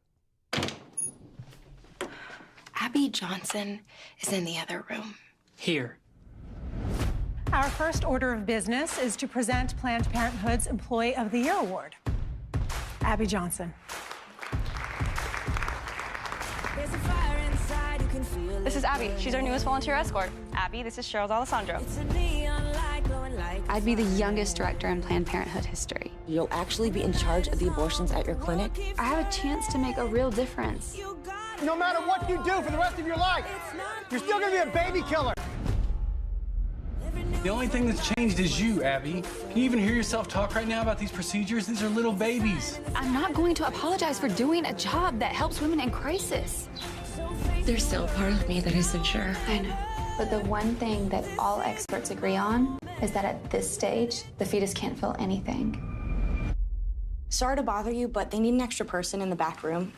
Abby Johnson is in the other room. Here. Our first order of business is to present Planned Parenthood's Employee of the Year Award. Abby Johnson. This is Abby. She's our newest volunteer escort. Abby, this is Cheryl Alessandro. I'd be the youngest director in Planned Parenthood history. You'll actually be in charge of the abortions at your clinic. I have a chance to make a real difference. No matter what you do for the rest of your life, you're still gonna be a baby killer. The only thing that's changed is you, Abby. Can you even hear yourself talk right now about these procedures? These are little babies. I'm not going to apologize for doing a job that helps women in crisis. There's still a part of me that isn't sure. I know. But the one thing that all experts agree on is that at this stage, the fetus can't feel anything. Sorry to bother you, but they need an extra person in the back room.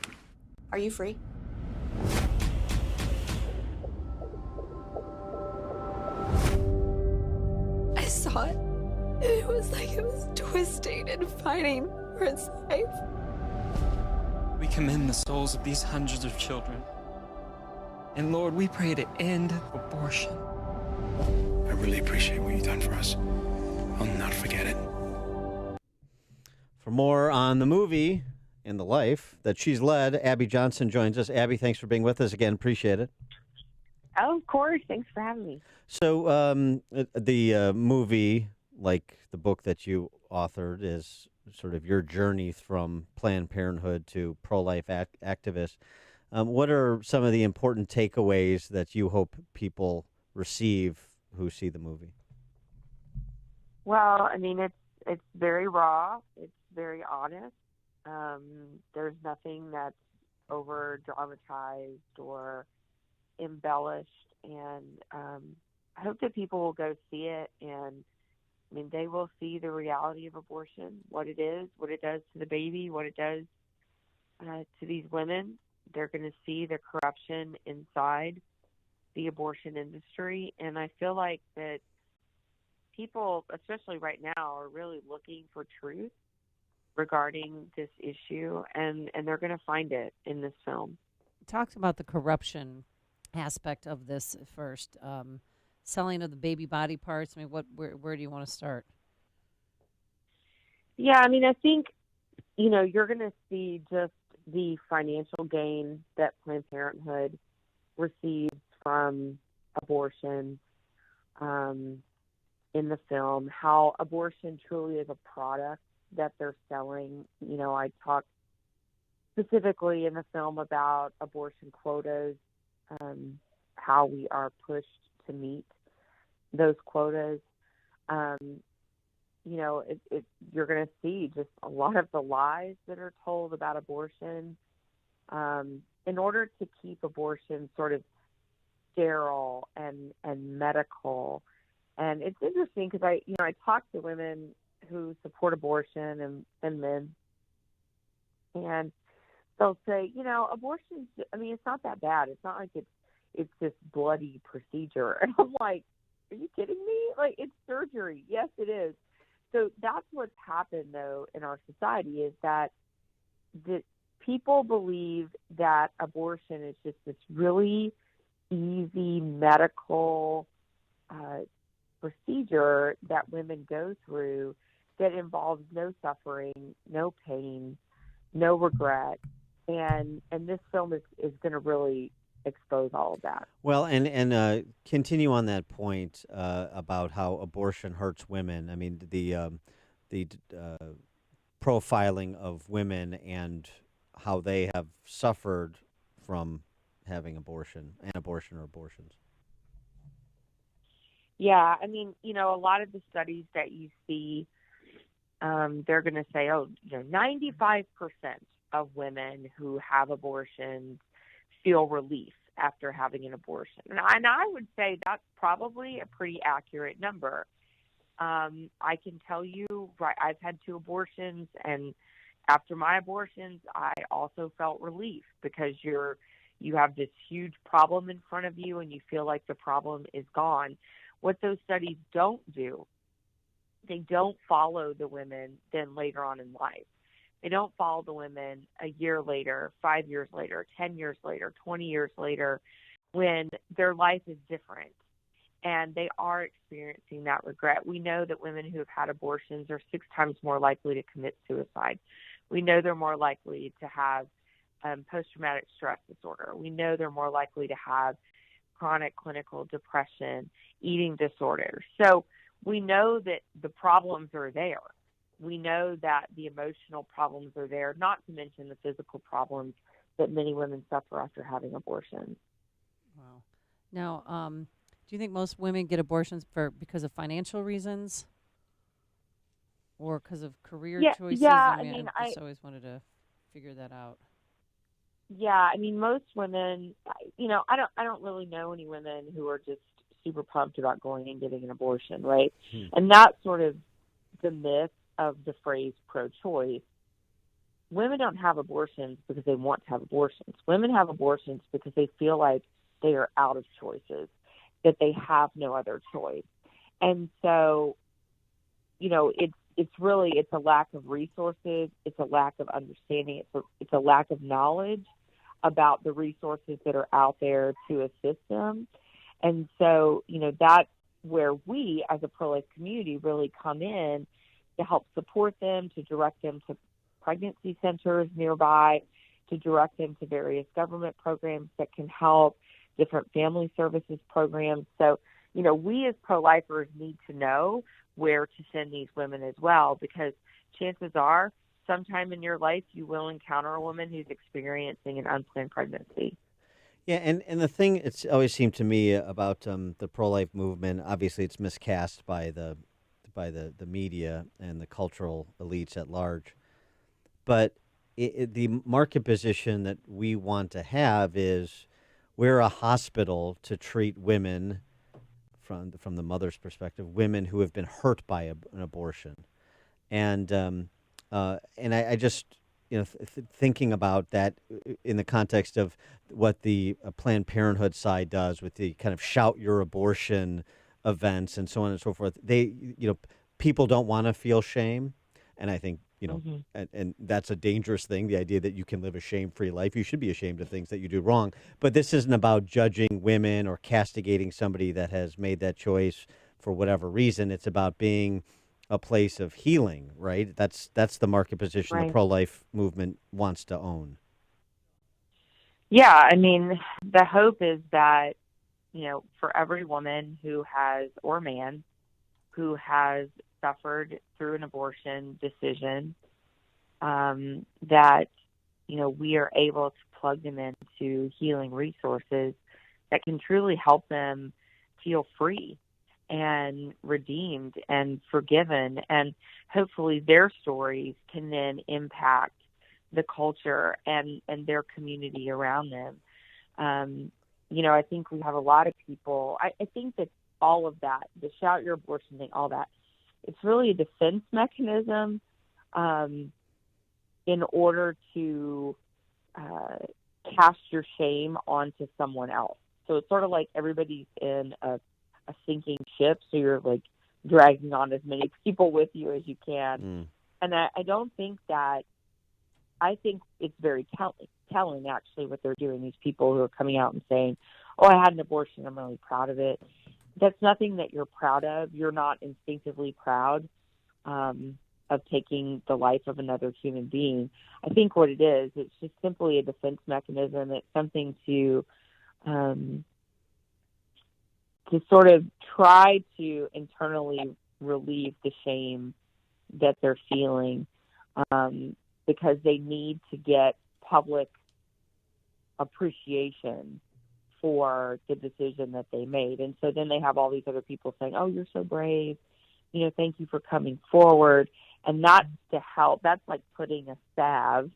Are you free? I saw it. It was like it was twisting and fighting for its life. We commend the souls of these hundreds of children. And Lord, we pray to end abortion. I really appreciate what you've done for us. I'll not forget it. For more on the movie and the life that she's led, Abby Johnson joins us. Abby, thanks for being with us again. Appreciate it. Oh, of course. Thanks for having me. So the movie, like the book that you authored, is sort of your journey from Planned Parenthood to pro-life activist. What are some of the important takeaways that you hope people receive who see the movie? Well, I mean, it's very raw. It's very honest. There's nothing that's over dramatized or embellished, and I hope that people will go see it, and I mean, they will see the reality of abortion, what it is, what it does to the baby, what it does to these women. They're going to see the corruption inside the abortion industry, and I feel like that people, especially right now, are really looking for truth regarding this issue, and they're going to find it in this film. Talks about the corruption aspect of this first. Selling of the baby body parts. I mean, where do you want to start? Yeah, I mean, I think, you're going to see just the financial gain that Planned Parenthood receives from abortion in the film, how abortion truly is a product that they're selling. I talk specifically in the film about abortion quotas, how we are pushed to meet those quotas. You're going to see just a lot of the lies that are told about abortion in order to keep abortion sort of sterile and medical. And it's interesting because I talk to women who support abortion and men, and they'll say, abortion, I mean, it's not that bad. It's not like it's this bloody procedure. And I'm like, are you kidding me? Like, it's surgery. Yes, it is. So that's what's happened, though, in our society is that people believe that abortion is just this really easy medical procedure that women go through that involves no suffering, no pain, no regret. And this film is going to really expose all of that. Well, and continue on that point about how abortion hurts women. I mean, the profiling of women and how they have suffered from having abortion and abortion or abortions. Yeah, I mean, a lot of the studies that you see, they're going to say, 95% of women who have abortions feel relief after having an abortion. And I would say that's probably a pretty accurate number. I can tell you, right, I've had 2 abortions, and after my abortions, I also felt relief because you have this huge problem in front of you and you feel like the problem is gone. What those studies don't do, they don't follow the women then later on in life. They don't follow the women a year later, 5 years later, 10 years later, 20 years later, when their life is different and they are experiencing that regret. We know that women who have had abortions are 6 times more likely to commit suicide. We know they're more likely to have post-traumatic stress disorder. We know they're more likely to have chronic clinical depression, eating disorders. So we know that the problems are there. we know that the emotional problems are there, not to mention the physical problems that many women suffer after having abortions. Wow. Now, do you think most women get abortions because of financial reasons or because of career choices? Yeah, I just always wanted to figure that out. Yeah, I mean, most women, I don't really know any women who are just super pumped about going and getting an abortion, right? And that's sort of the myth of the phrase pro-choice. Women don't have abortions because they want to have abortions. Women have abortions because they feel like they are out of choices, that they have no other choice. And so, it's a lack of resources, it's a lack of understanding, it's a lack of knowledge about the resources that are out there to assist them. And so, that's where we as a pro-life community really come in to help support them, to direct them to pregnancy centers nearby, to direct them to various government programs that can help, different family services programs. So, we as pro-lifers need to know where to send these women as well, because chances are sometime in your life you will encounter a woman who's experiencing an unplanned pregnancy. Yeah, and the thing it's always seemed to me about the pro-life movement, obviously it's miscast by the media and the cultural elites at large, but the market position that we want to have is we're a hospital to treat women, from the mother's perspective, women who have been hurt by an abortion, and I just thinking about that in the context of what the Planned Parenthood side does with the kind of shout your abortion events and so on and so forth. People don't want to feel shame, and I think and that's a dangerous thing. The idea that you can live a shame-free life, you should be ashamed of things that you do wrong. But this isn't about judging women or castigating somebody that has made that choice for whatever reason. It's about being a place of healing, right? That's the market position the pro-life movement wants to own. Yeah, I mean, the hope is that, for every woman who has, or man, who has suffered through an abortion decision, that, we are able to plug them into healing resources that can truly help them feel free and redeemed and forgiven, and hopefully their stories can then impact the culture and their community around them. I think we have a lot of people, I think that all of that, the shout your abortion thing, all that, it's really a defense mechanism in order to cast your shame onto someone else. So it's sort of like everybody's in a sinking ship, so you're like dragging on as many people with you as you can. And I don't think that, I think it's very telling actually what they're doing, these people who are coming out and saying, oh, I had an abortion, I'm really proud of it. That's nothing that you're proud of. You're not instinctively proud of taking the life of another human being. I think what it is, it's just simply a defense mechanism. It's something to sort of try to internally relieve the shame that they're feeling, because they need to get public appreciation for the decision that they made. And so then they have all these other people saying, oh, you're so brave, thank you for coming forward. And that's to help. That's like putting a salve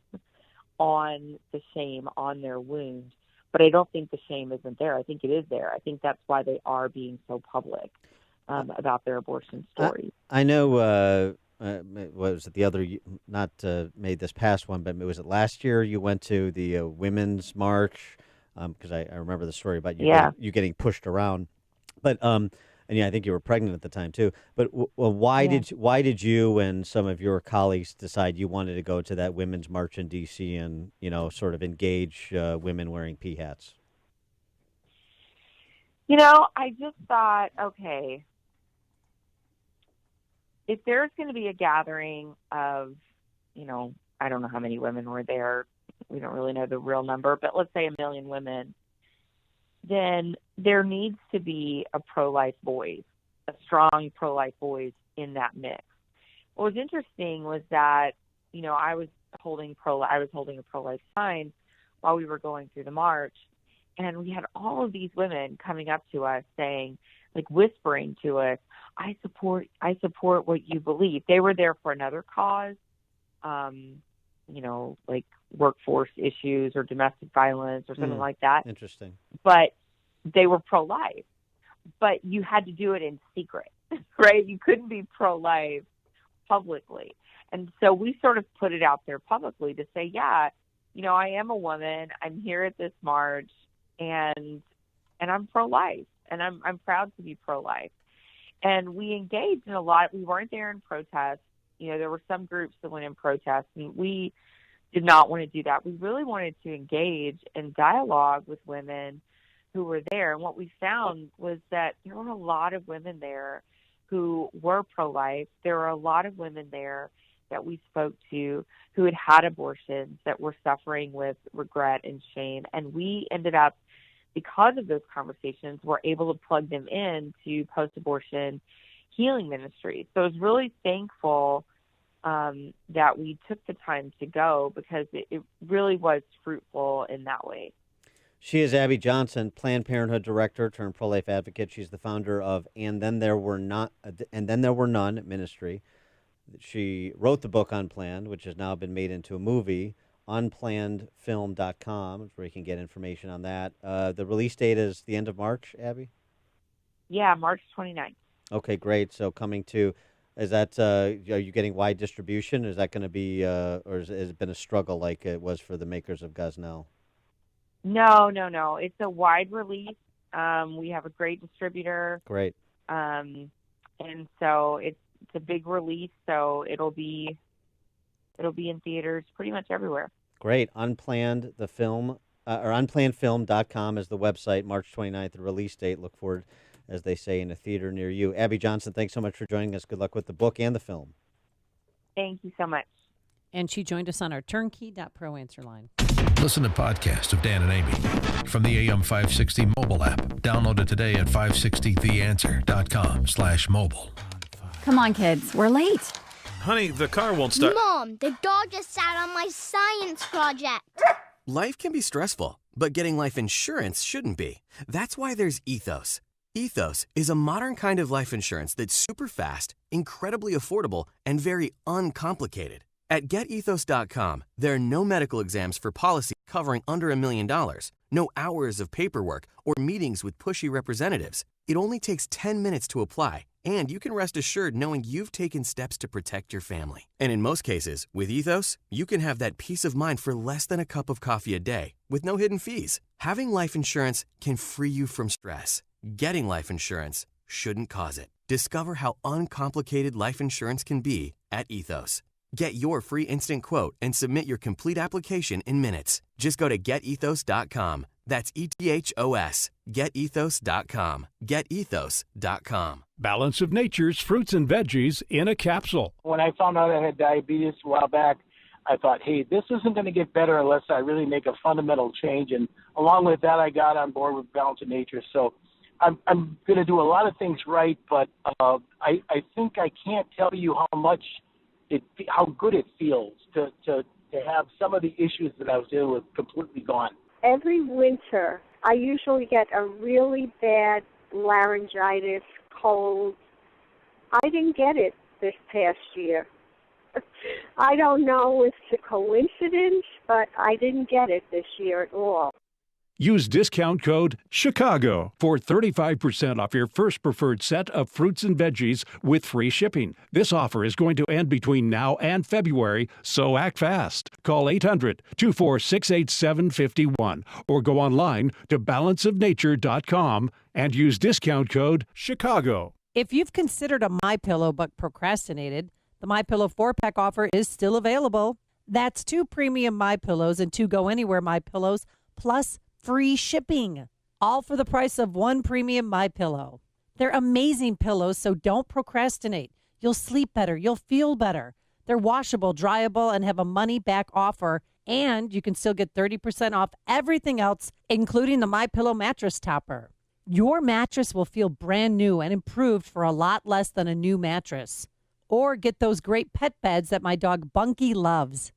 on the shame, on their wound. But I don't think the shame isn't there. I think it is there. I think that's why they are being so public about their abortion stories. I know, what was it the other, not made this past one, but was it last year you went to the Women's March? Because I remember the story about you getting pushed around. But and I think you were pregnant at the time too. But why did you and some of your colleagues decide you wanted to go to that Women's March in D.C. and sort of engage women wearing pea hats? I just thought, okay, if there's going to be a gathering of, I don't know how many women were there. We don't really know the real number, but let's say 1 million women, then there needs to be a pro-life voice, a strong pro-life voice in that mix. what was interesting was that, you know, I was holding a pro-life sign while we were going through the march, and we had all of these women coming up to us saying, like whispering to us, I support what you believe. They were there for another cause, you know, like workforce issues or domestic violence or something like that. Interesting. But they were pro-life. But you had to do it in secret, right? You couldn't be pro-life publicly. And so we sort of put it out there publicly to say, yeah, you know, I am a woman. I'm here at this march, and I'm pro-life, and I'm proud to be pro-life. And we engaged in a lot. We weren't there in protest. You know, there were some groups that went in protest, and we did not want to do that. We really wanted to engage in dialogue with women who were there. And what we found was that there were a lot of women there who were pro-life. There were a lot of women there that we spoke to who had had abortions, that were suffering with regret and shame. And we ended up, because of those conversations, we're able to plug them in to post-abortion healing ministries. So I was really thankful that we took the time to go, because it really was fruitful in that way. She is Abby Johnson, Planned Parenthood director turned pro-life advocate. She's the founder of And Then There Were None ministry. She wrote the book Unplanned, which has now been made into a movie. Unplannedfilm.com, where you can get information on that. The release date is the end of March, Abby? Yeah, March 29th. Okay, great. So coming to, is that, are you getting wide distribution? Is that going to be, or has it been a struggle like it was for the makers of Gosnell? No. It's a wide release. We have a great distributor. Great. And so it's a big release, so it'll be in theaters pretty much everywhere. Great. Unplanned, the film, or unplannedfilm.com is the website. March 29th, the release date. Look forward, as they say, in a theater near you. Abby Johnson, thanks so much for joining us. Good luck with the book and the film. Thank you so much. And she joined us on our turnkey.pro answer line. Listen to podcasts of Dan and Amy from the AM 560 mobile app. Download it today at 560theanswer.com/mobile. Come on, kids. We're late. Honey, the car won't start. Mom, the dog just sat on my science project. Life can be stressful, but getting life insurance shouldn't be. That's why there's Ethos. Ethos is a modern kind of life insurance that's super fast, incredibly affordable, and very uncomplicated. At GetEthos.com, there are no medical exams for policy covering under $1 million, no hours of paperwork or meetings with pushy representatives. It only takes 10 minutes to apply, and you can rest assured knowing you've taken steps to protect your family. And in most cases, with Ethos, you can have that peace of mind for less than a cup of coffee a day with no hidden fees. Having life insurance can free you from stress. Getting life insurance shouldn't cause it. Discover how uncomplicated life insurance can be at Ethos. Get your free instant quote and submit your complete application in minutes. Just go to GetEthos.com. That's ETHOS. GetEthos.com. GetEthos.com. Balance of Nature's fruits and veggies in a capsule. When I found out I had diabetes a while back, I thought, hey, this isn't going to get better unless I really make a fundamental change. And along with that, I got on board with Balance of Nature. So I'm going to do a lot of things right, but I think I can't tell you how good it feels to have some of the issues that I was dealing with completely gone. Every winter, I usually get a really bad laryngitis, cold. I didn't get it this past year. I don't know if it's a coincidence, but I didn't get it this year at all. Use discount code CHICAGO for 35% off your first preferred set of fruits and veggies with free shipping. This offer is going to end between now and February, so act fast. Call 800-246-8751 or go online to balanceofnature.com and use discount code CHICAGO. If you've considered a MyPillow but procrastinated, the MyPillow 4-pack offer is still available. That's 2 premium MyPillows and 2 Go Anywhere MyPillows plus free shipping, all for the price of 1 premium MyPillow. They're amazing pillows, so don't procrastinate. You'll sleep better. You'll feel better. They're washable, dryable, and have a money-back offer, and you can still get 30% off everything else, including the MyPillow mattress topper. Your mattress will feel brand new and improved for a lot less than a new mattress. or get those great pet beds that my dog Bunky loves.